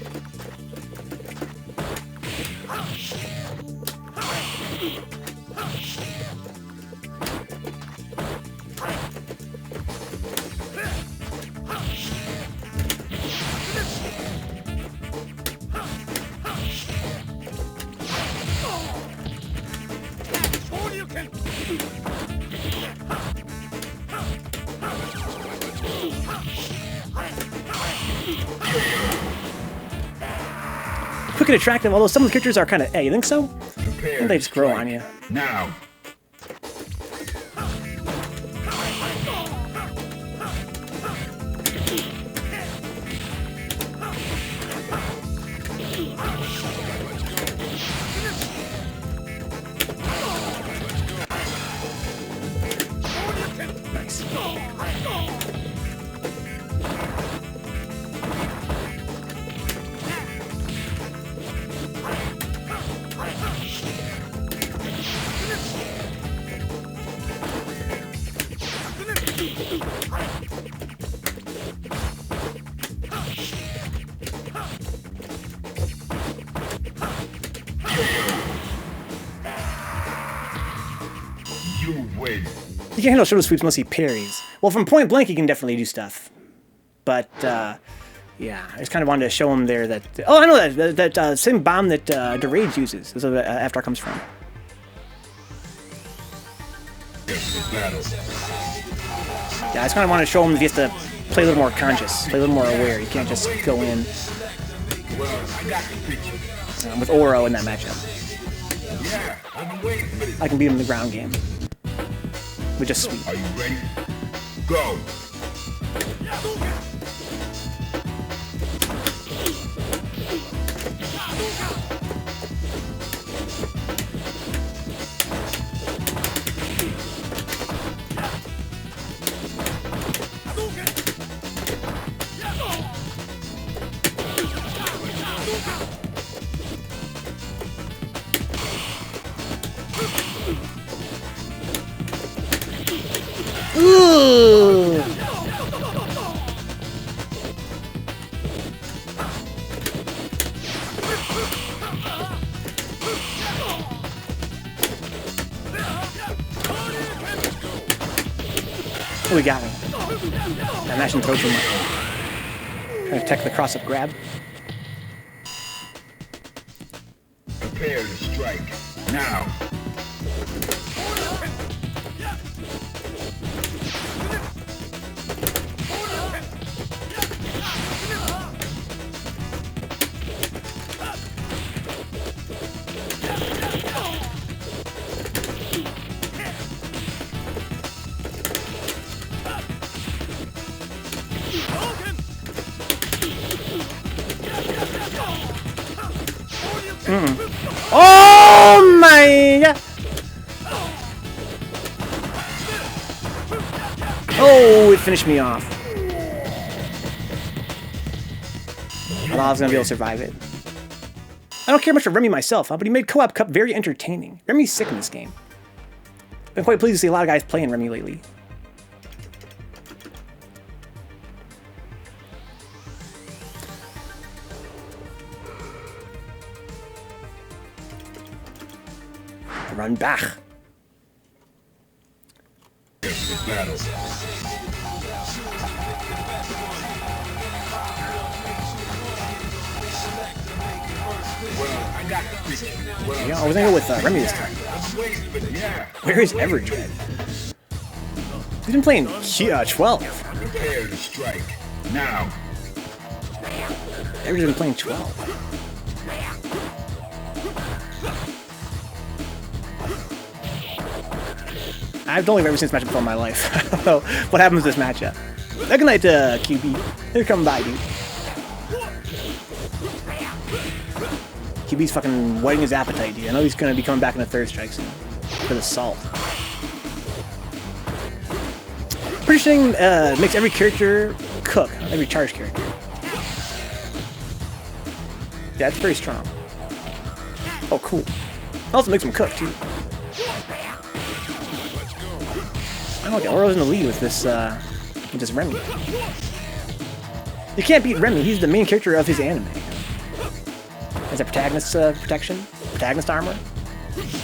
Quick and attractive, although some of the characters are kind of, you think so? Prepare And they just grow on you. Now. Nice. You win. You can't handle shoulder sweeps unless he parries. Well, from point blank, he can definitely do stuff. But, yeah, I just kind of wanted to show him there that... Oh, I know that same bomb that Derage uses. That's where Avatar comes from. Battle. Yeah, I just kind of wanted to show him that he has to play a little more conscious, play a little more aware. You can't just go in Well, I got the picture. with Oro in that matchup. Yeah, I've been waiting for this. I can beat him in the ground game. With just sweep. Are you ready? Go. Ooh! Oh, we got me. I'm actually throw too much. Trying to tech the cross-up grab. Prepare to strike. Now. Oh my god! Oh, it finished me off. I thought I was gonna be able to survive it. I don't care much for Remy myself, but he made Co-op Cup very entertaining. Remy's sick in this game. Been quite pleased to see a lot of guys playing Remy lately. Run back. Battle. Well, I got the pick. Well, Yeah, I was gonna go with Remy this time. I'm waiting for the yeah. Where is Everdread? He's been playing 12. Prepare to strike. Now. Everdread's been playing 12. I've only ever seen this matchup before in my life. I don't know what happens with this matchup. Good night, QB. Here come by, dude. QB's fucking whetting his appetite, dude. I know he's gonna be coming back in a third strike soon. For the salt. Positioning makes every character cook. Every charged character. Yeah, it's very strong. Oh, cool. Also makes him cook, too. Oh, okay, Oro's in the lead with this Remy. You can't beat Remy, he's the main character of his anime. Has a protagonist protection, protagonist armor,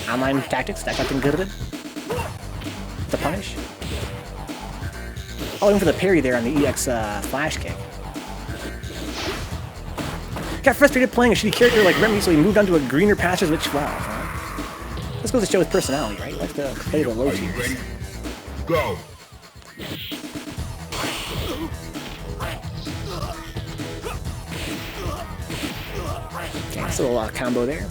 online tactics, that got them good. The punish. Oh, even for the parry there on the EX flash kick. Got frustrated playing a shitty character like Remy, so he moved on to a greener pastures with 12. Huh? Let's go to the show with personality, right? Let's play the low Are you tiers. ready? Go. Okay, still a lot of combo there.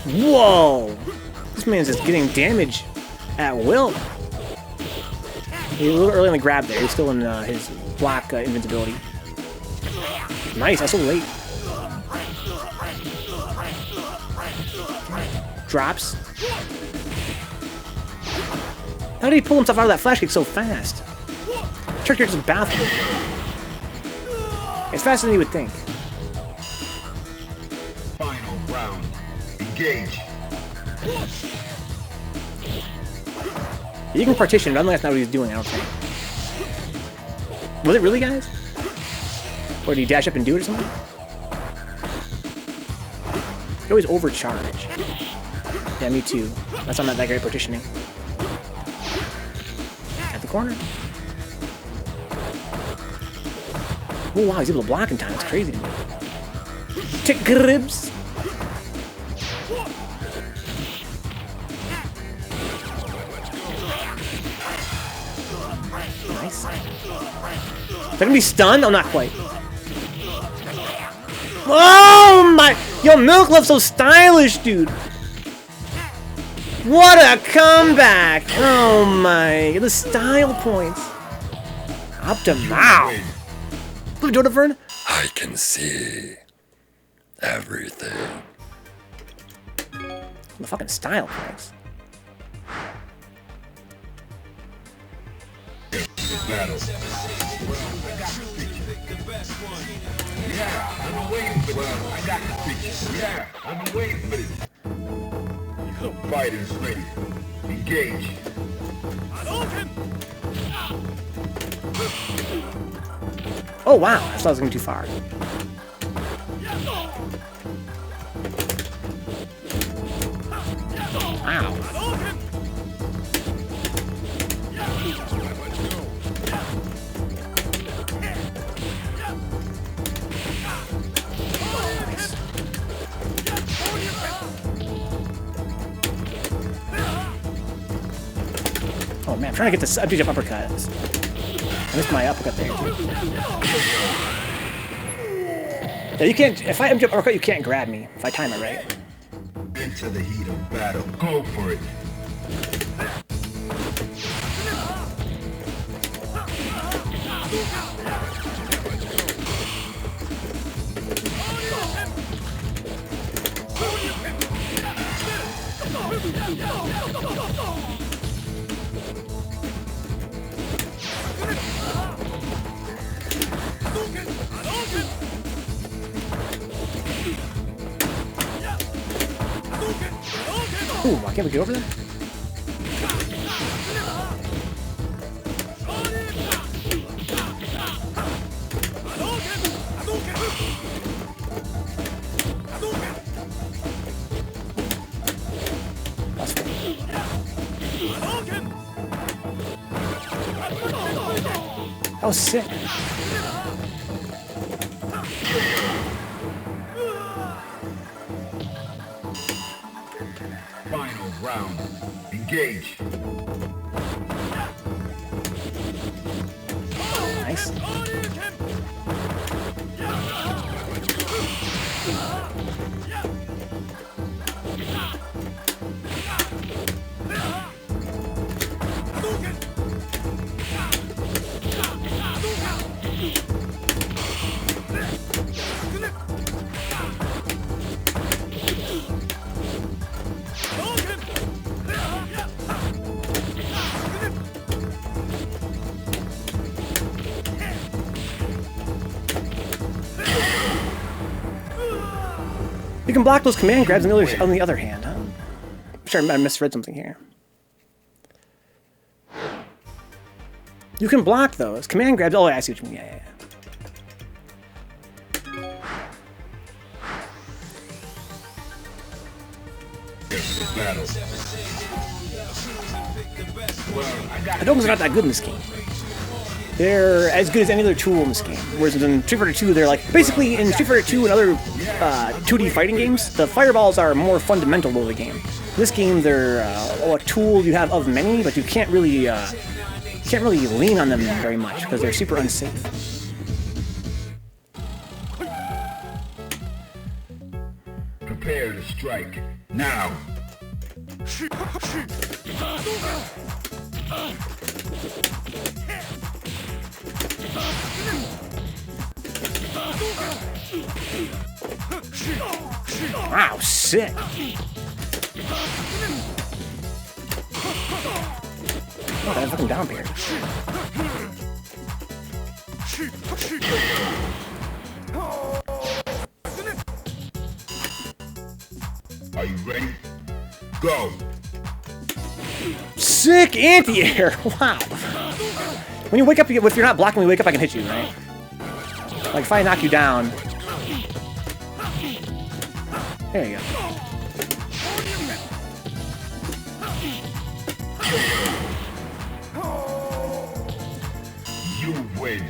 Whoa! This man's just getting damage at will. He's a little early on the grab there. He's still in his block invincibility. Nice, that's so late. Drops. How did he pull himself out of that flash kick so fast? Character just baffled. It's faster than you would think. Final round. Engage. You can partition it, unless that's not what he's doing, I don't think. Was it really, guys? Or did he dash up and do it or something? You always overcharge. Yeah, me too. That's not that great partitioning. At the corner. Oh wow, he's able to block in time. It's crazy to me. Tick gribs. Nice. Is that gonna be stunned? Oh, not quite. Oh my! Yo, Milk Love's so stylish, dude. What a comeback! Oh my! The style points. Up to mouth. Look, Jodafern. I can see everything. The fucking style points. Battle. Yeah, I've been waiting for this. I got the picture. Yeah, I've been waiting for this. The fighter's ready. Engage. Oh wow, I thought I was going too far. Wow. Oh man, I'm trying to get this up jump uppercut. I missed my uppercut there. Yeah, you can't. If I jump uppercut, you can't grab me. If I time it right. Into the heat of battle. Go for it. Ooh, why can't we get over there? That was sick. Final round. Engage. Nice. You can block those command grabs on the other hand, huh? I'm sure I misread something here. You can block those. Command grabs. Oh, I see what you mean. Yeah. Battle. The Domes are not that good in this game. They're as good as any other tool in this game. Whereas in Street Fighter 2, they're like... Basically, in Street Fighter 2 and other 2D fighting games, the fireballs are more fundamental to the game. In this game, they're a tool you have of many, but you can't really lean on them very much because they're super unsafe. Prepare to strike. Now. Wow, sick. Oh, that fucking down here. Are you ready? Go. Sick anti-air! Wow. When you wake up, if you're not blocking when you wake up, I can hit you, right? Like if I knock you down. There you go. You win.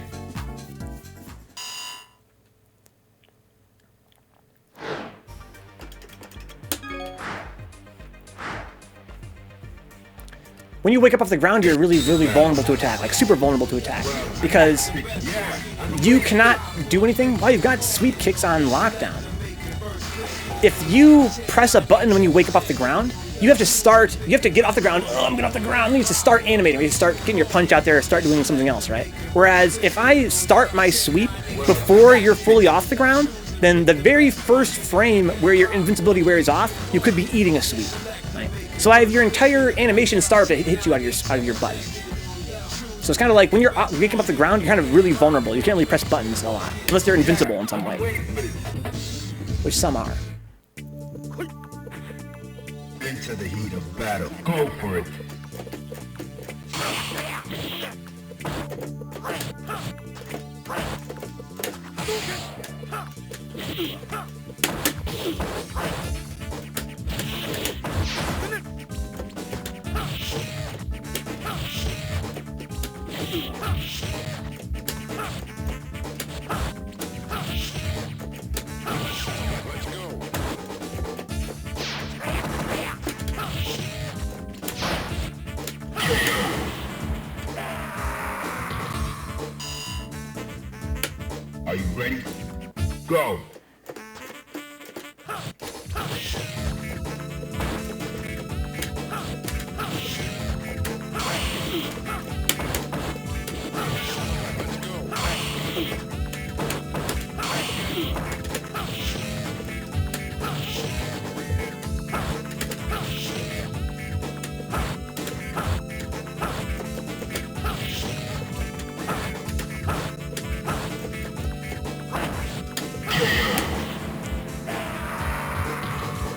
When you wake up off the ground, you're really, really vulnerable to attack. Like, super vulnerable to attack. Because you cannot do anything while you've got sweep kicks on lockdown. If you press a button when you wake up off the ground, you have to get off the ground. Oh, I'm getting off the ground. You need to start animating. You start getting your punch out there or start doing something else, right? Whereas if I start my sweep before you're fully off the ground, then the very first frame where your invincibility wears off, you could be eating a sweep, right? So I have your entire animation start to hit you out of your butt. So it's kind of like when you're waking up off the ground, you're kind of really vulnerable. You can't really press buttons a lot, unless they're invincible in some way, which some are. Into the heat of battle. Go for it. Are you ready? Go!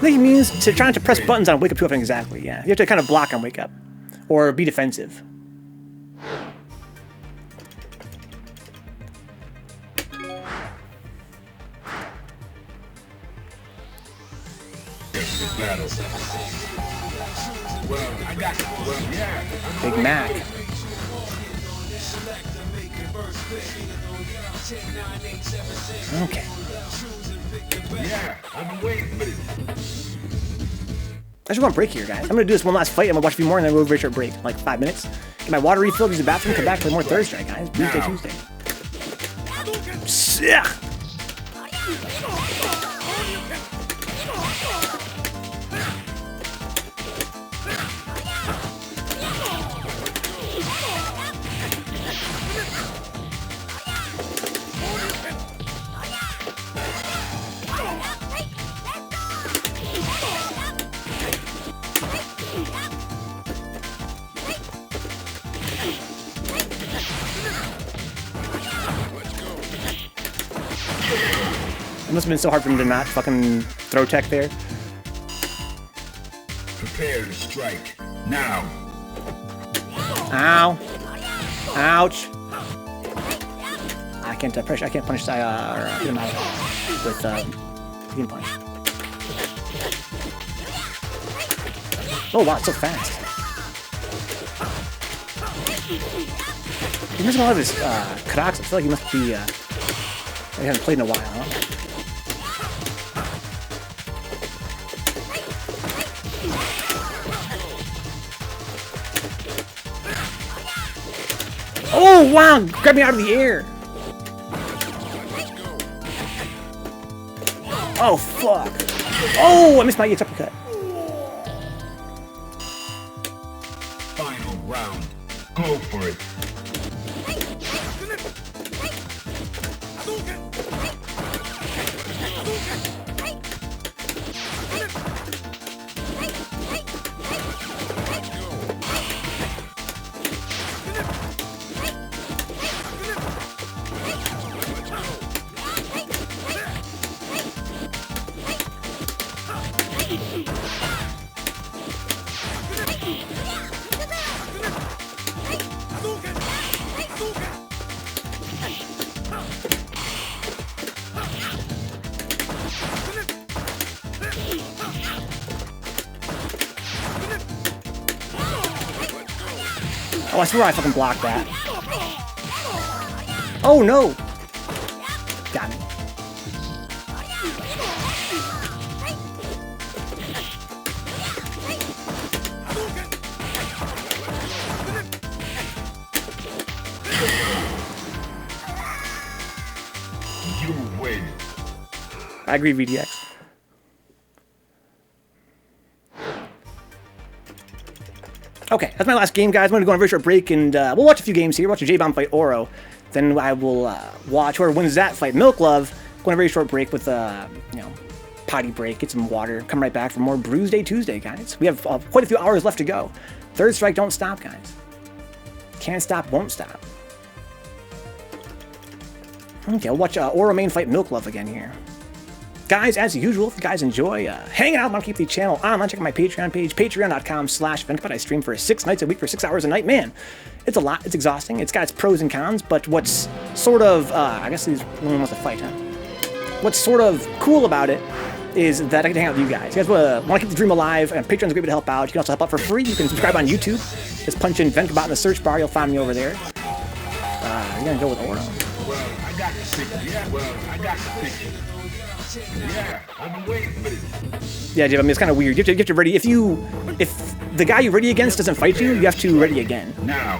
think he means to trying to press buttons on wake up 2 exactly, yeah. You have to kind of block on wake up. Or be defensive. Battle. Well, I got well, yeah. Big Mac. Okay. Yeah, I've been waiting for this. I just want a break here, guys. I'm gonna do this one last fight. I'm gonna watch a few more and then we'll go very short break, like 5 minutes. Get my water refilled, use the bathroom, come back for more Third Strike, guys. Bruise-day Tuesday. Yeah. It must have been so hard for him to not fucking throw tech there. Prepare to strike. Now. Ow. Ouch. I can't pressure. I can't punish hit him out with beam punch. Oh wow, it's so fast. He's missing a lot of his cracks. I feel like he must be he hasn't played in a while, huh? Oh wow! Grab me out of the air! Oh fuck! Oh, I missed my EX uppercut. Final round. Go for it. Oh, I swear I fucking blocked that. Oh no! Got me. You win. I agree, VDX. Okay, that's my last game, guys. I'm going to go on a very short break, and we'll watch a few games here. Watch a JBomb fight Oro. Then I will watch whoever wins that fight, Milk Love. Go on a very short break with, you know, potty break, get some water. Come right back for more Bruise-day Tuesday, guys. We have quite a few hours left to go. Third Strike, don't stop, guys. Can't stop, won't stop. Okay, I'll watch Oro main fight Milk Love again here. Guys, as usual, if you guys enjoy hanging out, want to keep the channel on, check out my Patreon page, patreon.com/Vencabot. I stream for 6 nights a week for 6 hours a night. Man, it's a lot. It's exhausting. It's got its pros and cons, but what's sort of, I guess he's one wants to fight, huh? What's sort of cool about it is that I get to hang out with you guys. You guys want to keep the dream alive, and Patreon's a great way to help out. You can also help out for free. You can subscribe on YouTube. Just punch in Vencabot in the search bar. You'll find me over there. You're going to go with Oro. Well, I got the picture. Yeah, well, I got the picture. Yeah, I've been waiting for this. Yeah, Jib, I mean, it's kind of weird. You have to ready. If the guy you ready against doesn't fight you, you have to ready again. Now.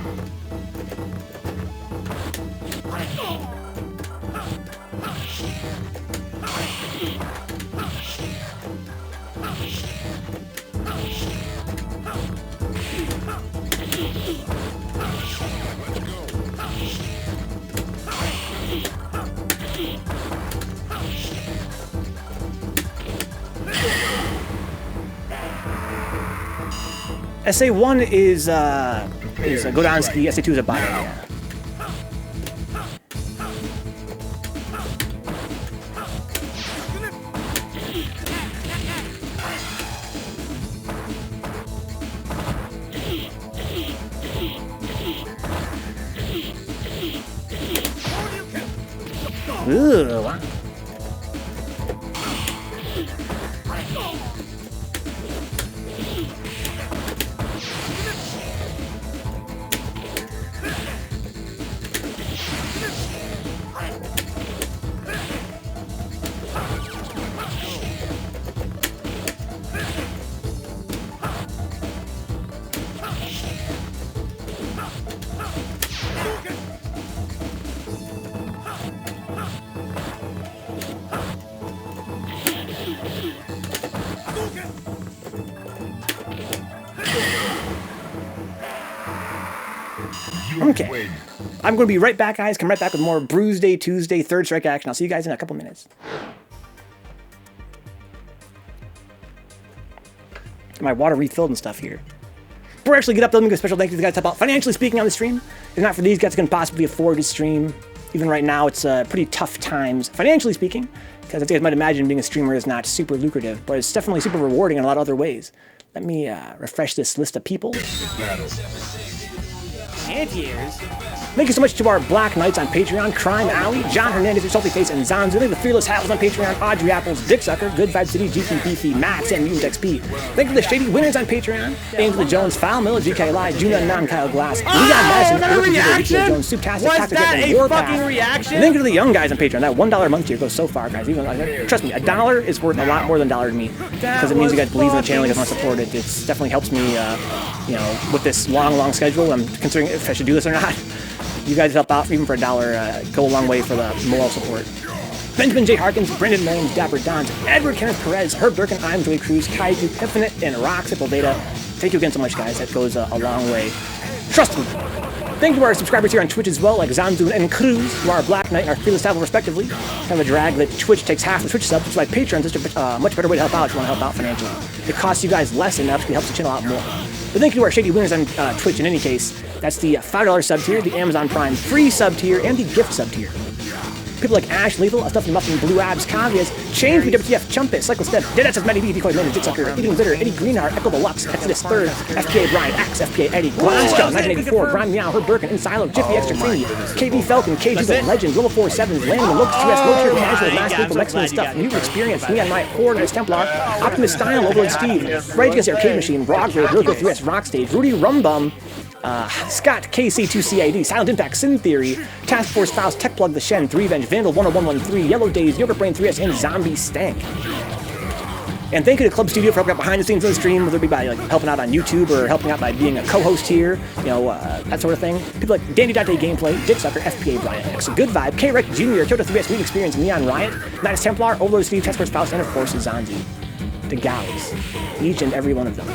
SA1 is Godansky, SA2 is a bot. Yeah. Ooh, wow. Okay. I'm going to be right back, guys. Come right back with more Bruise-day Tuesday, third strike action. I'll see you guys in a couple minutes. Get my water refilled and stuff here. Before I actually get up, let me give a special thank you to the guys that help out financially speaking on the stream. If not for these guys, I couldn't possibly afford to stream. Even right now, it's pretty tough times, financially speaking, because as you guys might imagine, being a streamer is not super lucrative, but it's definitely super rewarding in a lot of other ways. Let me refresh this list of people. Anti-airs. Thank you so much to our Black Knights on Patreon, Crime Alley, John Hernandez, your Salty Face, and Zanzu. Thank you to the Fearless Havels on Patreon, Audrey Apples, Dick Sucker, Good Vibe City, GP Beefy, Max, and Mutant XP. Thank you to the Shady Winners on Patreon, Angela Jones, Foul Mill, GK Live, Juna Non, Kyle Glass, Leon Madison, Rookie Jones, Souptastic, Toxic and Warpath. And thank you to the young guys on Patreon. That $1 a month tier goes so far, guys. Even trust me, $1 is worth a lot more than $1 to me, because it means you guys believe in the channel, you guys want to support it. It definitely helps me, you know, with this long schedule. I'm considering if I should do this or not. You guys help out even for $1, go a long way for the moral support. Benjamin J. Harkins, Brendan Williams, Dapper Dons, Edward Kenneth Perez, Herb Durkin, I'm Joey Cruz, Kaiju, Infinite, and Rock Simple Beta. Thank you again so much, guys. That goes a long way. Trust me. Thank you to our subscribers here on Twitch as well, like Zanzu and Cruz, who are Black Knight and our Fearless Devil, respectively. Have a drag that Twitch takes half the Twitch subs, which is why Patreon is such a much better way to help out if you want to help out financially. It costs you guys less and actually helps the channel out more. But thank you to our Shady Winners on Twitch in any case. That's the $5 sub tier, the Amazon Prime free sub tier, and the gift sub tier. People like Ash Lethal, Stuffy Muffin, Blue Abs, Cavias, Change, BWTF, Chumpus, Cycle Step, Deadass of Matty B, Decoy Man, Dick Sucker, Eating Zitter, Eddie Greenheart, Echo Deluxe, Exodus 3rd, FPA Brian, Axe, FPA Eddie, Glassjaw, 1984, Brian Meow, Herb Birkin, Insilo, Jiffy Extra Creamy, KV Falcon, KG the Legend, Level 47s, Landon, Lopes, 2S, Low Tier, Casual, Last People, Mexican Stuff, Mutant Experience, Neon Knight, Horde, Nice Templar, Optimus Style, Overlord Steve, Rage Against Arcade Machine, Broadgrade, Roko 3S, Rockstage, Rudy Rumbum, Scott KC2CID, Silent Impact, Sin Theory, Task Force Faust, Tech Plug the Shen, 3Venge, Vandal 10113, Yellow Days, Yogurt Brain 3S, and Zombie Stank. And thank you to Club Studio for helping out behind the scenes of the stream, whether it be by like helping out on YouTube or helping out by being a co-host here, you know, that sort of thing. People like Dandy Dante Gameplay, Dick Sucker, FPA Brian X, Good Vibe, K-Rec Jr., Kyoto 3S, Meat Experience, Neon Riot, Nice Templar, Overlord Steve, Task Force Faust, and of course Zanzi. The gals, each and every one of them.